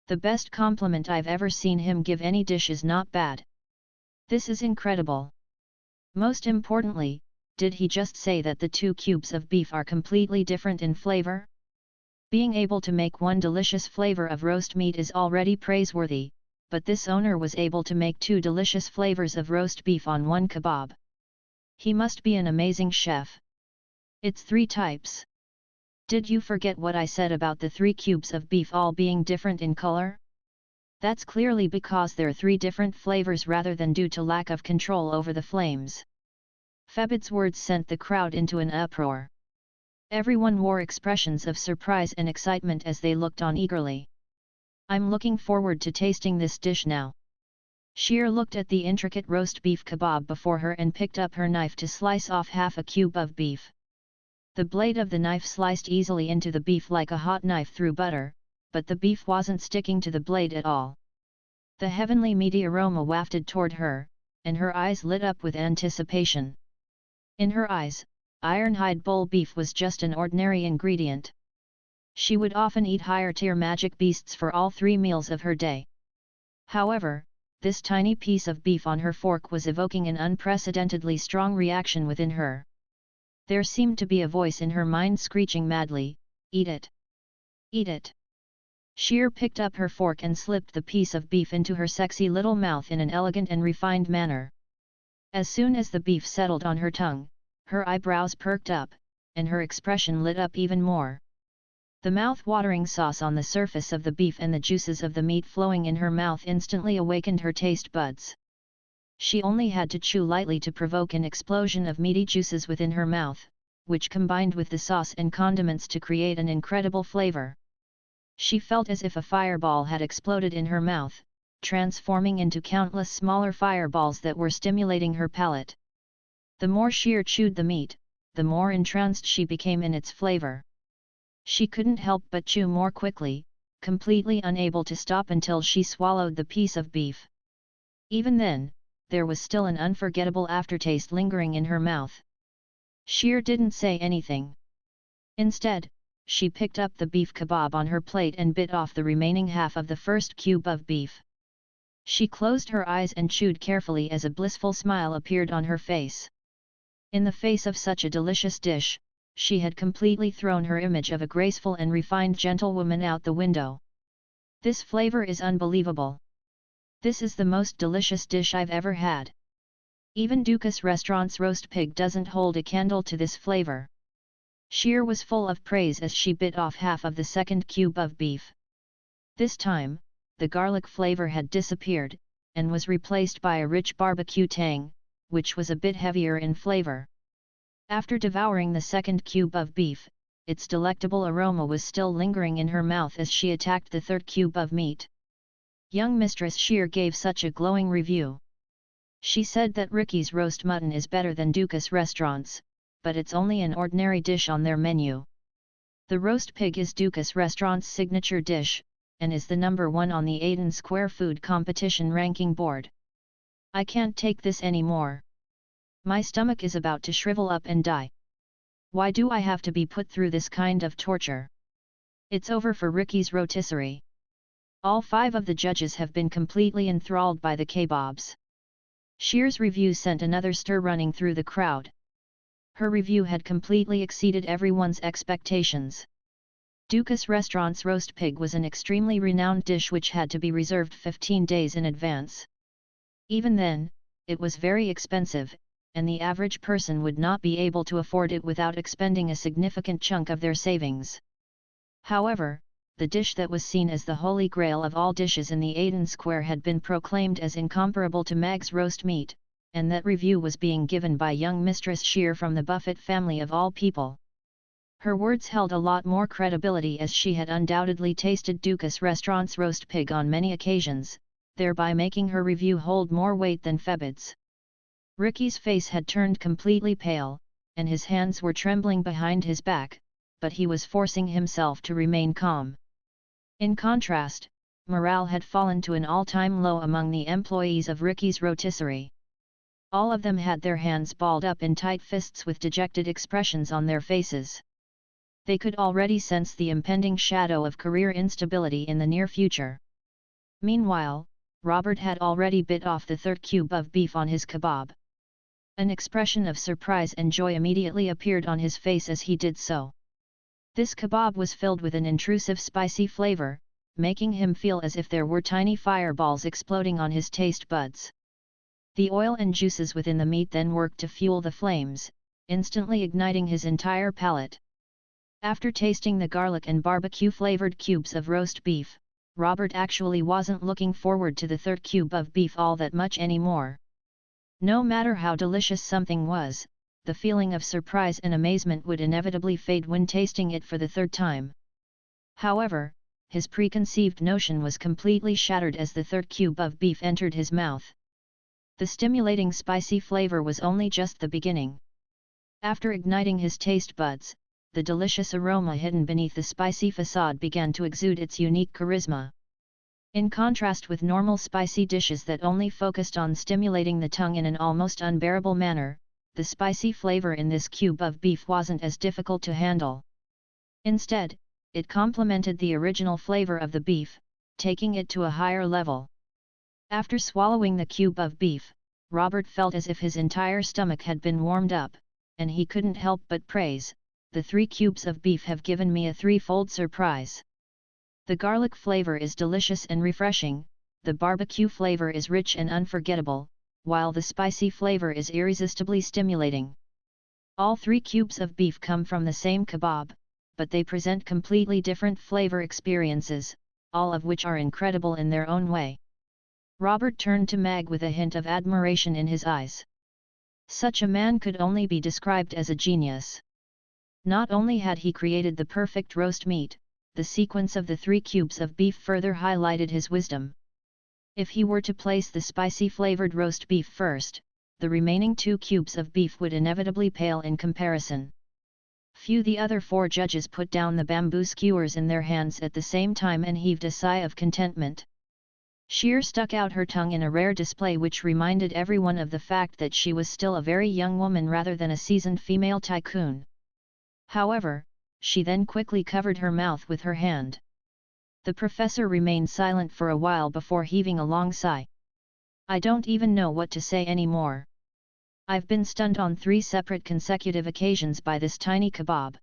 The best compliment I've ever seen him give any dish is not bad. This is incredible. Most importantly, did he just say that the two cubes of beef are completely different in flavor? Being able to make one delicious flavor of roast meat is already praiseworthy, but this owner was able to make two delicious flavors of roast beef on one kebab. He must be an amazing chef. It's 3 types. Did you forget what I said about the 3 cubes of beef all being different in color? That's clearly because they're 3 different flavors rather than due to lack of control over the flames." Febid's words sent the crowd into an uproar. Everyone wore expressions of surprise and excitement as they looked on eagerly. "I'm looking forward to tasting this dish now." Sheer looked at the intricate roast beef kebab before her and picked up her knife to slice off half a cube of beef. The blade of the knife sliced easily into the beef like a hot knife through butter, but the beef wasn't sticking to the blade at all. The heavenly meaty aroma wafted toward her, and her eyes lit up with anticipation. In her eyes, ironhide bull beef was just an ordinary ingredient. She would often eat higher-tier magic beasts for all 3 meals of her day. However, this tiny piece of beef on her fork was evoking an unprecedentedly strong reaction within her. There seemed to be a voice in her mind screeching madly, "Eat it! Eat it!" Sheer picked up her fork and slipped the piece of beef into her sexy little mouth in an elegant and refined manner. As soon as the beef settled on her tongue, her eyebrows perked up, and her expression lit up even more. The mouth-watering sauce on the surface of the beef and the juices of the meat flowing in her mouth instantly awakened her taste buds. She only had to chew lightly to provoke an explosion of meaty juices within her mouth, which combined with the sauce and condiments to create an incredible flavor. She felt as if a fireball had exploded in her mouth, transforming into countless smaller fireballs that were stimulating her palate. The more Sheer chewed the meat, the more entranced she became in its flavor. She couldn't help but chew more quickly, completely unable to stop until she swallowed the piece of beef. Even then, there was still an unforgettable aftertaste lingering in her mouth. Sheer didn't say anything. Instead, she picked up the beef kebab on her plate and bit off the remaining half of the first cube of beef. She closed her eyes and chewed carefully as a blissful smile appeared on her face. In the face of such a delicious dish, she had completely thrown her image of a graceful and refined gentlewoman out the window. "This flavor is unbelievable. This is the most delicious dish I've ever had. Even Dukas Restaurant's roast pig doesn't hold a candle to this flavor." Sheer was full of praise as she bit off half of the second cube of beef. This time, the garlic flavor had disappeared, and was replaced by a rich barbecue tang, which was a bit heavier in flavor. After devouring the second cube of beef, its delectable aroma was still lingering in her mouth as she attacked the third cube of meat. Young Mistress Sheer gave such a glowing review. She said that Ricky's roast mutton is better than Dukas restaurants, but it's only an ordinary dish on their menu. The roast pig is Dukas restaurant's signature dish, and is the #1 on the Aden Square Food Competition ranking board. I can't take this anymore. My stomach is about to shrivel up and die. Why do I have to be put through this kind of torture? It's over for Ricky's rotisserie. All 5 of the judges have been completely enthralled by the kebabs. Shear's review sent another stir running through the crowd. Her review had completely exceeded everyone's expectations. Dukas restaurant's roast pig was an extremely renowned dish which had to be reserved 15 days in advance. Even then, it was very expensive, and the average person would not be able to afford it without expending a significant chunk of their savings. However, the dish that was seen as the holy grail of all dishes in the Aden Square had been proclaimed as incomparable to Mag's roast meat, and that review was being given by young Mistress Shear from the Buffett family of all people. Her words held a lot more credibility as she had undoubtedly tasted Dukas restaurant's roast pig on many occasions, thereby making her review hold more weight than Febid's. Ricky's face had turned completely pale, and his hands were trembling behind his back, but he was forcing himself to remain calm. In contrast, morale had fallen to an all-time low among the employees of Ricky's rotisserie. All of them had their hands balled up in tight fists with dejected expressions on their faces. They could already sense the impending shadow of career instability in the near future. Meanwhile, Robert had already bit off the 3rd cube of beef on his kebab. An expression of surprise and joy immediately appeared on his face as he did so. This kebab was filled with an intrusive spicy flavor, making him feel as if there were tiny fireballs exploding on his taste buds. The oil and juices within the meat then worked to fuel the flames, instantly igniting his entire palate. After tasting the garlic and barbecue-flavored cubes of roast beef, Robert actually wasn't looking forward to the 3rd cube of beef all that much anymore. No matter how delicious something was, the feeling of surprise and amazement would inevitably fade when tasting it for the 3rd time. However, his preconceived notion was completely shattered as the 3rd cube of beef entered his mouth. The stimulating spicy flavor was only just the beginning. After igniting his taste buds, the delicious aroma hidden beneath the spicy facade began to exude its unique charisma. In contrast with normal spicy dishes that only focused on stimulating the tongue in an almost unbearable manner, the spicy flavor in this cube of beef wasn't as difficult to handle. Instead, it complemented the original flavor of the beef, taking it to a higher level. After swallowing the cube of beef, Robert felt as if his entire stomach had been warmed up, and he couldn't help but praise, "The 3 cubes of beef have given me a 3-fold surprise. The garlic flavor is delicious and refreshing, the barbecue flavor is rich and unforgettable, while the spicy flavor is irresistibly stimulating. All 3 cubes of beef come from the same kebab, but they present completely different flavor experiences, all of which are incredible in their own way." Robert turned to Mag with a hint of admiration in his eyes. Such a man could only be described as a genius. Not only had he created the perfect roast meat, the sequence of the 3 cubes of beef further highlighted his wisdom. If he were to place the spicy-flavored roast beef first, the remaining 2 cubes of beef would inevitably pale in comparison. The other 4 judges put down the bamboo skewers in their hands at the same time and heaved a sigh of contentment. Shear stuck out her tongue in a rare display which reminded everyone of the fact that she was still a very young woman rather than a seasoned female tycoon. However, she then quickly covered her mouth with her hand. The professor remained silent for a while before heaving a long sigh. "I don't even know what to say anymore. I've been stunned on 3 separate consecutive occasions by this tiny kebab.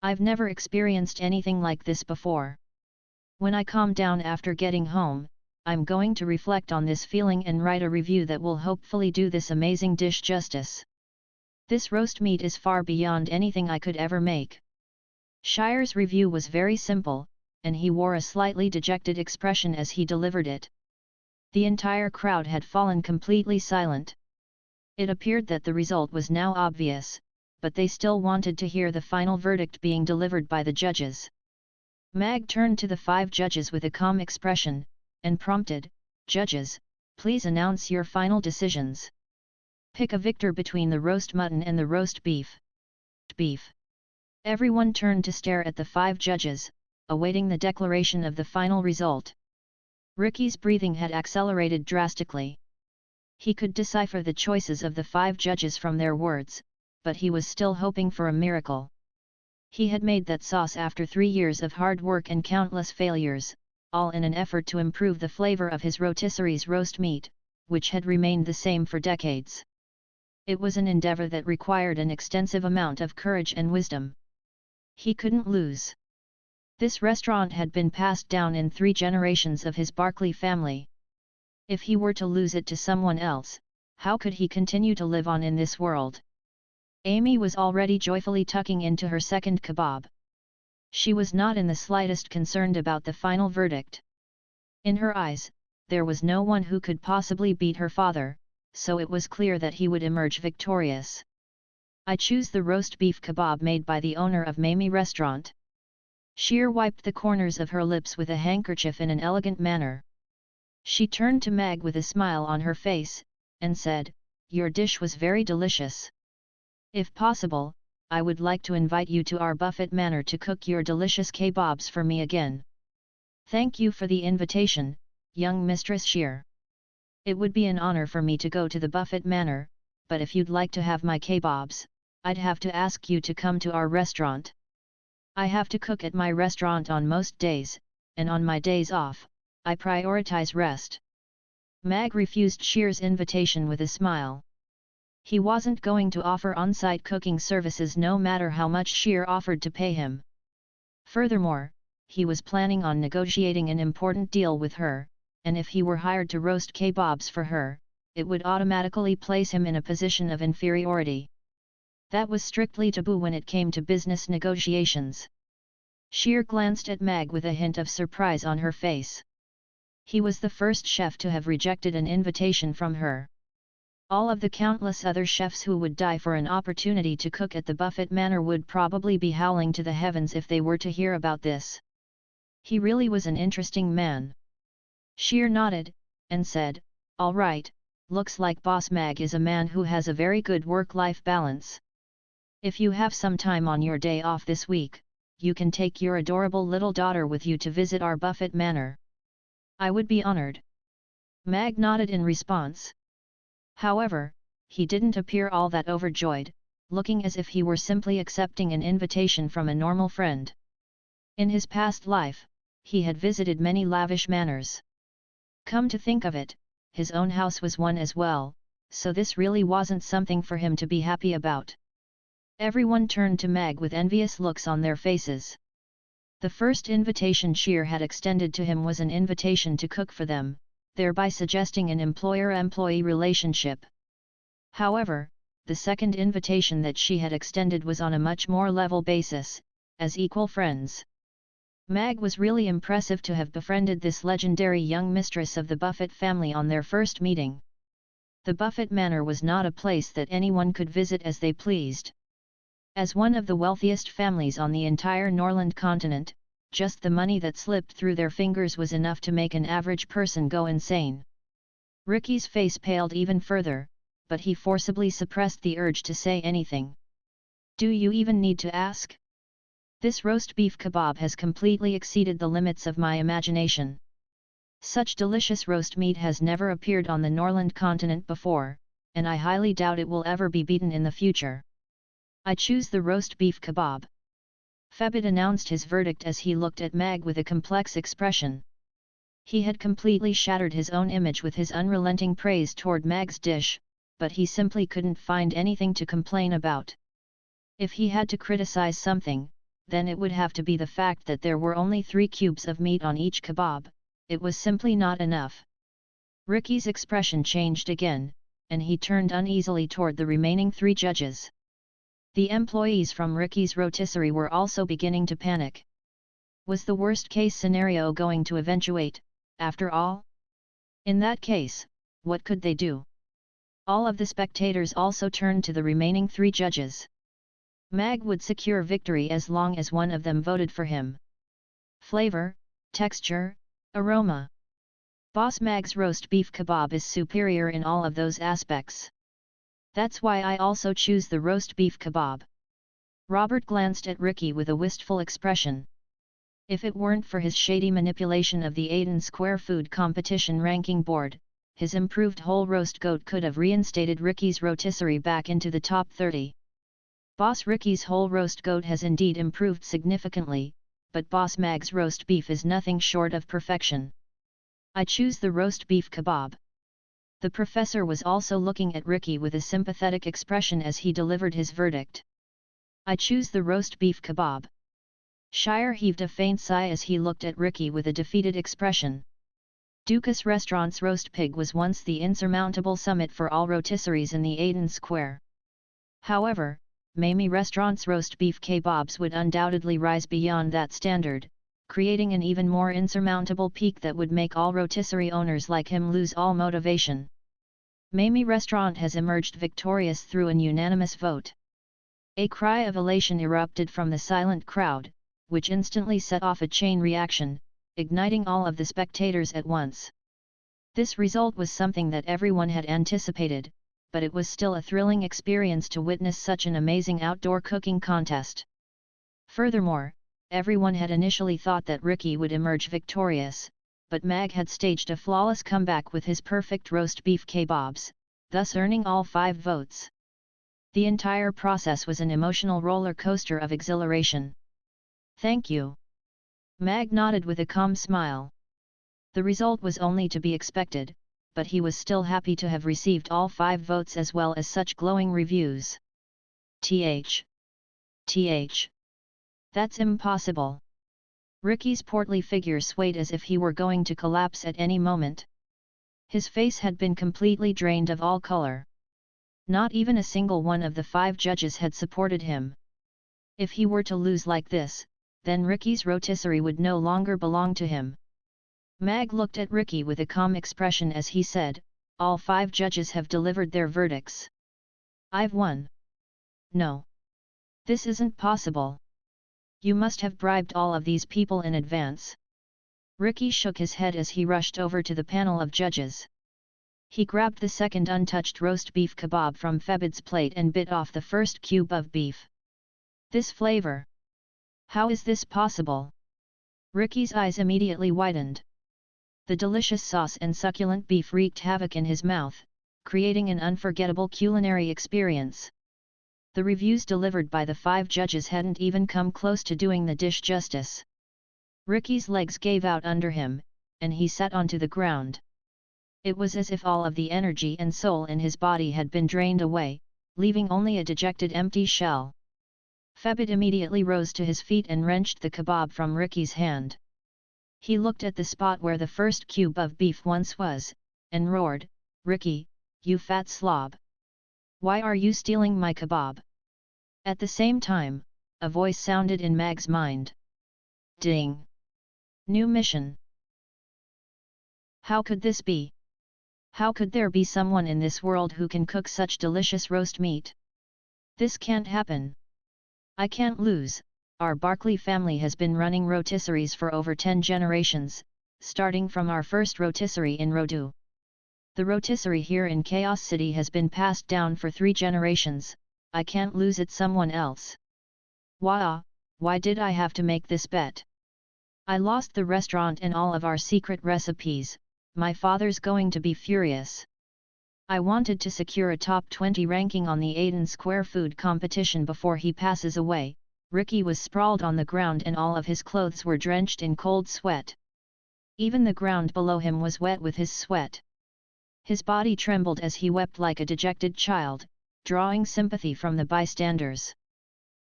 I've never experienced anything like this before. When I calm down after getting home, I'm going to reflect on this feeling and write a review that will hopefully do this amazing dish justice. This roast meat is far beyond anything I could ever make." Shire's review was very simple, and he wore a slightly dejected expression as he delivered it. The entire crowd had fallen completely silent. It appeared that the result was now obvious, but they still wanted to hear the final verdict being delivered by the judges. Mag turned to the 5 judges with a calm expression, and prompted, "Judges, Please announce your final decisions. Pick a victor between the roast mutton and the roast beef. Everyone turned to stare at the 5 judges, awaiting the declaration of the final result. Ricky's breathing had accelerated drastically. He could decipher the choices of the 5 judges from their words, but he was still hoping for a miracle. He had made that sauce after 3 years of hard work and countless failures, all in an effort to improve the flavor of his rotisserie's roast meat, which had remained the same for decades. It was an endeavor that required an extensive amount of courage and wisdom. He couldn't lose. This restaurant had been passed down in 3 generations of his Barclay family. If he were to lose it to someone else, how could he continue to live on in this world? Amy was already joyfully tucking into her second kebab. She was not in the slightest concerned about the final verdict. In her eyes, there was no one who could possibly beat her father, so it was clear that he would emerge victorious. I choose the roast beef kebab made by the owner of Mamie Restaurant. Sheer wiped the corners of her lips with a handkerchief in an elegant manner. She turned to Mag with a smile on her face, and said, "Your dish was very delicious. If possible, I would like to invite you to our Buffett Manor to cook your delicious kebabs for me again." "Thank you for the invitation, young Mistress Shear. It would be an honor for me to go to the Buffett Manor, but if you'd like to have my kebabs, I'd have to ask you to come to our restaurant. I have to cook at my restaurant on most days, and on my days off, I prioritize rest." Mag refused Shear's invitation with a smile. He wasn't going to offer on-site cooking services no matter how much Shear offered to pay him. Furthermore, he was planning on negotiating an important deal with her, and if he were hired to roast kebabs for her, it would automatically place him in a position of inferiority. That was strictly taboo when it came to business negotiations. Shear glanced at Mag with a hint of surprise on her face. He was the first chef to have rejected an invitation from her. All of the countless other chefs who would die for an opportunity to cook at the Buffett Manor would probably be howling to the heavens if they were to hear about this. He really was an interesting man. Shear nodded, and said, "All right, looks like Boss Mag is a man who has a very good work-life balance. If you have some time on your day off this week, you can take your adorable little daughter with you to visit our Buffett Manor. I would be honored." Mag nodded in response. However, he didn't appear all that overjoyed, looking as if he were simply accepting an invitation from a normal friend. In his past life, he had visited many lavish manors. Come to think of it, his own house was one as well, so this really wasn't something for him to be happy about. Everyone turned to Mag with envious looks on their faces. The first invitation Shear had extended to him was an invitation to cook for them, thereby suggesting an employer-employee relationship. However, the second invitation that she had extended was on a much more level basis, as equal friends. Mag was really impressive to have befriended this legendary young mistress of the Buffett family on their first meeting. The Buffett Manor was not a place that anyone could visit as they pleased. As one of the wealthiest families on the entire Norland continent, just the money that slipped through their fingers was enough to make an average person go insane. Ricky's face paled even further, but he forcibly suppressed the urge to say anything. "Do you even need to ask? This roast beef kebab has completely exceeded the limits of my imagination. Such delicious roast meat has never appeared on the Norland continent before, and I highly doubt it will ever be beaten in the future. I choose the roast beef kebab." Febit announced his verdict as he looked at Mag with a complex expression. He had completely shattered his own image with his unrelenting praise toward Mag's dish, but he simply couldn't find anything to complain about. If he had to criticize something, then it would have to be the fact that there were only 3 cubes of meat on each kebab. It was simply not enough. Ricky's expression changed again, and he turned uneasily toward the remaining 3 judges. The employees from Ricky's rotisserie were also beginning to panic. Was the worst-case scenario going to eventuate, after all? In that case, what could they do? All of the spectators also turned to the remaining 3 judges. Mag would secure victory as long as one of them voted for him. Flavor, texture, aroma. Boss Mag's roast beef kebab is superior in all of those aspects. That's why I also choose the roast beef kebab. Robert glanced at Ricky with a wistful expression. If it weren't for his shady manipulation of the Aiden Square Food Competition ranking board, his improved whole roast goat could have reinstated Ricky's rotisserie back into the top 30. Boss Ricky's whole roast goat has indeed improved significantly, but Boss Mag's roast beef is nothing short of perfection. I choose the roast beef kebab. The professor was also looking at Ricky with a sympathetic expression as he delivered his verdict. I choose the roast beef kebab. Shire heaved a faint sigh as he looked at Ricky with a defeated expression. Dukas Restaurant's roast pig was once the insurmountable summit for all rotisseries in the Aiden Square. However, Mamie Restaurant's roast beef kebabs would undoubtedly rise beyond that standard, creating an even more insurmountable peak that would make all rotisserie owners like him lose all motivation. Mamie Restaurant has emerged victorious through an unanimous vote. A cry of elation erupted from the silent crowd, which instantly set off a chain reaction, igniting all of the spectators at once. This result was something that everyone had anticipated, but it was still a thrilling experience to witness such an amazing outdoor cooking contest. Furthermore, everyone had initially thought that Ricky would emerge victorious, but Mag had staged a flawless comeback with his perfect roast beef kebabs, thus earning all 5 votes. The entire process was an emotional roller coaster of exhilaration. Thank you. Mag nodded with a calm smile. The result was only to be expected, but he was still happy to have received all 5 votes as well as such glowing reviews. TH. That's impossible. Ricky's portly figure swayed as if he were going to collapse at any moment. His face had been completely drained of all color. Not even a single one of the 5 judges had supported him. If he were to lose like this, then Ricky's rotisserie would no longer belong to him. Mag looked at Ricky with a calm expression as he said, all 5 judges have delivered their verdicts. I've won. No. This isn't possible. You must have bribed all of these people in advance. Ricky shook his head as he rushed over to the panel of judges. He grabbed the second untouched roast beef kebab from Febid's plate and bit off the first cube of beef. This flavor! How is this possible? Ricky's eyes immediately widened. The delicious sauce and succulent beef wreaked havoc in his mouth, creating an unforgettable culinary experience. The reviews delivered by the 5 judges hadn't even come close to doing the dish justice. Ricky's legs gave out under him, and he sat onto the ground. It was as if all of the energy and soul in his body had been drained away, leaving only a dejected empty shell. Febid immediately rose to his feet and wrenched the kebab from Ricky's hand. He looked at the spot where the first cube of beef once was, and roared, "Ricky, you fat slob! Why are you stealing my kebab?" At the same time, a voice sounded in Mag's mind. Ding! New mission! How could this be? How could there be someone in this world who can cook such delicious roast meat? This can't happen. I can't lose. Our Barkley family has been running rotisseries for over 10 generations, starting from our first rotisserie in Rodu. The rotisserie here in Chaos City has been passed down for 3 generations, I can't lose it someone else. Why did I have to make this bet? I lost the restaurant and all of our secret recipes, my father's going to be furious. I wanted to secure a top 20 ranking on the Aiden Square Food Competition before he passes away. Ricky was sprawled on the ground and all of his clothes were drenched in cold sweat. Even the ground below him was wet with his sweat. His body trembled as he wept like a dejected child, drawing sympathy from the bystanders.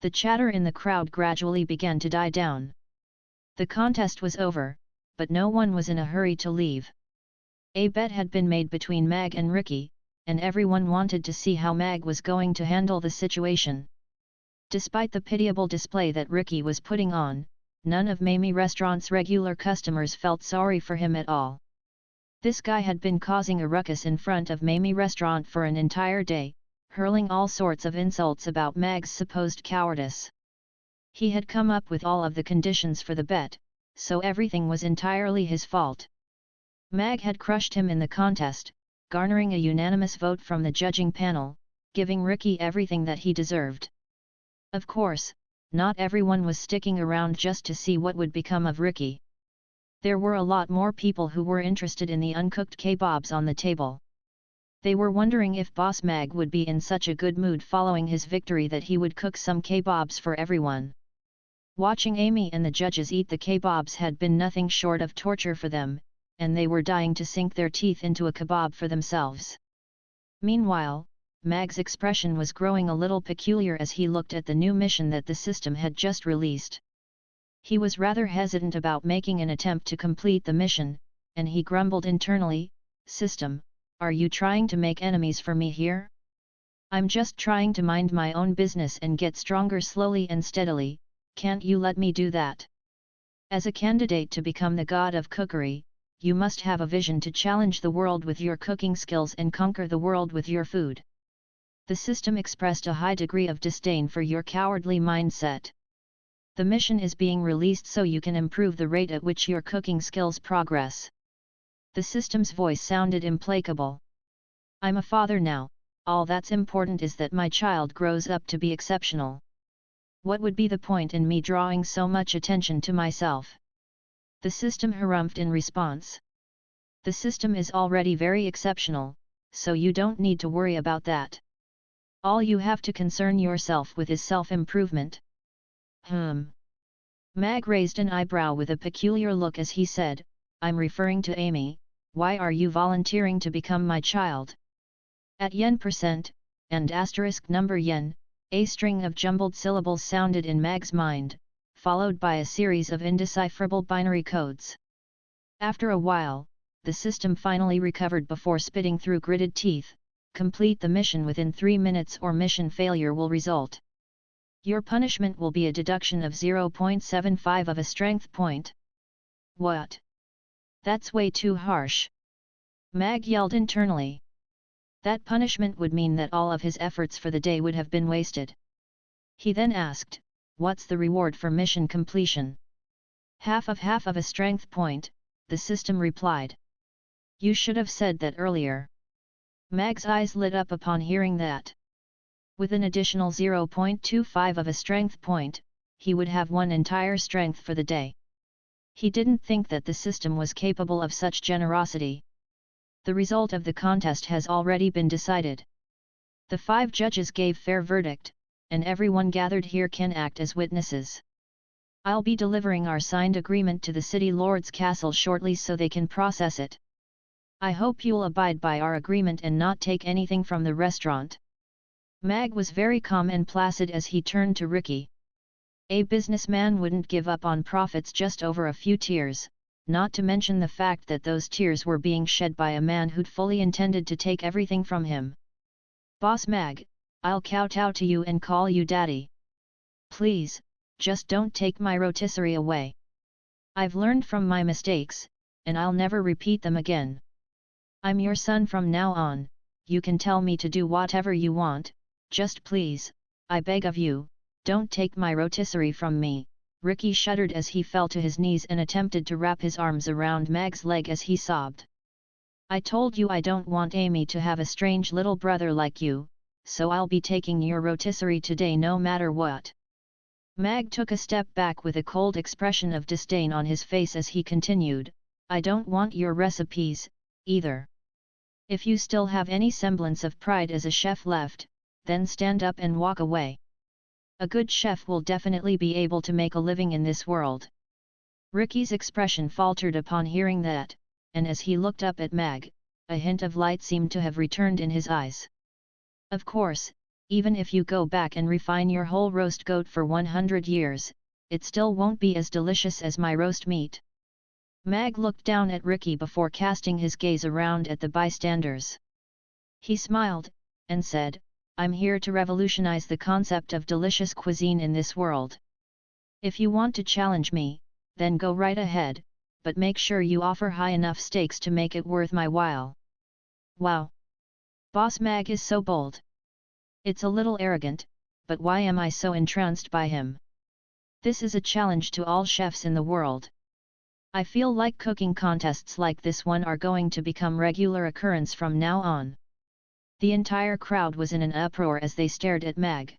The chatter in the crowd gradually began to die down. The contest was over, but no one was in a hurry to leave. A bet had been made between Mag and Ricky, and everyone wanted to see how Mag was going to handle the situation. Despite the pitiable display that Ricky was putting on, none of Mamie Restaurant's regular customers felt sorry for him at all. This guy had been causing a ruckus in front of Mamie Restaurant for an entire day, hurling all sorts of insults about Mag's supposed cowardice. He had come up with all of the conditions for the bet, so everything was entirely his fault. Mag had crushed him in the contest, garnering a unanimous vote from the judging panel, giving Ricky everything that he deserved. Of course, not everyone was sticking around just to see what would become of Ricky. There were a lot more people who were interested in the uncooked kebabs on the table. They were wondering if Boss Mag would be in such a good mood following his victory that he would cook some kebabs for everyone. Watching Amy and the judges eat the kebabs had been nothing short of torture for them, and they were dying to sink their teeth into a kebab for themselves. Meanwhile, Mag's expression was growing a little peculiar as he looked at the new mission that the system had just released. He was rather hesitant about making an attempt to complete the mission, and he grumbled internally, "System, are you trying to make enemies for me here? I'm just trying to mind my own business and get stronger slowly and steadily, can't you let me do that?" As a candidate to become the god of cookery, you must have a vision to challenge the world with your cooking skills and conquer the world with your food. The system expressed a high degree of disdain for your cowardly mindset. The mission is being released so you can improve the rate at which your cooking skills progress. The system's voice sounded implacable. I'm a father now, all that's important is that my child grows up to be exceptional. What would be the point in me drawing so much attention to myself? The system harumphed in response. The system is already very exceptional, so you don't need to worry about that. All you have to concern yourself with is self-improvement. Mag raised an eyebrow with a peculiar look as he said, I'm referring to Amy, why are you volunteering to become my child? At %, and number yen, a string of jumbled syllables sounded in Mag's mind, followed by a series of indecipherable binary codes. After a while, the system finally recovered before spitting through gritted teeth, complete the mission within 3 minutes or mission failure will result. Your punishment will be a deduction of 0.75 of a strength point. What? That's way too harsh. Mag yelled internally. That punishment would mean that all of his efforts for the day would have been wasted. He then asked, what's the reward for mission completion? Half of a strength point, the system replied. You should have said that earlier. Mag's eyes lit up upon hearing that. With an additional 0.25 of a strength point, he would have 1 entire strength for the day. He didn't think that the system was capable of such generosity. The result of the contest has already been decided. The 5 judges gave fair verdict, and everyone gathered here can act as witnesses. I'll be delivering our signed agreement to the City Lord's castle shortly so they can process it. I hope you'll abide by our agreement and not take anything from the restaurant. Mag was very calm and placid as he turned to Ricky. A businessman wouldn't give up on profits just over a few tears, not to mention the fact that those tears were being shed by a man who'd fully intended to take everything from him. Boss Mag, I'll kowtow to you and call you Daddy. Please, just don't take my rotisserie away. I've learned from my mistakes, and I'll never repeat them again. I'm your son from now on, you can tell me to do whatever you want, just please, I beg of you, don't take my rotisserie from me. Ricky shuddered as he fell to his knees and attempted to wrap his arms around Mag's leg as he sobbed. I told you I don't want Amy to have a strange little brother like you, so I'll be taking your rotisserie today no matter what. Mag took a step back with a cold expression of disdain on his face as he continued, I don't want your recipes, either. If you still have any semblance of pride as a chef left, then stand up and walk away. A good chef will definitely be able to make a living in this world. Ricky's expression faltered upon hearing that, and as he looked up at Mag, a hint of light seemed to have returned in his eyes. Of course, even if you go back and refine your whole roast goat for 100 years, it still won't be as delicious as my roast meat. Mag looked down at Ricky before casting his gaze around at the bystanders. He smiled, and said, I'm here to revolutionize the concept of delicious cuisine in this world. If you want to challenge me, then go right ahead, but make sure you offer high enough stakes to make it worth my while. Wow! Boss Mag is so bold. It's a little arrogant, but why am I so entranced by him? This is a challenge to all chefs in the world. I feel like cooking contests like this one are going to become regular occurrence from now on. The entire crowd was in an uproar as they stared at Mag.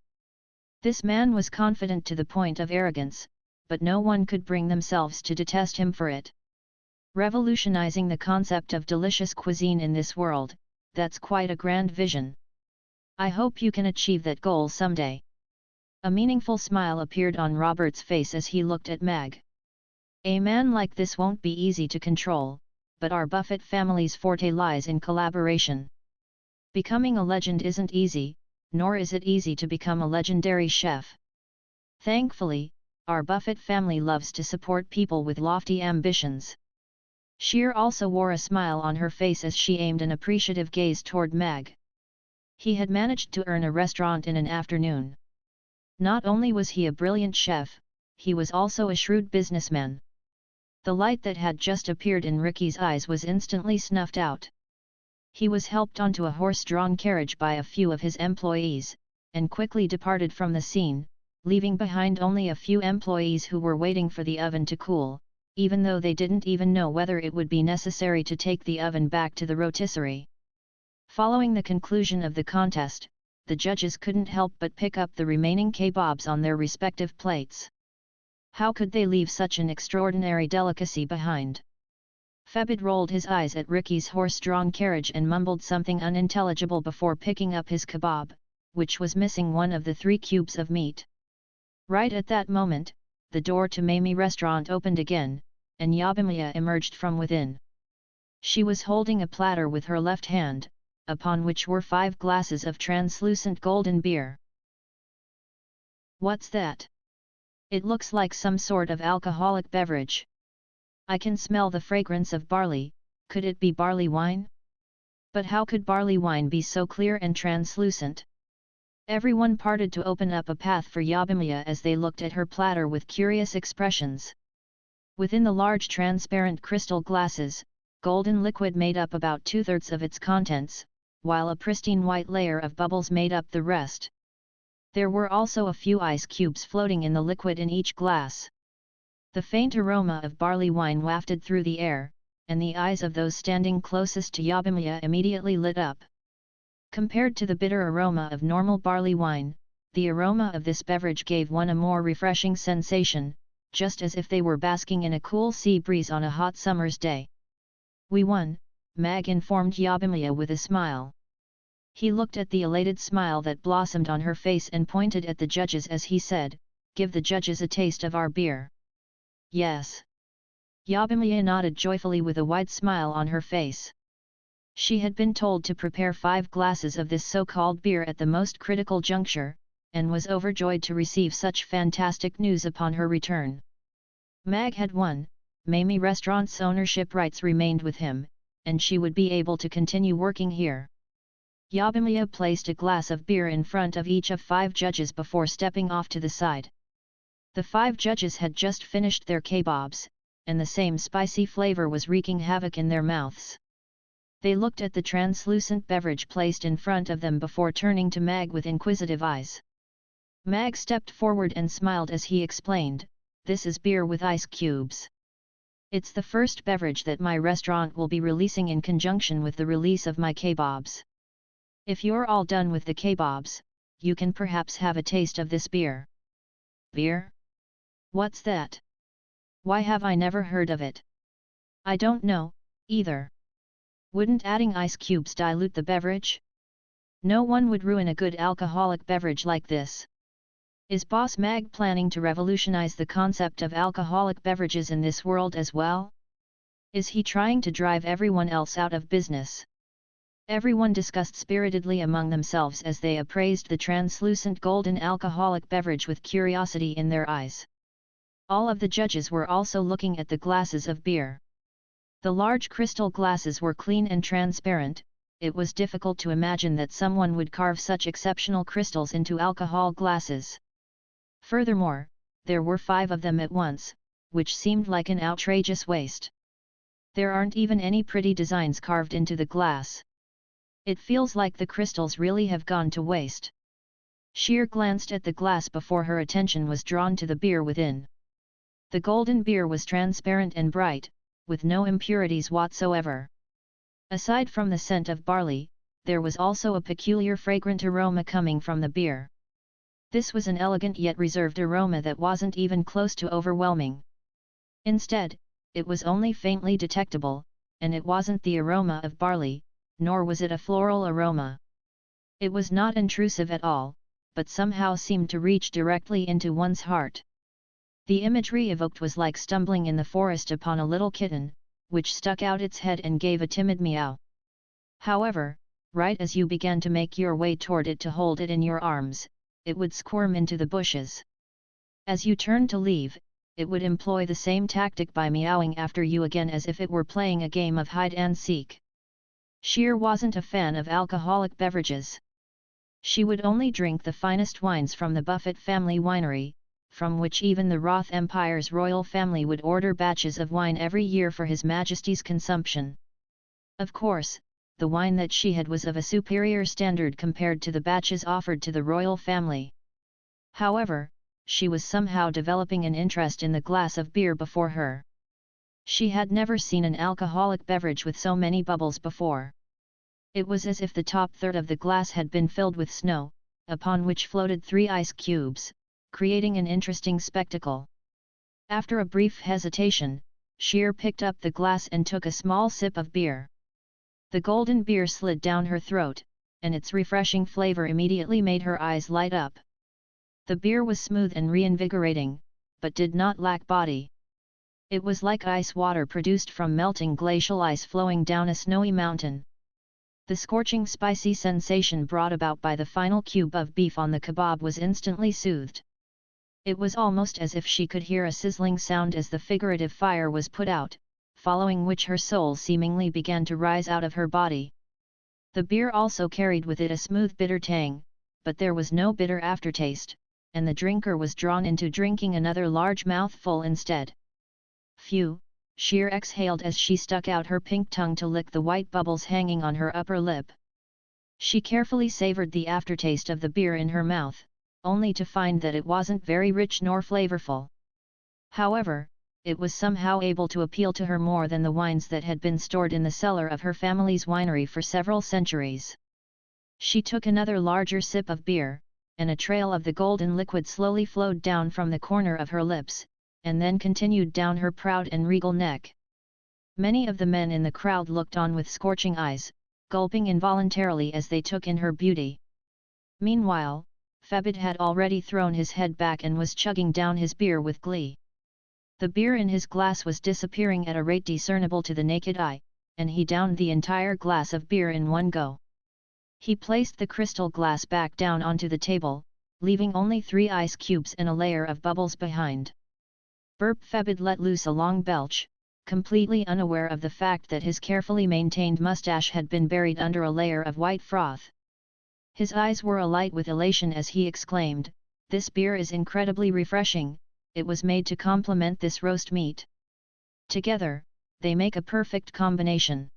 This man was confident to the point of arrogance, but no one could bring themselves to detest him for it. Revolutionizing the concept of delicious cuisine in this world, that's quite a grand vision. I hope you can achieve that goal someday. A meaningful smile appeared on Robert's face as he looked at Mag. A man like this won't be easy to control, but our Buffett family's forte lies in collaboration. Becoming a legend isn't easy, nor is it easy to become a legendary chef. Thankfully, our Buffett family loves to support people with lofty ambitions. Sheer also wore a smile on her face as she aimed an appreciative gaze toward Mag. He had managed to earn a restaurant in an afternoon. Not only was he a brilliant chef, he was also a shrewd businessman. The light that had just appeared in Ricky's eyes was instantly snuffed out. He was helped onto a horse-drawn carriage by a few of his employees, and quickly departed from the scene, leaving behind only a few employees who were waiting for the oven to cool, even though they didn't even know whether it would be necessary to take the oven back to the rotisserie. Following the conclusion of the contest, the judges couldn't help but pick up the remaining kebabs on their respective plates. How could they leave such an extraordinary delicacy behind? Febid rolled his eyes at Ricky's horse-drawn carriage and mumbled something unintelligible before picking up his kebab, which was missing one of the 3 cubes of meat. Right at that moment, the door to Mamie restaurant opened again, and Yabimiya emerged from within. She was holding a platter with her left hand, upon which were 5 glasses of translucent golden beer. What's that? It looks like some sort of alcoholic beverage. I can smell the fragrance of barley. Could it be barley wine? But how could barley wine be so clear and translucent? Everyone parted to open up a path for Yabimiya as they looked at her platter with curious expressions. Within the large transparent crystal glasses, golden liquid made up about 2/3 of its contents, while a pristine white layer of bubbles made up the rest. There were also a few ice cubes floating in the liquid in each glass. The faint aroma of barley wine wafted through the air, and the eyes of those standing closest to Yabimiya immediately lit up. Compared to the bitter aroma of normal barley wine, the aroma of this beverage gave one a more refreshing sensation, just as if they were basking in a cool sea breeze on a hot summer's day. We won, Mag informed Yabimiya with a smile. He looked at the elated smile that blossomed on her face and pointed at the judges as he said, "Give the judges a taste of our beer." "Yes." Yabimiya nodded joyfully with a wide smile on her face. She had been told to prepare 5 glasses of this so-called beer at the most critical juncture, and was overjoyed to receive such fantastic news upon her return. Mag had won, Mamie Restaurant's ownership rights remained with him, and she would be able to continue working here. Yabimiya placed a glass of beer in front of each of 5 judges before stepping off to the side. The 5 judges had just finished their kebabs, and the same spicy flavor was wreaking havoc in their mouths. They looked at the translucent beverage placed in front of them before turning to Mag with inquisitive eyes. Mag stepped forward and smiled as he explained, "This is beer with ice cubes. It's the first beverage that my restaurant will be releasing in conjunction with the release of my kebabs. If you're all done with the kebabs, you can perhaps have a taste of this beer." "Beer? What's that? Why have I never heard of it?" "I don't know, either. Wouldn't adding ice cubes dilute the beverage? No one would ruin a good alcoholic beverage like this. Is Boss Mag planning to revolutionize the concept of alcoholic beverages in this world as well? Is he trying to drive everyone else out of business?" Everyone discussed spiritedly among themselves as they appraised the translucent golden alcoholic beverage with curiosity in their eyes. All of the judges were also looking at the glasses of beer. The large crystal glasses were clean and transparent. It was difficult to imagine that someone would carve such exceptional crystals into alcohol glasses. Furthermore, there were 5 of them at once, which seemed like an outrageous waste. There aren't even any pretty designs carved into the glass. It feels like the crystals really have gone to waste. Sheer glanced at the glass before her attention was drawn to the beer within. The golden beer was transparent and bright, with no impurities whatsoever. Aside from the scent of barley, there was also a peculiar fragrant aroma coming from the beer. This was an elegant yet reserved aroma that wasn't even close to overwhelming. Instead, it was only faintly detectable, and it wasn't the aroma of barley, nor was it a floral aroma. It was not intrusive at all, but somehow seemed to reach directly into one's heart. The imagery evoked was like stumbling in the forest upon a little kitten, which stuck out its head and gave a timid meow. However, right as you began to make your way toward it to hold it in your arms, it would squirm into the bushes. As you turned to leave, it would employ the same tactic by meowing after you again as if it were playing a game of hide and seek. Sheer wasn't a fan of alcoholic beverages. She would only drink the finest wines from the Buffett family winery, from which even the Roth Empire's royal family would order batches of wine every year for His Majesty's consumption. Of course, the wine that she had was of a superior standard compared to the batches offered to the royal family. However, she was somehow developing an interest in the glass of beer before her. She had never seen an alcoholic beverage with so many bubbles before. It was as if the top third of the glass had been filled with snow, upon which floated 3 ice cubes, creating an interesting spectacle. After a brief hesitation, Sheer picked up the glass and took a small sip of beer. The golden beer slid down her throat, and its refreshing flavor immediately made her eyes light up. The beer was smooth and reinvigorating, but did not lack body. It was like ice water produced from melting glacial ice flowing down a snowy mountain. The scorching spicy sensation brought about by the final cube of beef on the kebab was instantly soothed. It was almost as if she could hear a sizzling sound as the figurative fire was put out, following which her soul seemingly began to rise out of her body. The beer also carried with it a smooth bitter tang, but there was no bitter aftertaste, and the drinker was drawn into drinking another large mouthful instead. Phew, Sheer exhaled as she stuck out her pink tongue to lick the white bubbles hanging on her upper lip. She carefully savored the aftertaste of the beer in her mouth, only to find that it wasn't very rich nor flavorful. However, it was somehow able to appeal to her more than the wines that had been stored in the cellar of her family's winery for several centuries. She took another larger sip of beer, and a trail of the golden liquid slowly flowed down from the corner of her lips, and then continued down her proud and regal neck. Many of the men in the crowd looked on with scorching eyes, gulping involuntarily as they took in her beauty. Meanwhile, Febid had already thrown his head back and was chugging down his beer with glee. The beer in his glass was disappearing at a rate discernible to the naked eye, and he downed the entire glass of beer in one go. He placed the crystal glass back down onto the table, leaving only 3 ice cubes and a layer of bubbles behind. Burp Febid let loose a long belch, completely unaware of the fact that his carefully maintained mustache had been buried under a layer of white froth. His eyes were alight with elation as he exclaimed, "This beer is incredibly refreshing, it was made to complement this roast meat. Together, they make a perfect combination.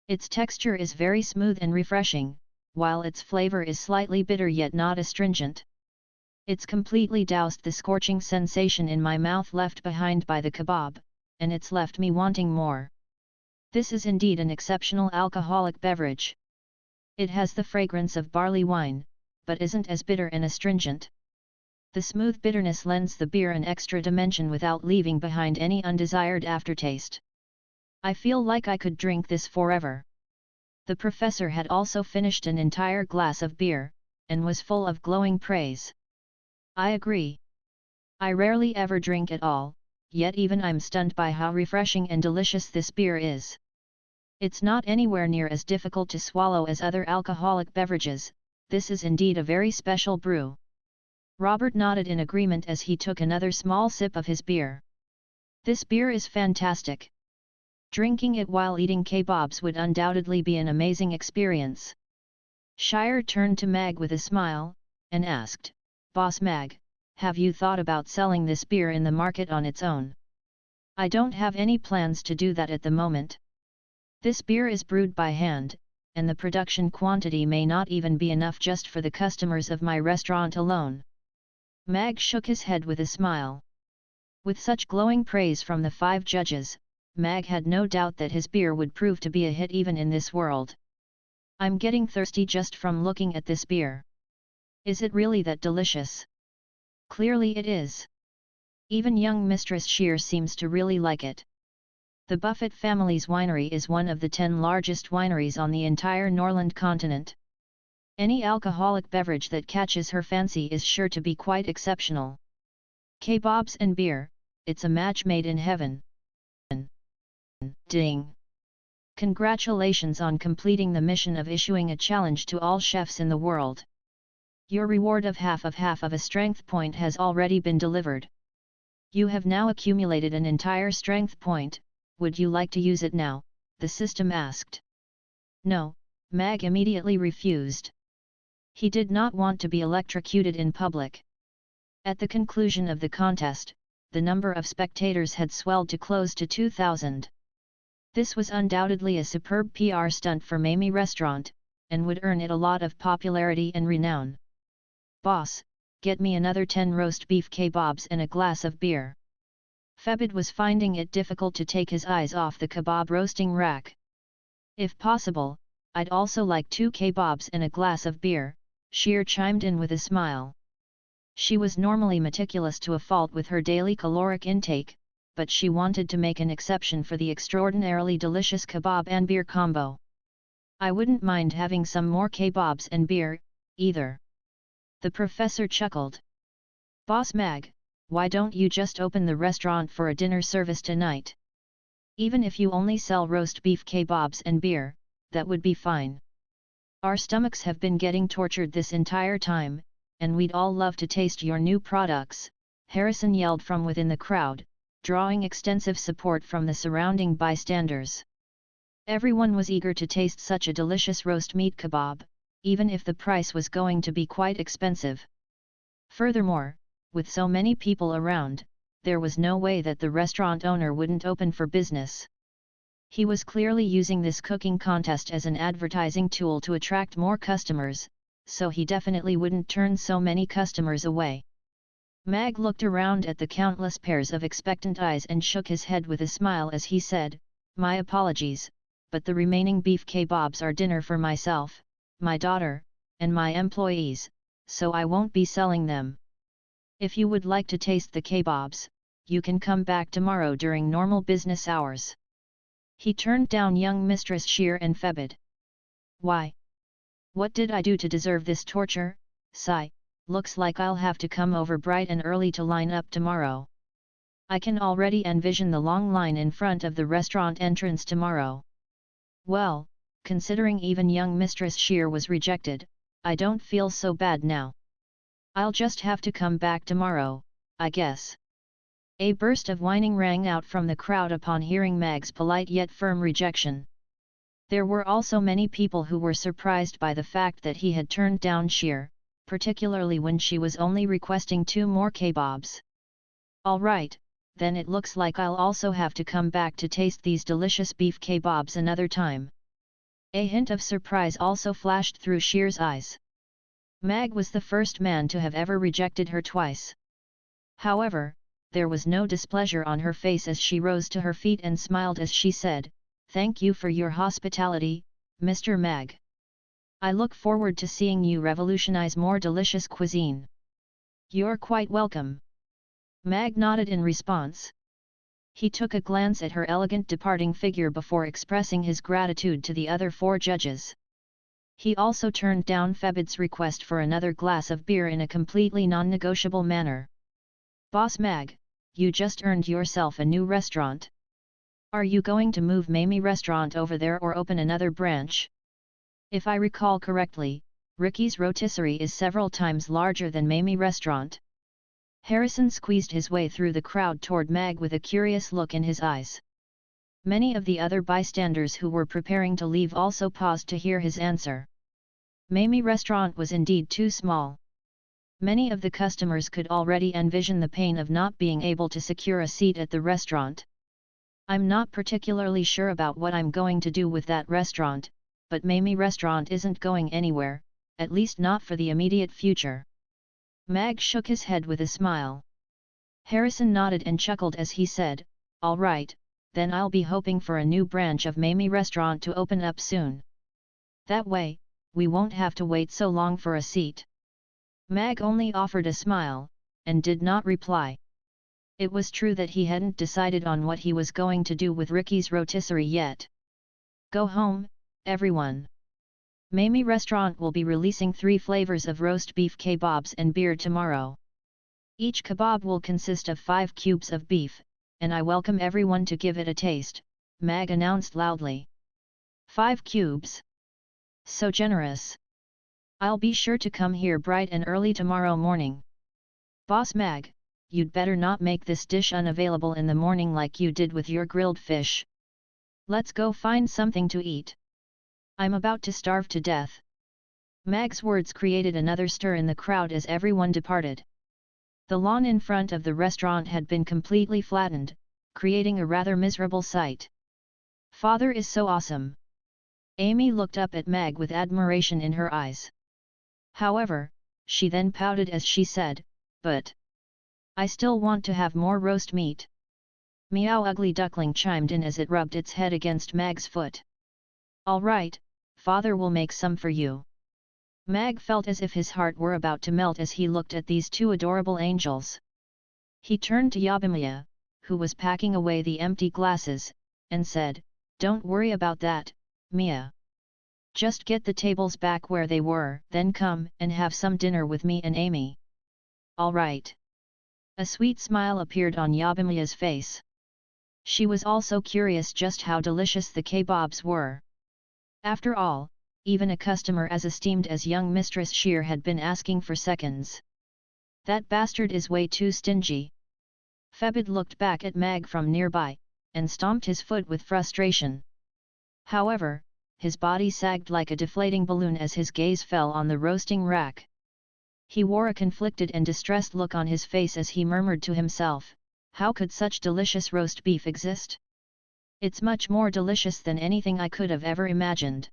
Its texture is very smooth and refreshing, while its flavor is slightly bitter yet not astringent. It's completely doused the scorching sensation in my mouth left behind by the kebab, and it's left me wanting more. This is indeed an exceptional alcoholic beverage. It has the fragrance of barley wine, but isn't as bitter and astringent. The smooth bitterness lends the beer an extra dimension without leaving behind any undesired aftertaste. I feel like I could drink this forever." The professor had also finished an entire glass of beer, and was full of glowing praise. "I agree. I rarely ever drink at all, yet even I'm stunned by how refreshing and delicious this beer is. It's not anywhere near as difficult to swallow as other alcoholic beverages, this is indeed a very special brew." Robert nodded in agreement as he took another small sip of his beer. "This beer is fantastic. Drinking it while eating kebabs would undoubtedly be an amazing experience." Shire turned to Mag with a smile, and asked, "Boss Mag, have you thought about selling this beer in the market on its own?" "I don't have any plans to do that at the moment. This beer is brewed by hand, and the production quantity may not even be enough just for the customers of my restaurant alone." Mag shook his head with a smile. With such glowing praise from the 5 judges, Mag had no doubt that his beer would prove to be a hit even in this world. I'm getting thirsty just from looking at this beer. Is it really that delicious? Clearly it is. Even young Mistress Shear seems to really like it. The Buffett family's winery is one of the 10 largest wineries on the entire Norland continent. Any alcoholic beverage that catches her fancy is sure to be quite exceptional. Kebabs and beer, it's a match made in heaven. Ding! Congratulations on completing the mission of issuing a challenge to all chefs in the world. Your reward of half of a strength point has already been delivered. You have now accumulated an entire strength point. Would you like to use it now? The system asked. No, Mag immediately refused. He did not want to be electrocuted in public. At the conclusion of the contest, the number of spectators had swelled to close to 2,000. This was undoubtedly a superb PR stunt for Mamie Restaurant, and would earn it a lot of popularity and renown. Boss, get me another 10 roast beef kebabs and a glass of beer. Febid was finding it difficult to take his eyes off the kebab roasting rack. If possible, I'd also like 2 kebabs and a glass of beer, Shear chimed in with a smile. She was normally meticulous to a fault with her daily caloric intake, but she wanted to make an exception for the extraordinarily delicious kebab and beer combo. I wouldn't mind having some more kebabs and beer, either. The professor chuckled. Boss Mag, why don't you just open the restaurant for a dinner service tonight? Even if you only sell roast beef kebabs and beer, that would be fine. Our stomachs have been getting tortured this entire time, and we'd all love to taste your new products, Harrison yelled from within the crowd, drawing extensive support from the surrounding bystanders. Everyone was eager to taste such a delicious roast meat kebab, even if the price was going to be quite expensive. Furthermore, with so many people around, there was no way that the restaurant owner wouldn't open for business. He was clearly using this cooking contest as an advertising tool to attract more customers, so he definitely wouldn't turn so many customers away. Mag looked around at the countless pairs of expectant eyes and shook his head with a smile as he said, My apologies, but the remaining beef kebabs are dinner for myself, my daughter, and my employees, so I won't be selling them. If you would like to taste the kebabs, you can come back tomorrow during normal business hours. He turned down young Mistress Shear and Febid. Why? What did I do to deserve this torture? Sigh, looks like I'll have to come over bright and early to line up tomorrow. I can already envision the long line in front of the restaurant entrance tomorrow. Well, considering even young Mistress Shear was rejected, I don't feel so bad now. I'll just have to come back tomorrow, I guess. A burst of whining rang out from the crowd upon hearing Mag's polite yet firm rejection. There were also many people who were surprised by the fact that he had turned down Shear, particularly when she was only requesting 2 more kebabs. All right, then it looks like I'll also have to come back to taste these delicious beef kebabs another time. A hint of surprise also flashed through Shear's eyes. Mag was the first man to have ever rejected her twice. However, there was no displeasure on her face as she rose to her feet and smiled as she said, Thank you for your hospitality, Mr. Mag. I look forward to seeing you revolutionize more delicious cuisine. You're quite welcome. Mag nodded in response. He took a glance at her elegant departing figure before expressing his gratitude to the other 4 judges. He also turned down Febid's request for another glass of beer in a completely non-negotiable manner. Boss Mag, you just earned yourself a new restaurant. Are you going to move Mamie Restaurant over there or open another branch? If I recall correctly, Ricky's rotisserie is several times larger than Mamie Restaurant. Harrison squeezed his way through the crowd toward Mag with a curious look in his eyes. Many of the other bystanders who were preparing to leave also paused to hear his answer. Mamie Restaurant was indeed too small. Many of the customers could already envision the pain of not being able to secure a seat at the restaurant. I'm not particularly sure about what I'm going to do with that restaurant, but Mamie Restaurant isn't going anywhere, at least not for the immediate future. Mag shook his head with a smile. Harrison nodded and chuckled as he said, "All right, then I'll be hoping for a new branch of Mamie restaurant to open up soon. That way, we won't have to wait so long for a seat." Mag only offered a smile, and did not reply. It was true that he hadn't decided on what he was going to do with Ricky's rotisserie yet. "Go home, everyone. Mamie restaurant will be releasing 3 flavors of roast beef kebabs and beer tomorrow. Each kebab will consist of 5 cubes of beef, and I welcome everyone to give it a taste," Mag announced loudly. 5 cubes? So generous. I'll be sure to come here bright and early tomorrow morning. Boss Mag, you'd better not make this dish unavailable in the morning like you did with your grilled fish. Let's go find something to eat. I'm about to starve to death." Mag's words created another stir in the crowd as everyone departed. The lawn in front of the restaurant had been completely flattened, creating a rather miserable sight. "Father is so awesome." Amy looked up at Mag with admiration in her eyes. However, she then pouted as she said, "But I still want to have more roast meat." Meow Ugly Duckling chimed in as it rubbed its head against Mag's foot. "All right, Father will make some for you." Mag felt as if his heart were about to melt as he looked at these 2 adorable angels. He turned to Yabimiya, who was packing away the empty glasses, and said, "Don't worry about that, Mia. Just get the tables back where they were, then come and have some dinner with me and Amy." "All right." A sweet smile appeared on Yabimiya's face. She was also curious just how delicious the kebabs were. After all, even a customer as esteemed as young Mistress Shear had been asking for seconds. "That bastard is way too stingy." Febid looked back at Mag from nearby, and stomped his foot with frustration. However, his body sagged like a deflating balloon as his gaze fell on the roasting rack. He wore a conflicted and distressed look on his face as he murmured to himself, "How could such delicious roast beef exist? It's much more delicious than anything I could have ever imagined.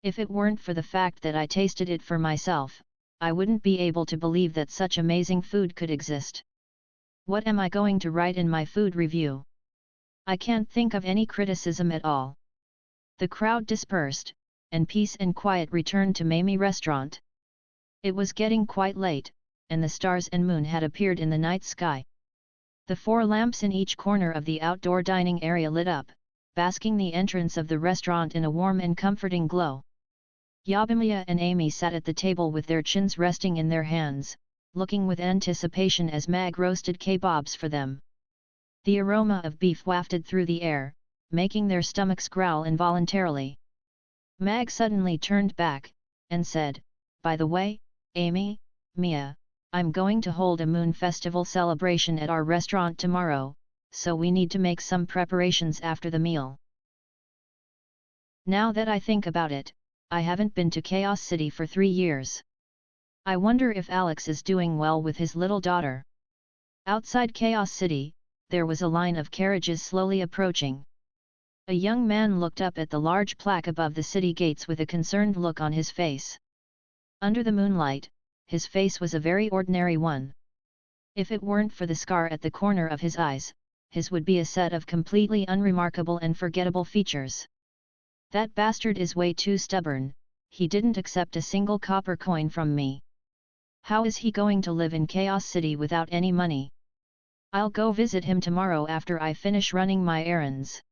If it weren't for the fact that I tasted it for myself, I wouldn't be able to believe that such amazing food could exist. What am I going to write in my food review? I can't think of any criticism at all." The crowd dispersed, and peace and quiet returned to Mamie restaurant. It was getting quite late, and the stars and moon had appeared in the night sky. The 4 lamps in each corner of the outdoor dining area lit up, basking the entrance of the restaurant in a warm and comforting glow. Yabimiya and Amy sat at the table with their chins resting in their hands, looking with anticipation as Mag roasted kebabs for them. The aroma of beef wafted through the air, making their stomachs growl involuntarily. Mag suddenly turned back, and said, "By the way, Amy, Mia, I'm going to hold a moon festival celebration at our restaurant tomorrow, so we need to make some preparations after the meal. Now that I think about it, I haven't been to Chaos City for 3 years. I wonder if Alex is doing well with his little daughter." Outside Chaos City, there was a line of carriages slowly approaching. A young man looked up at the large plaque above the city gates with a concerned look on his face. Under the moonlight, his face was a very ordinary one. If it weren't for the scar at the corner of his eyes, his would be a set of completely unremarkable and forgettable features. "That bastard is way too stubborn, he didn't accept a single copper coin from me. How is he going to live in Chaos City without any money? I'll go visit him tomorrow after I finish running my errands.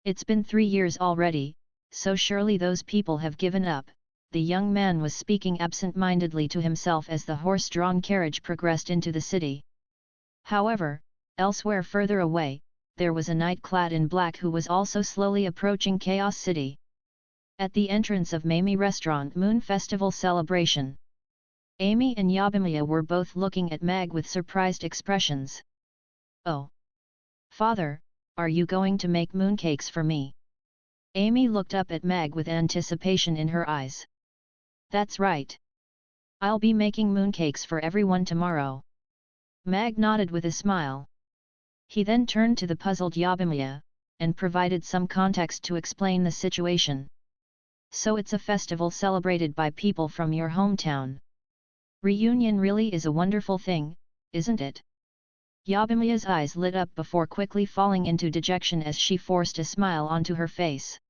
It's been 3 years already, so surely those people have given up." The young man was speaking absent-mindedly to himself as the horse-drawn carriage progressed into the city. However, elsewhere further away, there was a knight clad in black who was also slowly approaching Chaos City. At the entrance of Mamie Restaurant Moon Festival celebration, Amy and Yabimiya were both looking at Mag with surprised expressions. "Oh! Father, are you going to make mooncakes for me?" Amy looked up at Mag with anticipation in her eyes. "That's right. I'll be making mooncakes for everyone tomorrow." Mag nodded with a smile. He then turned to the puzzled Yabimiya, and provided some context to explain the situation. "So it's a festival celebrated by people from your hometown. Reunion really is a wonderful thing, isn't it?" Yabimia's eyes lit up before quickly falling into dejection as she forced a smile onto her face.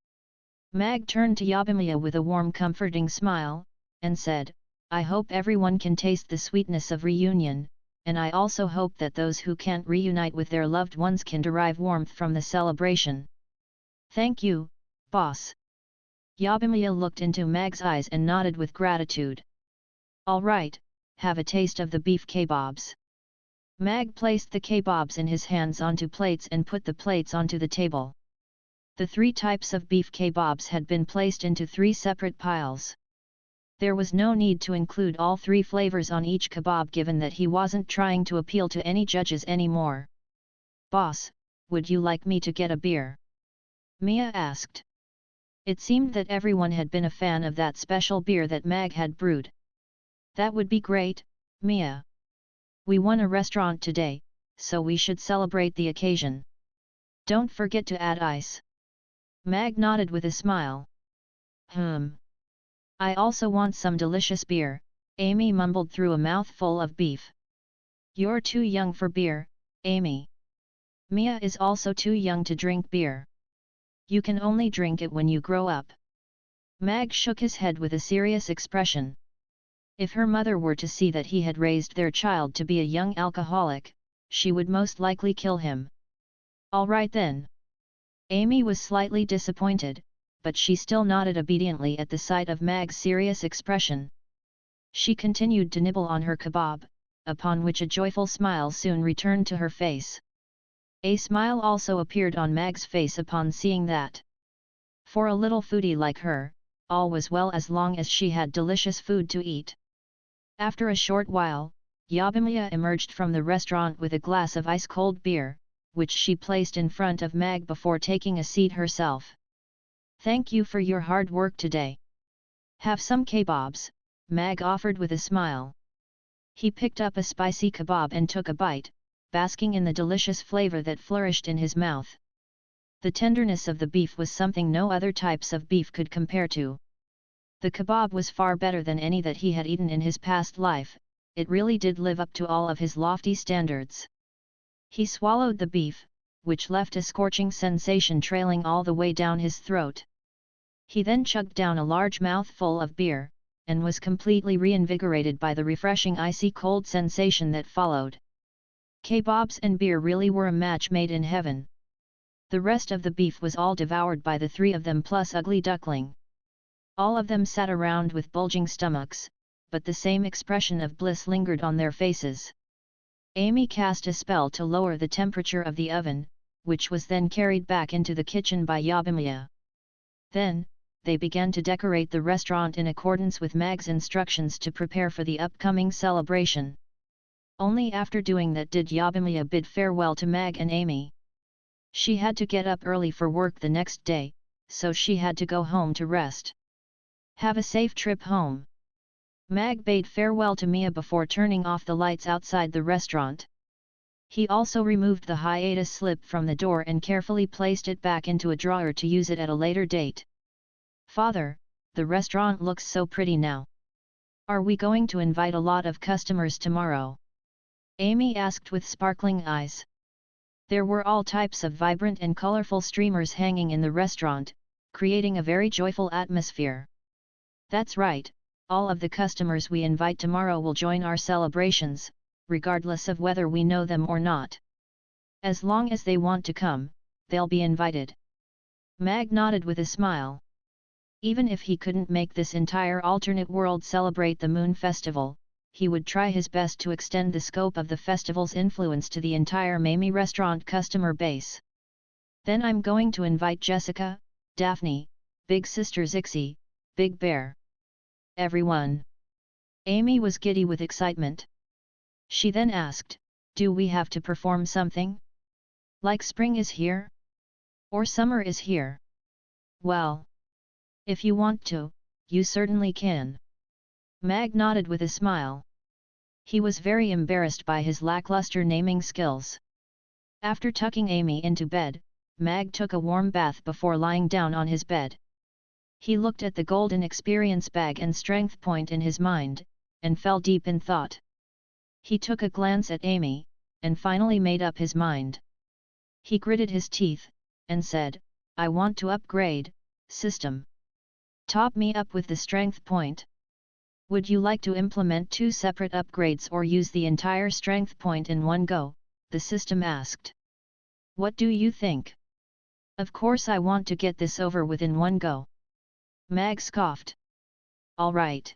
Mag turned to Yabimia with a warm comforting smile, and said, "I hope everyone can taste the sweetness of reunion, and I also hope that those who can't reunite with their loved ones can derive warmth from the celebration." "Thank you, boss." Yabimiya looked into Mag's eyes and nodded with gratitude. "All right, have a taste of the beef kebabs." Mag placed the kebabs in his hands onto plates and put the plates onto the table. The 3 types of beef kebabs had been placed into 3 separate piles. There was no need to include all 3 flavors on each kebab given that he wasn't trying to appeal to any judges anymore. "Boss, would you like me to get a beer?" Mia asked. It seemed that everyone had been a fan of that special beer that Mag had brewed. "That would be great, Mia. We won a restaurant today, so we should celebrate the occasion. Don't forget to add ice." Mag nodded with a smile. I also want some delicious beer," Amy mumbled through a mouthful of beef. "You're too young for beer, Amy. Mia is also too young to drink beer. You can only drink it when you grow up." Mag shook his head with a serious expression. If her mother were to see that he had raised their child to be a young alcoholic, she would most likely kill him. "All right then." Amy was slightly disappointed, but she still nodded obediently at the sight of Mag's serious expression. She continued to nibble on her kebab, upon which a joyful smile soon returned to her face. A smile also appeared on Mag's face upon seeing that. For a little foodie like her, all was well as long as she had delicious food to eat. After a short while, Yabimiya emerged from the restaurant with a glass of ice-cold beer, which she placed in front of Mag before taking a seat herself. "Thank you for your hard work today. Have some kebabs," Mag offered with a smile. He picked up a spicy kebab and took a bite, basking in the delicious flavor that flourished in his mouth. The tenderness of the beef was something no other types of beef could compare to. The kebab was far better than any that he had eaten in his past life, it really did live up to all of his lofty standards. He swallowed the beef, which left a scorching sensation trailing all the way down his throat. He then chugged down a large mouthful of beer, and was completely reinvigorated by the refreshing icy cold sensation that followed. Kebabs and beer really were a match made in heaven. The rest of the beef was all devoured by the 3 of them plus Ugly Duckling. All of them sat around with bulging stomachs, but the same expression of bliss lingered on their faces. Amy cast a spell to lower the temperature of the oven, which was then carried back into the kitchen by Yabimiya. Then, they began to decorate the restaurant in accordance with Mag's instructions to prepare for the upcoming celebration. Only after doing that did Yabimiya bid farewell to Mag and Amy. She had to get up early for work the next day, so she had to go home to rest. "Have a safe trip home." Mag bade farewell to Mia before turning off the lights outside the restaurant. He also removed the hiatus slip from the door and carefully placed it back into a drawer to use it at a later date. "Father, the restaurant looks so pretty now. Are we going to invite a lot of customers tomorrow?" Amy asked with sparkling eyes. There were all types of vibrant and colorful streamers hanging in the restaurant, creating a very joyful atmosphere. "That's right, all of the customers we invite tomorrow will join our celebrations, regardless of whether we know them or not. As long as they want to come, they'll be invited." Mag nodded with a smile. Even if he couldn't make this entire alternate world celebrate the Moon Festival, he would try his best to extend the scope of the festival's influence to the entire Mamie restaurant customer base. "Then I'm going to invite Jessica, Daphne, Big Sister Zixie, Big Bear. Everyone." Amy was giddy with excitement. She then asked, "Do we have to perform something? Like spring is here? Or summer is here?" "Well, if you want to, you certainly can." Mag nodded with a smile. He was very embarrassed by his lackluster naming skills. After tucking Amy into bed, Mag took a warm bath before lying down on his bed. He looked at the golden experience bag and strength point in his mind, and fell deep in thought. He took a glance at Amy, and finally made up his mind. He gritted his teeth, and said, "I want to upgrade, system. Top me up with the strength point. Would you like to implement 2 separate upgrades or use the entire strength point in one go?" the system asked. "What do you think?" "Of course I want to get this over with in one go." Mag scoffed. "All right.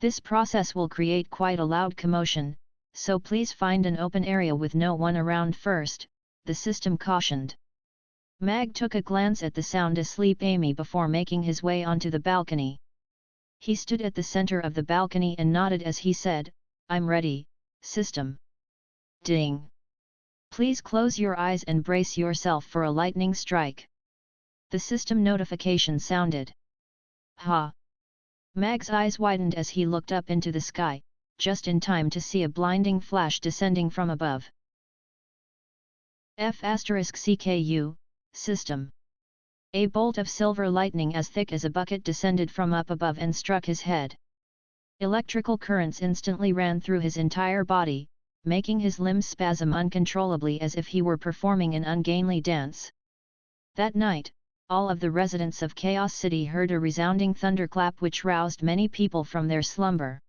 This process will create quite a loud commotion, so please find an open area with no one around first," the system cautioned. Mag took a glance at the sound asleep Amy before making his way onto the balcony. He stood at the center of the balcony and nodded as he said, "I'm ready, system." Ding! "Please close your eyes and brace yourself for a lightning strike." The system notification sounded. Ha! Mag's eyes widened as he looked up into the sky, just in time to see a blinding flash descending from above. F***CKU, system. A bolt of silver lightning as thick as a bucket descended from up above and struck his head. Electrical currents instantly ran through his entire body, making his limbs spasm uncontrollably as if he were performing an ungainly dance. That night, all of the residents of Chaos City heard a resounding thunderclap which roused many people from their slumber.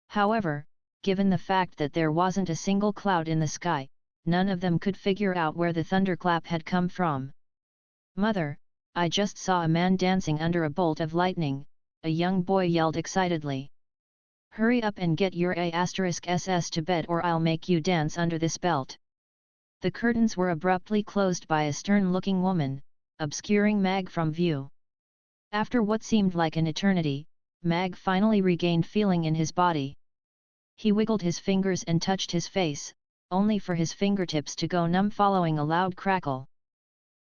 However, given the fact that there wasn't a single cloud in the sky, none of them could figure out where the thunderclap had come from. "Mother, I just saw a man dancing under a bolt of lightning," a young boy yelled excitedly. "Hurry up and get your A*SS to bed or I'll make you dance under this belt." The curtains were abruptly closed by a stern-looking woman, obscuring Mag from view. After what seemed like an eternity, Mag finally regained feeling in his body. He wiggled his fingers and touched his face, only for his fingertips to go numb following a loud crackle.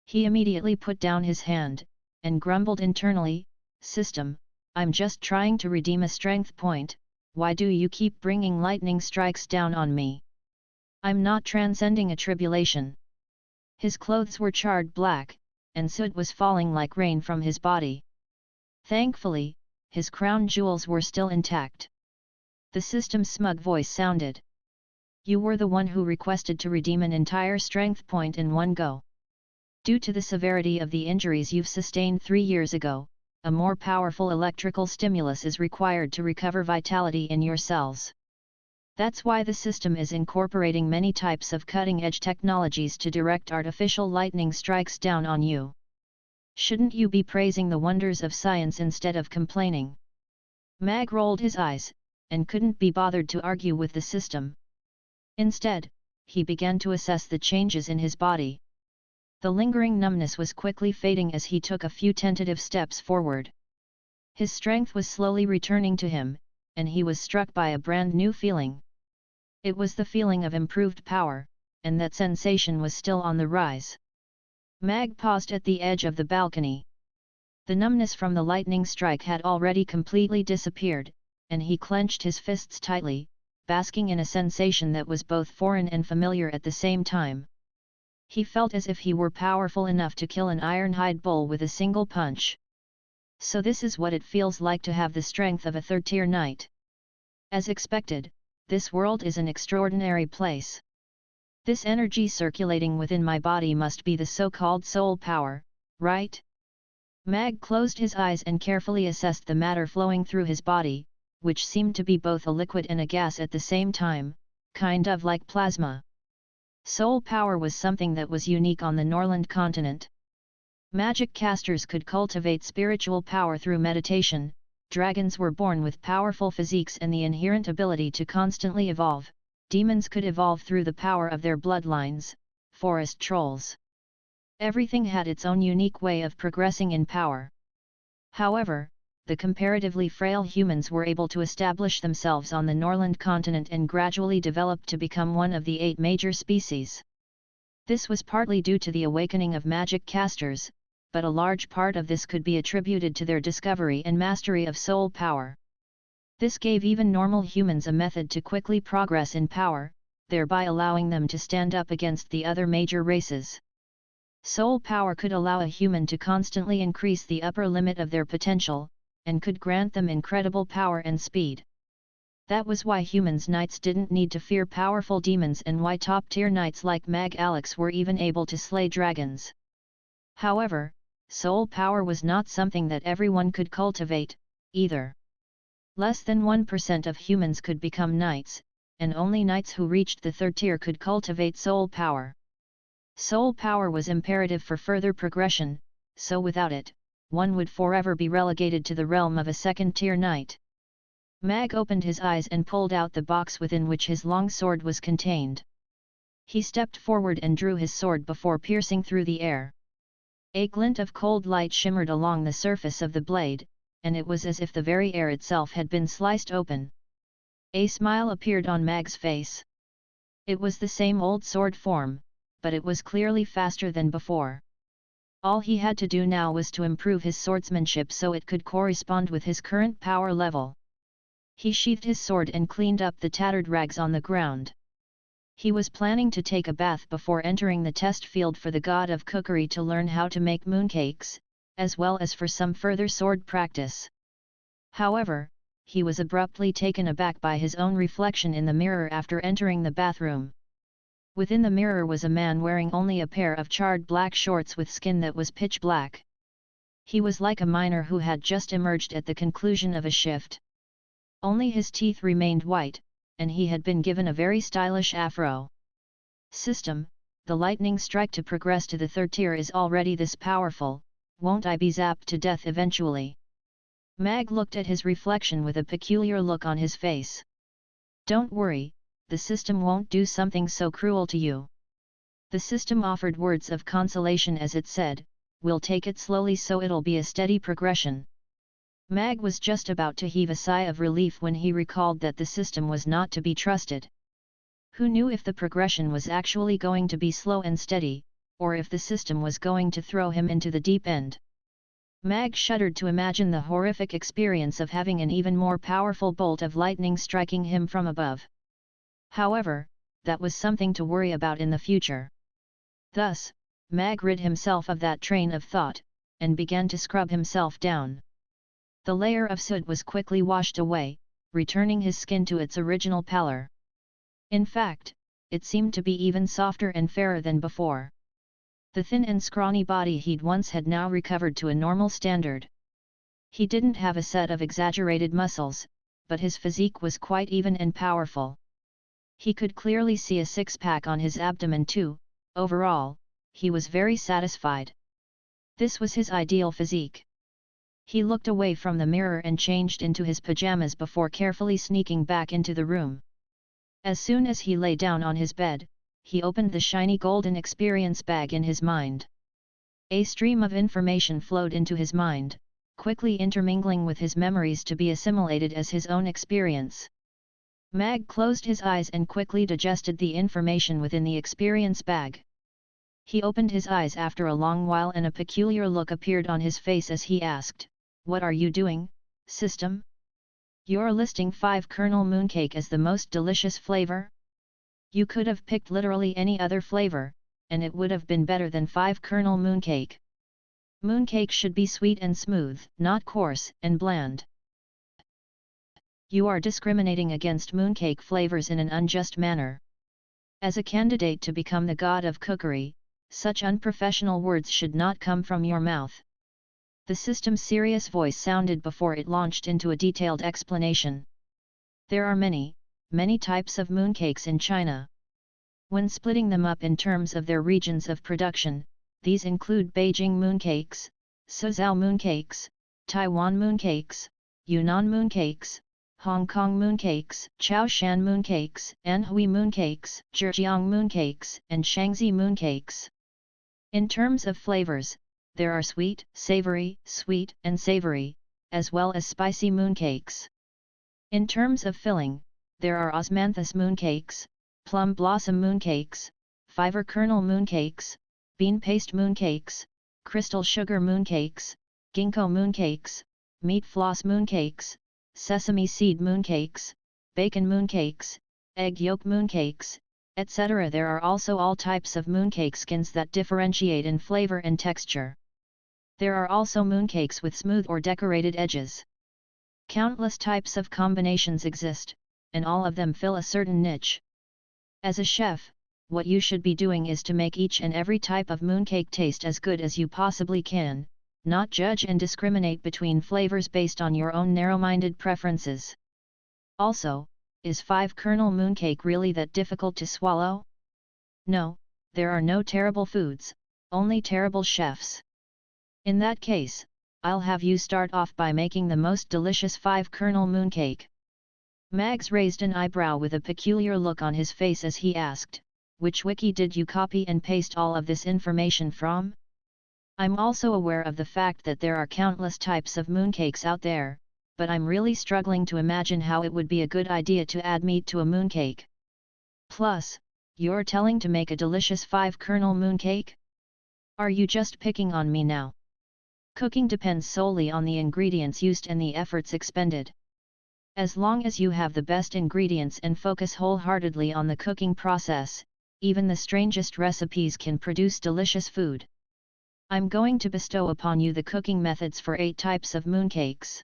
He immediately put down his hand, and grumbled internally, "System, I'm just trying to redeem a strength point, why do you keep bringing lightning strikes down on me? I'm not transcending a tribulation." His clothes were charred black, and soot was falling like rain from his body. Thankfully, his crown jewels were still intact. The system's smug voice sounded. "You were the one who requested to redeem an entire strength point in one go. Due to the severity of the injuries you've sustained 3 years ago, a more powerful electrical stimulus is required to recover vitality in your cells. That's why the system is incorporating many types of cutting-edge technologies to direct artificial lightning strikes down on you. Shouldn't you be praising the wonders of science instead of complaining?" Mag rolled his eyes, and couldn't be bothered to argue with the system. Instead, he began to assess the changes in his body. The lingering numbness was quickly fading as he took a few tentative steps forward. His strength was slowly returning to him, and he was struck by a brand new feeling. It was the feeling of improved power, and that sensation was still on the rise. Mag paused at the edge of the balcony. The numbness from the lightning strike had already completely disappeared, and he clenched his fists tightly, basking in a sensation that was both foreign and familiar at the same time. He felt as if he were powerful enough to kill an ironhide bull with a single punch. So this is what it feels like to have the strength of a third-tier knight. As expected, this world is an extraordinary place. This energy circulating within my body must be the so-called soul power, right? Mag closed his eyes and carefully assessed the matter flowing through his body, which seemed to be both a liquid and a gas at the same time, kind of like plasma. Soul power was something that was unique on the Norland continent. Magic casters could cultivate spiritual power through meditation, dragons were born with powerful physiques and the inherent ability to constantly evolve, demons could evolve through the power of their bloodlines, forest trolls. Everything had its own unique way of progressing in power. However, the comparatively frail humans were able to establish themselves on the Norland continent and gradually developed to become one of the 8 major species. This was partly due to the awakening of magic casters, but a large part of this could be attributed to their discovery and mastery of soul power. This gave even normal humans a method to quickly progress in power, thereby allowing them to stand up against the other major races. Soul power could allow a human to constantly increase the upper limit of their potential, and could grant them incredible power and speed. That was why humans knights didn't need to fear powerful demons and why top-tier knights like Mag Alex were even able to slay dragons. However, soul power was not something that everyone could cultivate, either. Less than 1% of humans could become knights, and only knights who reached the third tier could cultivate soul power. Soul power was imperative for further progression, so without it, one would forever be relegated to the realm of a second-tier knight. Mag opened his eyes and pulled out the box within which his long sword was contained. He stepped forward and drew his sword before piercing through the air. A glint of cold light shimmered along the surface of the blade, and it was as if the very air itself had been sliced open. A smile appeared on Mag's face. It was the same old sword form, but it was clearly faster than before. All he had to do now was to improve his swordsmanship so it could correspond with his current power level. He sheathed his sword and cleaned up the tattered rags on the ground. He was planning to take a bath before entering the test field for the god of cookery to learn how to make mooncakes, as well as for some further sword practice. However, he was abruptly taken aback by his own reflection in the mirror after entering the bathroom. Within the mirror was a man wearing only a pair of charred black shorts with skin that was pitch black. He was like a miner who had just emerged at the conclusion of a shift. Only his teeth remained white, and he had been given a very stylish afro. System, the lightning strike to progress to the third tier is already this powerful, won't I be zapped to death eventually? Mag looked at his reflection with a peculiar look on his face. Don't worry, the system won't do something so cruel to you. The system offered words of consolation as it said, we'll take it slowly so it'll be a steady progression. Mag was just about to heave a sigh of relief when he recalled that the system was not to be trusted. Who knew if the progression was actually going to be slow and steady, or if the system was going to throw him into the deep end? Mag shuddered to imagine the horrific experience of having an even more powerful bolt of lightning striking him from above. However, that was something to worry about in the future. Thus, Mag rid himself of that train of thought, and began to scrub himself down. The layer of soot was quickly washed away, returning his skin to its original pallor. In fact, it seemed to be even softer and fairer than before. The thin and scrawny body he'd once had now recovered to a normal standard. He didn't have a set of exaggerated muscles, but his physique was quite even and powerful. He could clearly see a six-pack on his abdomen too. Overall, he was very satisfied. This was his ideal physique. He looked away from the mirror and changed into his pajamas before carefully sneaking back into the room. As soon as he lay down on his bed, he opened the shiny golden experience bag in his mind. A stream of information flowed into his mind, quickly intermingling with his memories to be assimilated as his own experience. Mag closed his eyes and quickly digested the information within the experience bag. He opened his eyes after a long while and a peculiar look appeared on his face as he asked, "What are you doing, system? You're listing 5-kernel mooncake as the most delicious flavor? You could have picked literally any other flavor, and it would have been better than 5-kernel mooncake. Mooncake should be sweet and smooth, not coarse and bland. You are discriminating against mooncake flavors in an unjust manner. As a candidate to become the god of cookery, such unprofessional words should not come from your mouth." The system's serious voice sounded before it launched into a detailed explanation. There are many, many types of mooncakes in China. When splitting them up in terms of their regions of production, these include Beijing mooncakes, Suzhou mooncakes, Taiwan mooncakes, Yunnan mooncakes, Hong Kong mooncakes, Chaoshan mooncakes, Anhui mooncakes, Zhejiang mooncakes, and Shaanxi mooncakes. In terms of flavors, there are sweet, savory, and savory, as well as spicy mooncakes. In terms of filling, there are osmanthus mooncakes, plum blossom mooncakes, fiver kernel mooncakes, bean paste mooncakes, crystal sugar mooncakes, ginkgo mooncakes, meat floss mooncakes, sesame seed mooncakes, bacon mooncakes, egg yolk mooncakes, etc. There are also all types of mooncake skins that differentiate in flavor and texture. There are also mooncakes with smooth or decorated edges. Countless types of combinations exist, and all of them fill a certain niche. As a chef, what you should be doing is to make each and every type of mooncake taste as good as you possibly can, not judge and discriminate between flavors based on your own narrow-minded preferences. Also, is 5-kernel mooncake really that difficult to swallow? No, there are no terrible foods, only terrible chefs. In that case, I'll have you start off by making the most delicious 5-kernel mooncake. Mags raised an eyebrow with a peculiar look on his face as he asked, which wiki did you copy and paste all of this information from? I'm also aware of the fact that there are countless types of mooncakes out there, but I'm really struggling to imagine how it would be a good idea to add meat to a mooncake. Plus, you're telling to make a delicious 5-kernel mooncake? Are you just picking on me now? Cooking depends solely on the ingredients used and the efforts expended. As long as you have the best ingredients and focus wholeheartedly on the cooking process, even the strangest recipes can produce delicious food. I'm going to bestow upon you the cooking methods for 8 types of mooncakes.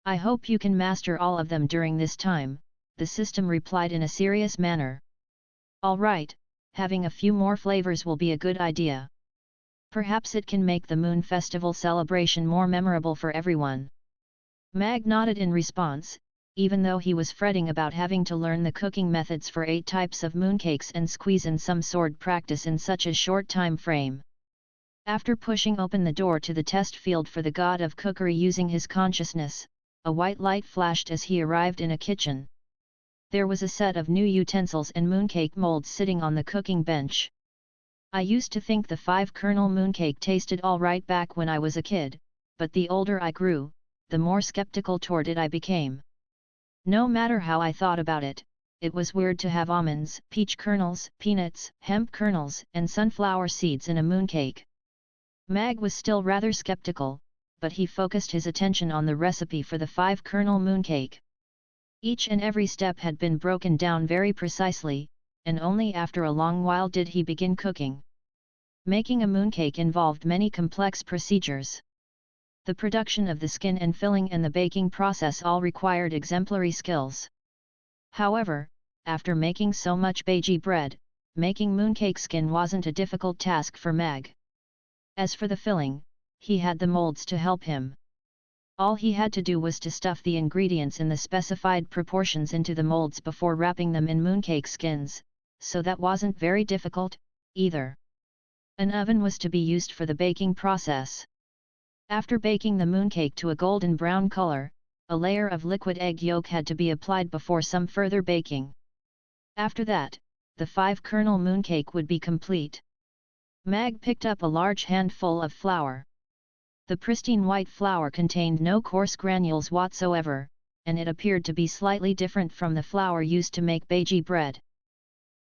I hope you can master all of them during this time, the system replied in a serious manner. All right, having a few more flavors will be a good idea. Perhaps it can make the Moon Festival celebration more memorable for everyone. Mag nodded in response, even though he was fretting about having to learn the cooking methods for 8 types of mooncakes and squeeze in some sword practice in such a short time frame. After pushing open the door to the test field for the god of cookery using his consciousness, a white light flashed as he arrived in a kitchen. There was a set of new utensils and mooncake molds sitting on the cooking bench. I used to think the 5-kernel mooncake tasted all right back when I was a kid, but the older I grew, the more skeptical toward it I became. No matter how I thought about it, it was weird to have almonds, peach kernels, peanuts, hemp kernels, and sunflower seeds in a mooncake. Mag was still rather skeptical, but he focused his attention on the recipe for the 5-kernel mooncake. Each and every step had been broken down very precisely, and only after a long while did he begin cooking. Making a mooncake involved many complex procedures. The production of the skin and filling and the baking process all required exemplary skills. However, after making so much beiji bread, making mooncake skin wasn't a difficult task for Mag. As for the filling, he had the molds to help him. All he had to do was to stuff the ingredients in the specified proportions into the molds before wrapping them in mooncake skins, so that wasn't very difficult, either. An oven was to be used for the baking process. After baking the mooncake to a golden brown color, a layer of liquid egg yolk had to be applied before some further baking. After that, the 5-kernel mooncake would be complete. Mag picked up a large handful of flour. The pristine white flour contained no coarse granules whatsoever, and it appeared to be slightly different from the flour used to make beiji bread.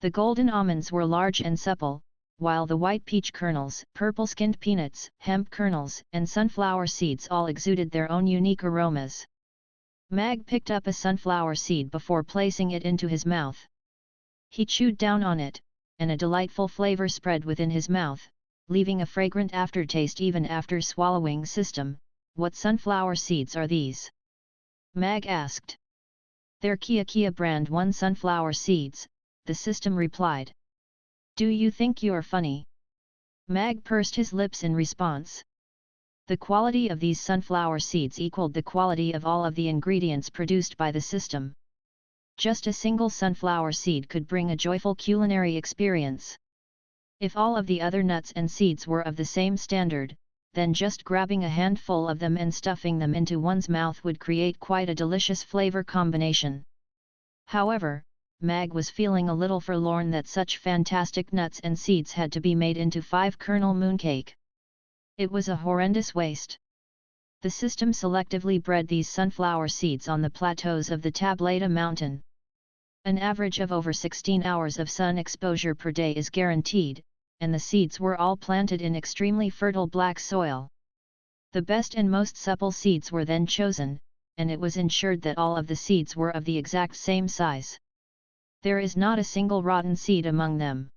The golden almonds were large and supple, while the white peach kernels, purple-skinned peanuts, hemp kernels, and sunflower seeds all exuded their own unique aromas. Mag picked up a sunflower seed before placing it into his mouth. He chewed down on it, and a delightful flavor spread within his mouth, leaving a fragrant aftertaste even after swallowing. System, what sunflower seeds are these? Mag asked. They're Kia brand 1 sunflower seeds, the system replied. Do you think you're funny? Mag pursed his lips in response. The quality of these sunflower seeds equaled the quality of all of the ingredients produced by the system. Just a single sunflower seed could bring a joyful culinary experience. If all of the other nuts and seeds were of the same standard, then just grabbing a handful of them and stuffing them into one's mouth would create quite a delicious flavor combination. However, Mag was feeling a little forlorn that such fantastic nuts and seeds had to be made into 5-kernel mooncake. It was a horrendous waste. The system selectively bred these sunflower seeds on the plateaus of the Tableta mountain. An average of over 16 hours of sun exposure per day is guaranteed, and the seeds were all planted in extremely fertile black soil. The best and most supple seeds were then chosen, and it was ensured that all of the seeds were of the exact same size. There is not a single rotten seed among them.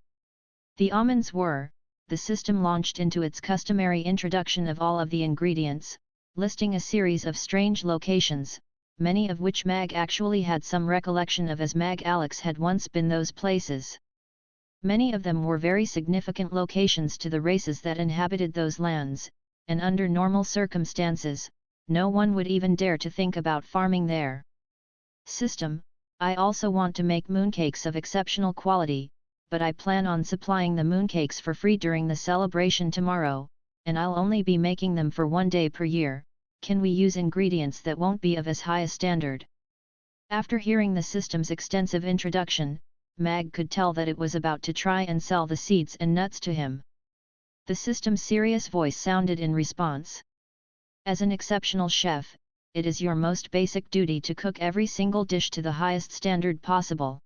The almonds were, the system launched into its customary introduction of all of the ingredients, listing a series of strange locations, many of which Mag actually had some recollection of, as Mag Alex had once been those places. Many of them were very significant locations to the races that inhabited those lands, and under normal circumstances, no one would even dare to think about farming there. System: I also want to make mooncakes of exceptional quality, but I plan on supplying the mooncakes for free during the celebration tomorrow, and I'll only be making them for 1 day per year. Can we use ingredients that won't be of as high a standard? After hearing the system's extensive introduction, Mag could tell that it was about to try and sell the seeds and nuts to him. The system's serious voice sounded in response. As an exceptional chef, it is your most basic duty to cook every single dish to the highest standard possible.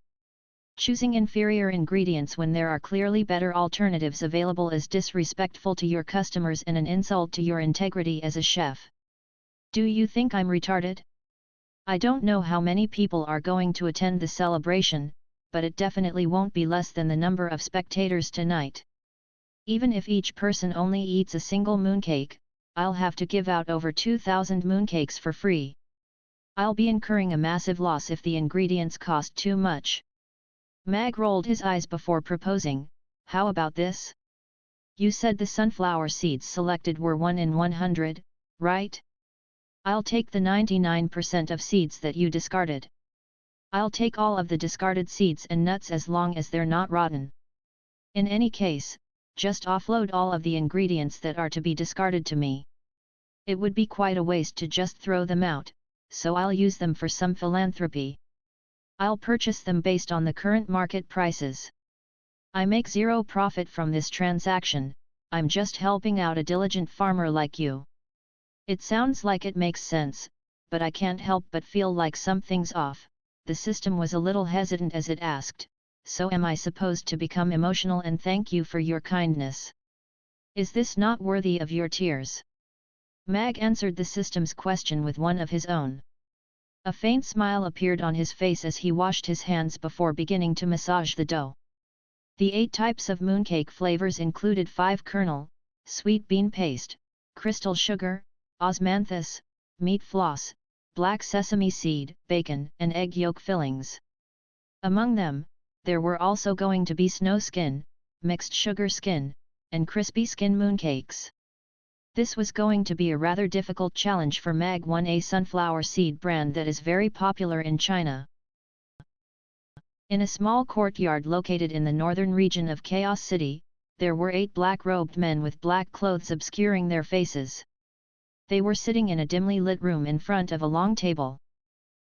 Choosing inferior ingredients when there are clearly better alternatives available is disrespectful to your customers and an insult to your integrity as a chef. Do you think I'm retarded? I don't know how many people are going to attend the celebration, but it definitely won't be less than the number of spectators tonight. Even if each person only eats a single mooncake, I'll have to give out over 2,000 mooncakes for free. I'll be incurring a massive loss if the ingredients cost too much. Mag rolled his eyes before proposing, how about this? You said the sunflower seeds selected were 1 in 100, right? I'll take the 99% of seeds that you discarded. I'll take all of the discarded seeds and nuts as long as they're not rotten. In any case, just offload all of the ingredients that are to be discarded to me. It would be quite a waste to just throw them out, so I'll use them for some philanthropy. I'll purchase them based on the current market prices. I make zero profit from this transaction, I'm just helping out a diligent farmer like you. It sounds like it makes sense, but I can't help but feel like something's off. The system was a little hesitant as it asked, so am I supposed to become emotional and thank you for your kindness? Is this not worthy of your tears? Mag answered the system's question with one of his own. A faint smile appeared on his face as he washed his hands before beginning to massage the dough. The 8 types of mooncake flavors included 5 kernel, sweet bean paste, crystal sugar, osmanthus, meat floss, black sesame seed, bacon, and egg yolk fillings. Among them, there were also going to be snow skin, mixed sugar skin, and crispy skin mooncakes. This was going to be a rather difficult challenge for Mag, a sunflower seed brand that is very popular in China. In a small courtyard located in the northern region of Chaos City, there were 8 black-robed men with black clothes obscuring their faces. They were sitting in a dimly lit room in front of a long table.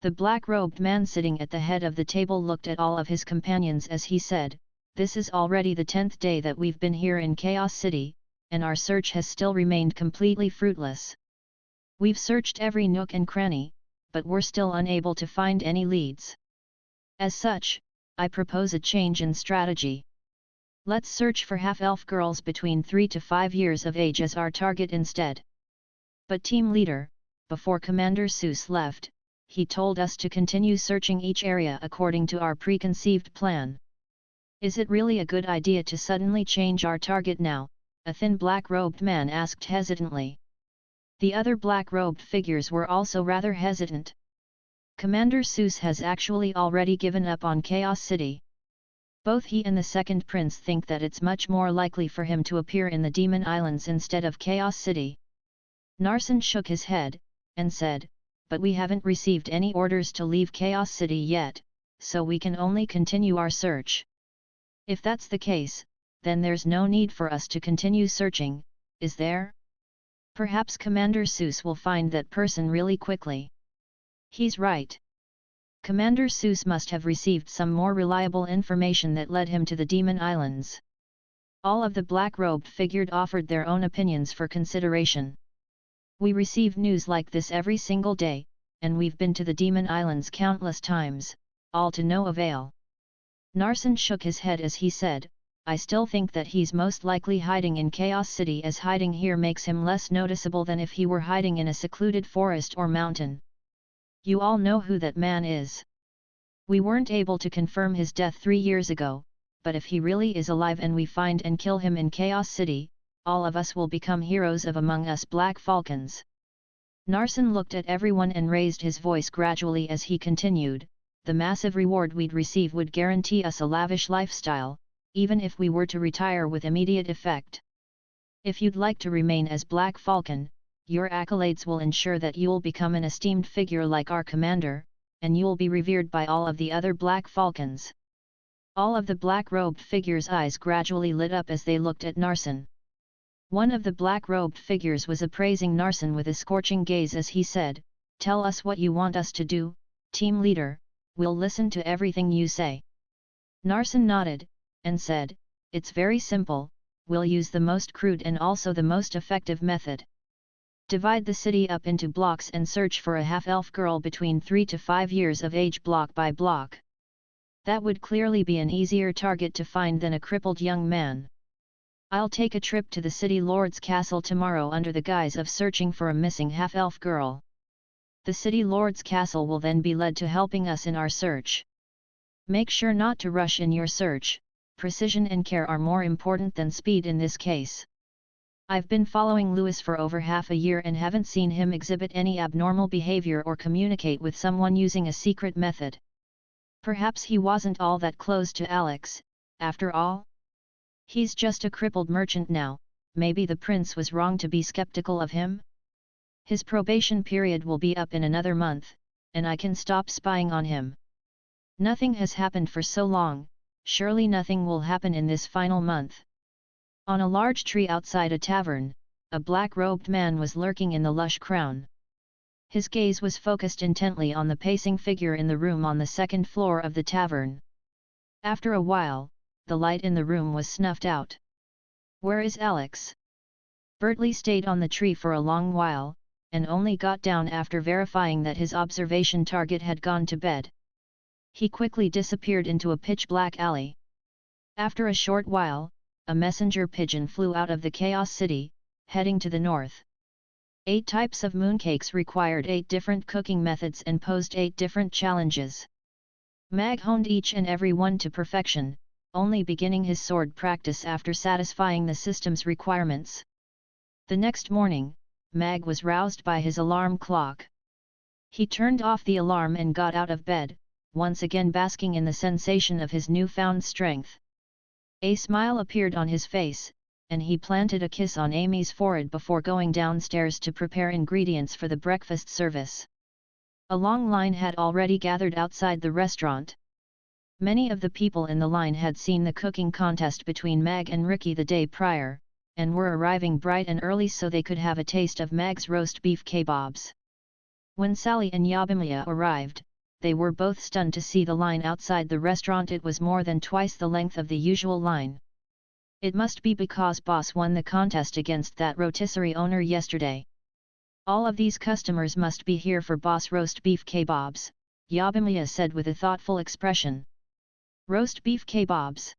The black-robed man sitting at the head of the table looked at all of his companions as he said, "This is already the 10th day that we've been here in Chaos City, and our search has still remained completely fruitless. We've searched every nook and cranny, but we're still unable to find any leads. As such, I propose a change in strategy. Let's search for half-elf girls between 3 to 5 years of age as our target instead." But team leader, before Commander Seuss left, he told us to continue searching each area according to our preconceived plan. Is it really a good idea to suddenly change our target now? A thin black-robed man asked hesitantly. The other black-robed figures were also rather hesitant. Commander Seuss has actually already given up on Chaos City. Both he and the second prince think that it's much more likely for him to appear in the Demon Islands instead of Chaos City. Narsen shook his head, and said, "But we haven't received any orders to leave Chaos City yet, so we can only continue our search. If that's the case, then there's no need for us to continue searching, is there? Perhaps Commander Seuss will find that person really quickly." He's right. Commander Seuss must have received some more reliable information that led him to the Demon Islands. All of the black-robed figures offered their own opinions for consideration. "We receive news like this every single day, and we've been to the Demon Islands countless times, all to no avail." Narsen shook his head as he said, "I still think that he's most likely hiding in Chaos City, as hiding here makes him less noticeable than if he were hiding in a secluded forest or mountain. You all know who that man is. We weren't able to confirm his death 3 years ago, but if he really is alive and we find and kill him in Chaos City, all of us will become heroes of Among Us Black Falcons. Narsen looked at everyone and raised his voice gradually as he continued, the massive reward we'd receive would guarantee us a lavish lifestyle, even if we were to retire with immediate effect. If you'd like to remain as Black Falcon, your accolades will ensure that you'll become an esteemed figure like our commander, and you'll be revered by all of the other Black Falcons. All of the black-robed figures' eyes gradually lit up as they looked at Narsen. One of the black-robed figures was appraising Narsen with a scorching gaze as he said, "Tell us what you want us to do, team leader, we'll listen to everything you say." Narsen nodded, and said, "It's very simple, we'll use the most crude and also the most effective method. Divide the city up into blocks and search for a half-elf girl between 3 to 5 years of age block by block. That would clearly be an easier target to find than a crippled young man. I'll take a trip to the city lord's castle tomorrow under the guise of searching for a missing half-elf girl. The city lord's castle will then be led to helping us in our search. Make sure not to rush in your search, precision and care are more important than speed in this case. I've been following Lewis for over half a year and haven't seen him exhibit any abnormal behavior or communicate with someone using a secret method. Perhaps he wasn't all that close to Alex, after all? He's just a crippled merchant now, maybe the prince was wrong to be skeptical of him? His probation period will be up in another month, and I can stop spying on him. Nothing has happened for so long, surely nothing will happen in this final month." On a large tree outside a tavern, a black-robed man was lurking in the lush crown. His gaze was focused intently on the pacing figure in the room on the second floor of the tavern. After a while, the light in the room was snuffed out. "Where is Alex?" Bertley stayed on the tree for a long while, and only got down after verifying that his observation target had gone to bed. He quickly disappeared into a pitch-black alley. After a short while, a messenger pigeon flew out of the Chaos City, heading to the north. 8 types of mooncakes required 8 different cooking methods and posed 8 different challenges. Mag honed each and every one to perfection, only beginning his sword practice after satisfying the system's requirements. The next morning, Mag was roused by his alarm clock. He turned off the alarm and got out of bed, once again basking in the sensation of his newfound strength. A smile appeared on his face, and he planted a kiss on Amy's forehead before going downstairs to prepare ingredients for the breakfast service. A long line had already gathered outside the restaurant. Many of the people in the line had seen the cooking contest between Mag and Ricky the day prior, and were arriving bright and early so they could have a taste of Mag's roast beef kebabs. When Sally and Yabimiya arrived, they were both stunned to see the line outside the restaurant. It was more than twice the length of the usual line. It must be because Boss won the contest against that rotisserie owner yesterday. All of these customers must be here for Boss roast beef kebabs, Yabimiya said with a thoughtful expression. Roast beef kebabs?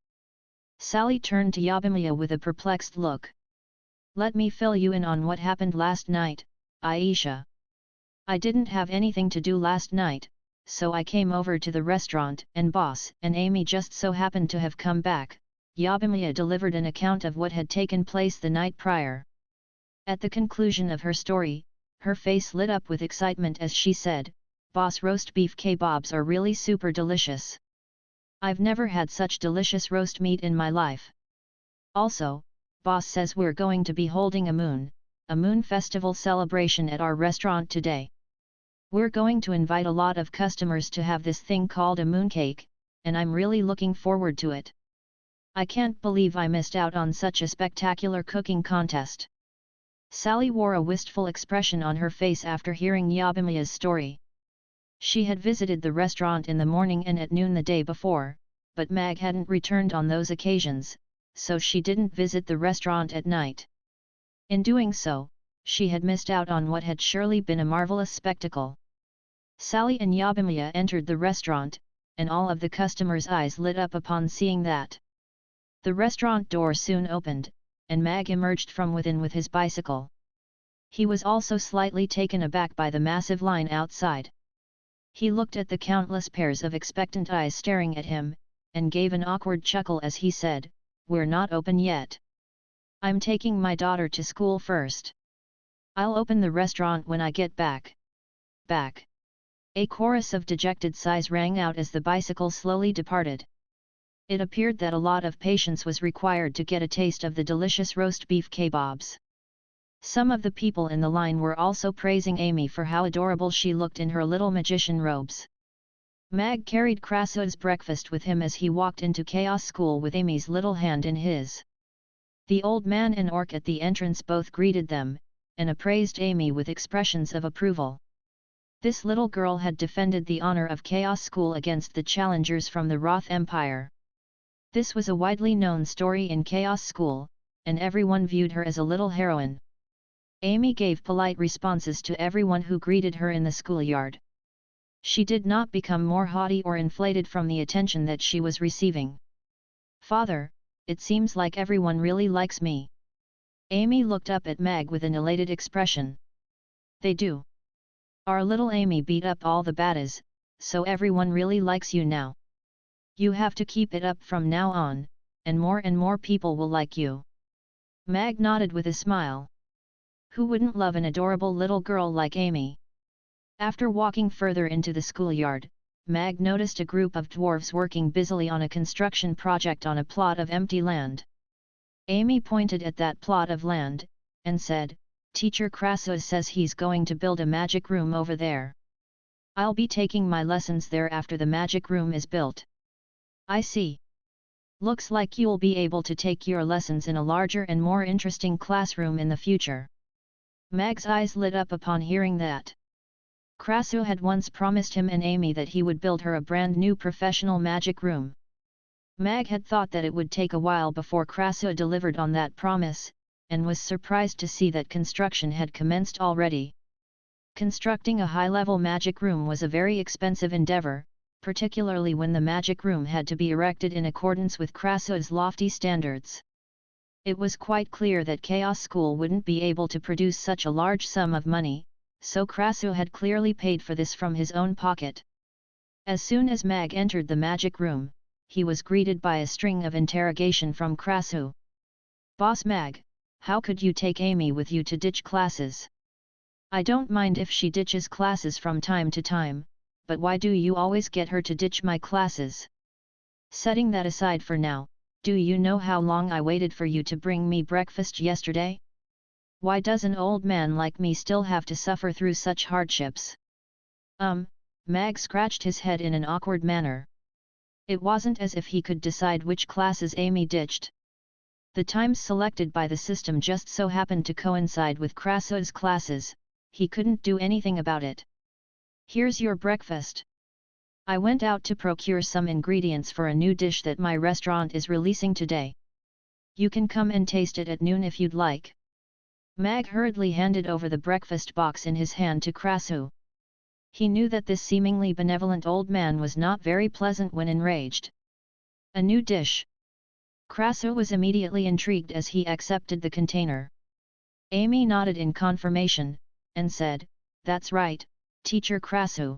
Sally turned to Yabimiya with a perplexed look. Let me fill you in on what happened last night, Aisha. I didn't have anything to do last night, so I came over to the restaurant and Boss and Amy just so happened to have come back. Yabimiya delivered an account of what had taken place the night prior. At the conclusion of her story, her face lit up with excitement as she said, Boss roast beef kebabs are really super delicious. I've never had such delicious roast meat in my life. Also, Boss says we're going to be holding a moon festival celebration at our restaurant today. We're going to invite a lot of customers to have this thing called a mooncake, and I'm really looking forward to it. I can't believe I missed out on such a spectacular cooking contest. Sally wore a wistful expression on her face after hearing Yabimiya's story. She had visited the restaurant in the morning and at noon the day before, but Mag hadn't returned on those occasions, so she didn't visit the restaurant at night. In doing so, she had missed out on what had surely been a marvelous spectacle. Sally and Yabimiya entered the restaurant, and all of the customers' eyes lit up upon seeing that. The restaurant door soon opened, and Mag emerged from within with his bicycle. He was also slightly taken aback by the massive line outside. He looked at the countless pairs of expectant eyes staring at him, and gave an awkward chuckle as he said, "We're not open yet. I'm taking my daughter to school first." I'll open the restaurant when I get back. Back. A chorus of dejected sighs rang out as the bicycle slowly departed. It appeared that a lot of patience was required to get a taste of the delicious roast beef kebabs. Some of the people in the line were also praising Amy for how adorable she looked in her little magician robes. Mag carried Krasu's breakfast with him as he walked into Chaos School with Amy's little hand in his. The old man and Orc at the entrance both greeted them, and appraised Amy with expressions of approval. This little girl had defended the honor of Chaos School against the challengers from the Roth Empire. This was a widely known story in Chaos School, and everyone viewed her as a little heroine. Amy gave polite responses to everyone who greeted her in the schoolyard. She did not become more haughty or inflated from the attention that she was receiving. "Father, it seems like everyone really likes me." Amy looked up at Mag with an elated expression. "They do. Our little Amy beat up all the baddies, so everyone really likes you now. You have to keep it up from now on, and more people will like you." Mag nodded with a smile. Who wouldn't love an adorable little girl like Amy? After walking further into the schoolyard, Mag noticed a group of dwarves working busily on a construction project on a plot of empty land. Amy pointed at that plot of land, and said, "Teacher Krasu says he's going to build a magic room over there. I'll be taking my lessons there after the magic room is built." "I see. Looks like you'll be able to take your lessons in a larger and more interesting classroom in the future." Mag's eyes lit up upon hearing that. Krasu had once promised him and Amy that he would build her a brand new professional magic room. Mag had thought that it would take a while before Krasu delivered on that promise, and was surprised to see that construction had commenced already. Constructing a high-level magic room was a very expensive endeavor, particularly when the magic room had to be erected in accordance with Krasu's lofty standards. It was quite clear that Chaos School wouldn't be able to produce such a large sum of money, so Krasu had clearly paid for this from his own pocket. As soon as Mag entered the magic room, he was greeted by a string of interrogation from Krasu. "Boss Mag, how could you take Amy with you to ditch classes? I don't mind if she ditches classes from time to time, but why do you always get her to ditch my classes? Setting that aside for now, do you know how long I waited for you to bring me breakfast yesterday? Why does an old man like me still have to suffer through such hardships?" Mag scratched his head in an awkward manner. It wasn't as if he could decide which classes Amy ditched. The times selected by the system just so happened to coincide with Krasu's classes. He couldn't do anything about it. "Here's your breakfast. I went out to procure some ingredients for a new dish that my restaurant is releasing today. You can come and taste it at noon if you'd like." Mag hurriedly handed over the breakfast box in his hand to Krasu. He knew that this seemingly benevolent old man was not very pleasant when enraged. A new dish. Krasu was immediately intrigued as he accepted the container. Amy nodded in confirmation, and said, "That's right, Teacher Krasu.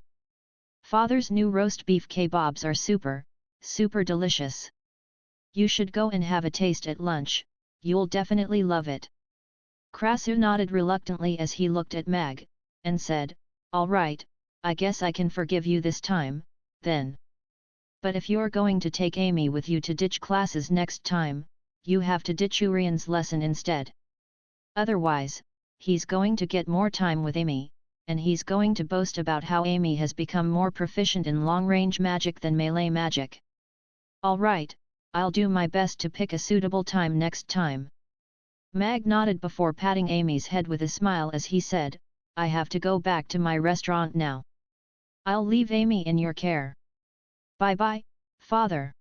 Father's new roast beef kebabs are super delicious. You should go and have a taste at lunch, you'll definitely love it." Krasu nodded reluctantly as he looked at Mag, and said, "All right, I guess I can forgive you this time, then. But if you're going to take Amy with you to ditch classes next time, you have to ditch Urian's lesson instead. Otherwise, he's going to get more time with Amy, and he's going to boast about how Amy has become more proficient in long-range magic than melee magic. All right, I'll do my best to pick a suitable time next time." Mag nodded before patting Amy's head with a smile as he said, "I have to go back to my restaurant now. I'll leave Amy in your care. Bye-bye, Father."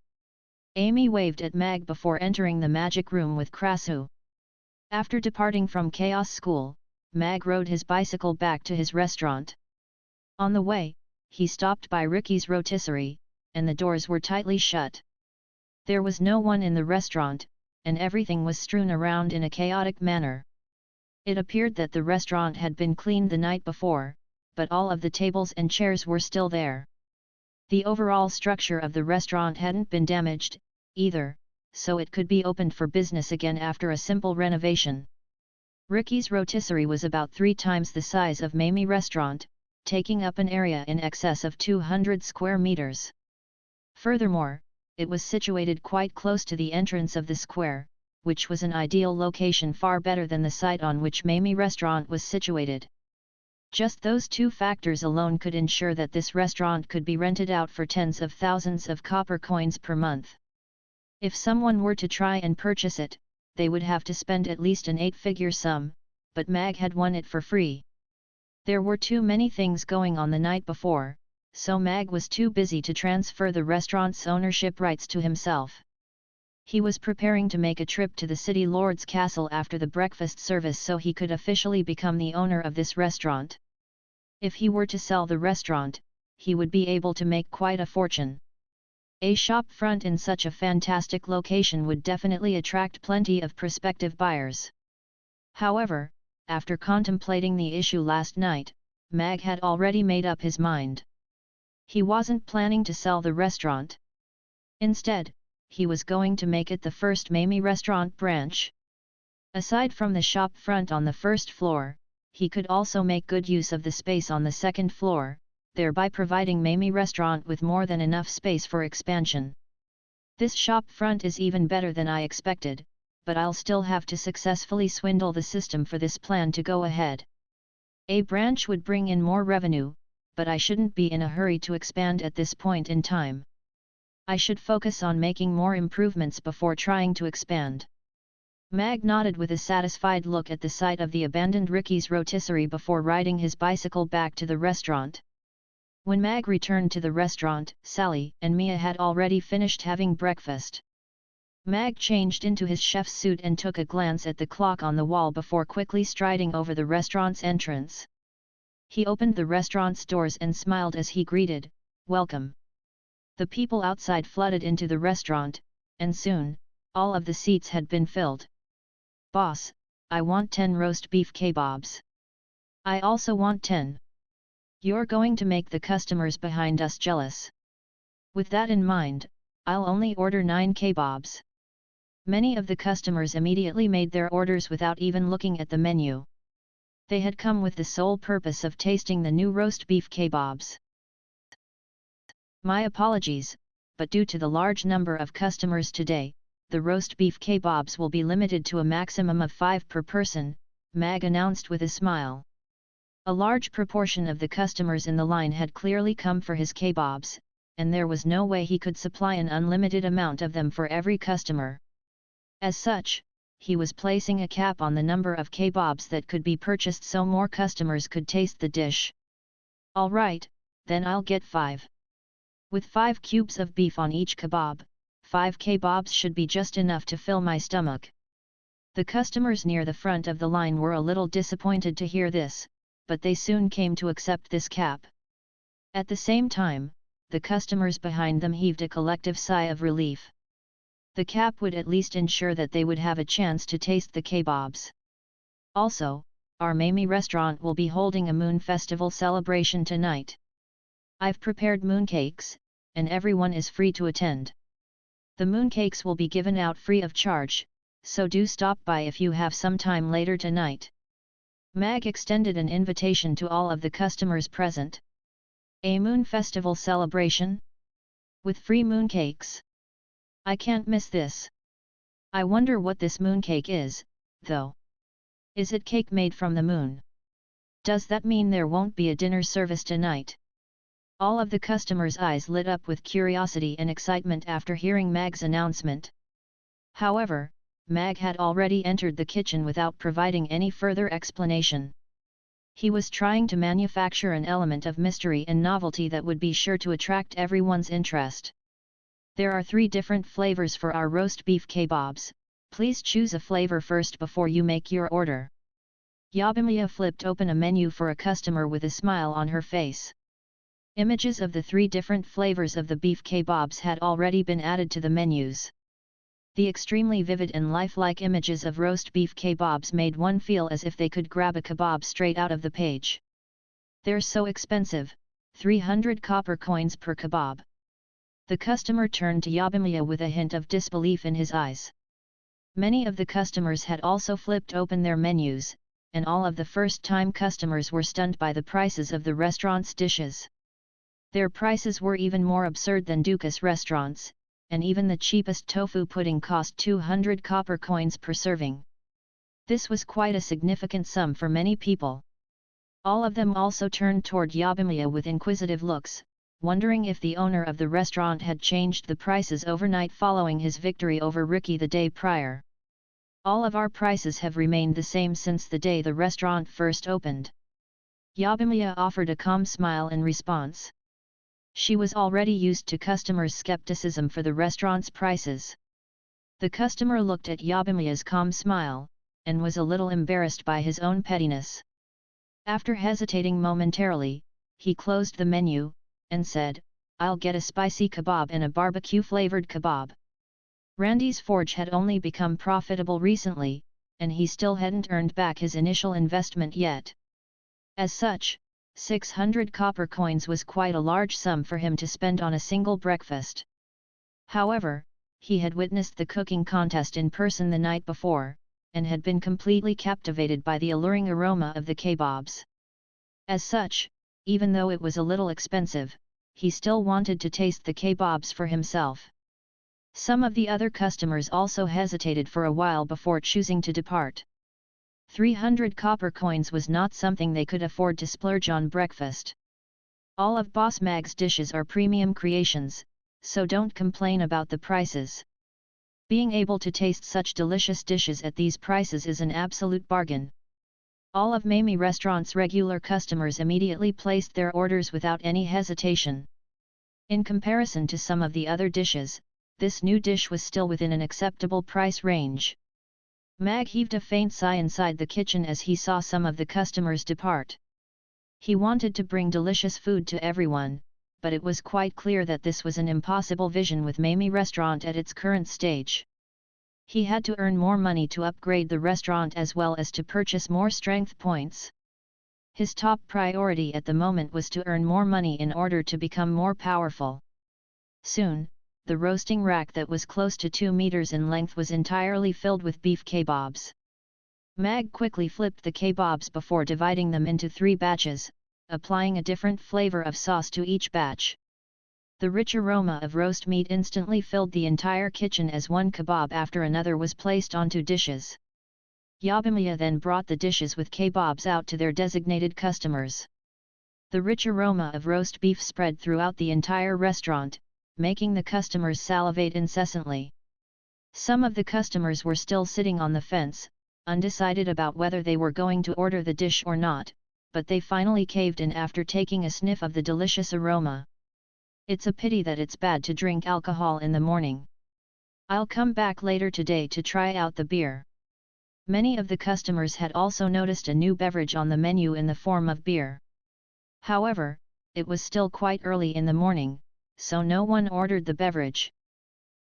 Amy waved at Mag before entering the magic room with Krasu. After departing from Chaos School, Mag rode his bicycle back to his restaurant. On the way, he stopped by Ricky's rotisserie, and the doors were tightly shut. There was no one in the restaurant, and everything was strewn around in a chaotic manner. It appeared that the restaurant had been cleaned the night before, but all of the tables and chairs were still there. The overall structure of the restaurant hadn't been damaged, either, so it could be opened for business again after a simple renovation. Ricky's rotisserie was about 3 times the size of Mamie restaurant, taking up an area in excess of 200 square meters. Furthermore, it was situated quite close to the entrance of the square, which was an ideal location, far better than the site on which Mamie restaurant was situated. Just those 2 factors alone could ensure that this restaurant could be rented out for tens of thousands of copper coins per month. If someone were to try and purchase it, they would have to spend at least an 8-figure sum, but Mag had won it for free. There were too many things going on the night before, so Mag was too busy to transfer the restaurant's ownership rights to himself. He was preparing to make a trip to the city lord's castle after the breakfast service so he could officially become the owner of this restaurant. If he were to sell the restaurant, he would be able to make quite a fortune. A shop front in such a fantastic location would definitely attract plenty of prospective buyers. However, after contemplating the issue last night, Mag had already made up his mind. He wasn't planning to sell the restaurant. Instead, he was going to make it the first Mamie restaurant branch. Aside from the shop front on the first floor, he could also make good use of the space on the second floor, thereby providing Mamie restaurant with more than enough space for expansion. This shop front is even better than I expected, but I'll still have to successfully swindle the system for this plan to go ahead. A branch would bring in more revenue, but I shouldn't be in a hurry to expand at this point in time. I should focus on making more improvements before trying to expand. Mag nodded with a satisfied look at the sight of the abandoned Ricky's rotisserie before riding his bicycle back to the restaurant. When Mag returned to the restaurant, Sally and Mia had already finished having breakfast. Mag changed into his chef's suit and took a glance at the clock on the wall before quickly striding over the restaurant's entrance. He opened the restaurant's doors and smiled as he greeted, "Welcome." The people outside flooded into the restaurant, and soon, all of the seats had been filled. "Boss, I want 10 roast beef kebabs. I also want 10. You're going to make the customers behind us jealous. With that in mind, I'll only order 9 kebabs." Many of the customers immediately made their orders without even looking at the menu. They had come with the sole purpose of tasting the new roast beef kebabs. "My apologies, but due to the large number of customers today, the roast beef kebabs will be limited to a maximum of 5 per person," Mag announced with a smile. A large proportion of the customers in the line had clearly come for his kebabs, and there was no way he could supply an unlimited amount of them for every customer. As such, he was placing a cap on the number of kebabs that could be purchased so more customers could taste the dish. "All right, then I'll get 5. With 5 cubes of beef on each kebab, 5 kebabs should be just enough to fill my stomach." The customers near the front of the line were a little disappointed to hear this, but they soon came to accept this cap. At the same time, the customers behind them heaved a collective sigh of relief. The cap would at least ensure that they would have a chance to taste the kebabs. Also, our Mamie restaurant will be holding a moon festival celebration tonight. I've prepared mooncakes, and everyone is free to attend. The mooncakes will be given out free of charge, so do stop by if you have some time later tonight. Mag extended an invitation to all of the customers present. A moon festival celebration? With free mooncakes? I can't miss this. I wonder what this mooncake is, though. Is it cake made from the moon? Does that mean there won't be a dinner service tonight? All of the customers' eyes lit up with curiosity and excitement after hearing Mag's announcement. However, Mag had already entered the kitchen without providing any further explanation. He was trying to manufacture an element of mystery and novelty that would be sure to attract everyone's interest. "There are 3 different flavors for our roast beef kebabs, please choose a flavor first before you make your order." Yabimiya flipped open a menu for a customer with a smile on her face. Images of the 3 different flavors of the beef kebabs had already been added to the menus. The extremely vivid and lifelike images of roast beef kebabs made one feel as if they could grab a kebab straight out of the page. "They're so expensive, 300 copper coins per kebab." The customer turned to Yabimiya with a hint of disbelief in his eyes. Many of the customers had also flipped open their menus, and all of the first-time customers were stunned by the prices of the restaurant's dishes. Their prices were even more absurd than Dukas restaurants, and even the cheapest tofu pudding cost 200 copper coins per serving. This was quite a significant sum for many people. All of them also turned toward Yabimiya with inquisitive looks, wondering if the owner of the restaurant had changed the prices overnight following his victory over Ricky the day prior. All of our prices have remained the same since the day the restaurant first opened. Yabimiya offered a calm smile in response. She was already used to customers' skepticism for the restaurant's prices. The customer looked at Yabimiya's calm smile, and was a little embarrassed by his own pettiness. After hesitating momentarily, he closed the menu, and said, "I'll get a spicy kebab and a barbecue-flavored kebab." Randy's forge had only become profitable recently, and he still hadn't earned back his initial investment yet. As such, 600 copper coins was quite a large sum for him to spend on a single breakfast. However, he had witnessed the cooking contest in person the night before, and had been completely captivated by the alluring aroma of the kebabs. As such, even though it was a little expensive, he still wanted to taste the kebabs for himself. Some of the other customers also hesitated for a while before choosing to depart. 300 copper coins was not something they could afford to splurge on breakfast. All of Boss Mag's dishes are premium creations, so don't complain about the prices. Being able to taste such delicious dishes at these prices is an absolute bargain. All of Mamie Restaurant's regular customers immediately placed their orders without any hesitation. In comparison to some of the other dishes, this new dish was still within an acceptable price range. Mag heaved a faint sigh inside the kitchen as he saw some of the customers depart. He wanted to bring delicious food to everyone, but it was quite clear that this was an impossible vision with Mamie Restaurant at its current stage. He had to earn more money to upgrade the restaurant as well as to purchase more strength points. His top priority at the moment was to earn more money in order to become more powerful. Soon, the roasting rack that was close to 2 meters in length was entirely filled with beef kebabs. Mag quickly flipped the kebabs before dividing them into 3 batches, applying a different flavor of sauce to each batch. The rich aroma of roast meat instantly filled the entire kitchen as one kebab after another was placed onto dishes. Yabimiya then brought the dishes with kebabs out to their designated customers. The rich aroma of roast beef spread throughout the entire restaurant, making the customers salivate incessantly. Some of the customers were still sitting on the fence, undecided about whether they were going to order the dish or not, but they finally caved in after taking a sniff of the delicious aroma. It's a pity that it's bad to drink alcohol in the morning. I'll come back later today to try out the beer. Many of the customers had also noticed a new beverage on the menu in the form of beer. However, it was still quite early in the morning, so no one ordered the beverage.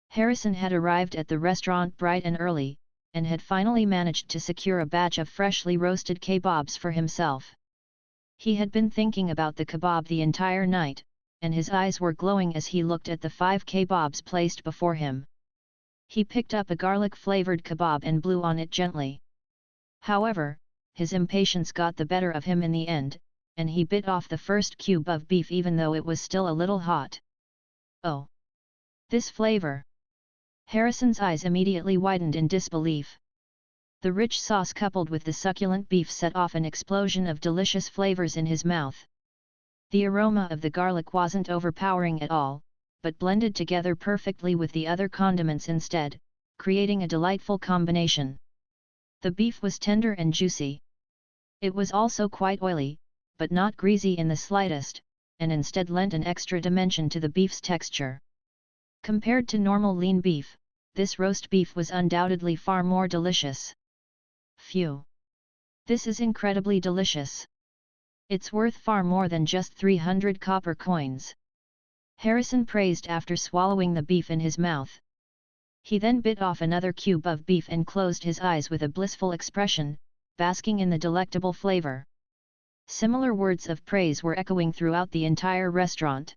Harrison had arrived at the restaurant bright and early, and had finally managed to secure a batch of freshly roasted kebabs for himself. He had been thinking about the kebab the entire night, and his eyes were glowing as he looked at the 5 kebabs placed before him. He picked up a garlic-flavored kebab and blew on it gently. However, his impatience got the better of him in the end, and he bit off the first cube of beef even though it was still a little hot. Oh! This flavor! Harrison's eyes immediately widened in disbelief. The rich sauce coupled with the succulent beef set off an explosion of delicious flavors in his mouth. The aroma of the garlic wasn't overpowering at all, but blended together perfectly with the other condiments instead, creating a delightful combination. The beef was tender and juicy. It was also quite oily, but not greasy in the slightest, and instead lent an extra dimension to the beef's texture. Compared to normal lean beef, this roast beef was undoubtedly far more delicious. Phew! This is incredibly delicious. It's worth far more than just 300 copper coins. Harrison praised after swallowing the beef in his mouth. He then bit off another cube of beef and closed his eyes with a blissful expression, basking in the delectable flavor. Similar words of praise were echoing throughout the entire restaurant.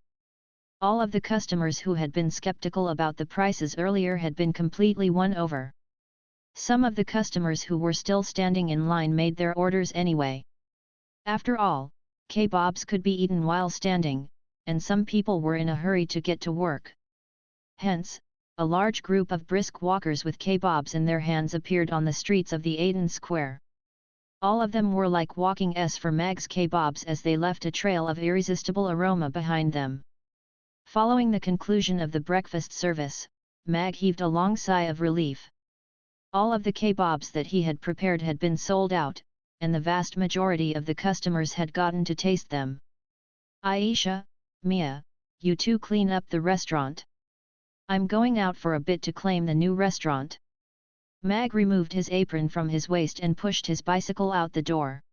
All of the customers who had been skeptical about the prices earlier had been completely won over. Some of the customers who were still standing in line made their orders anyway. After all, kebabs could be eaten while standing, and some people were in a hurry to get to work. Hence, a large group of brisk walkers with kebabs in their hands appeared on the streets of the Aden Square. All of them were like walking for Mag's kebabs as they left a trail of irresistible aroma behind them. Following the conclusion of the breakfast service, Mag heaved a long sigh of relief. All of the kebabs that he had prepared had been sold out, and the vast majority of the customers had gotten to taste them. Aisha, Mia, you two clean up the restaurant. I'm going out for a bit to claim the new restaurant. Mag removed his apron from his waist and pushed his bicycle out the door.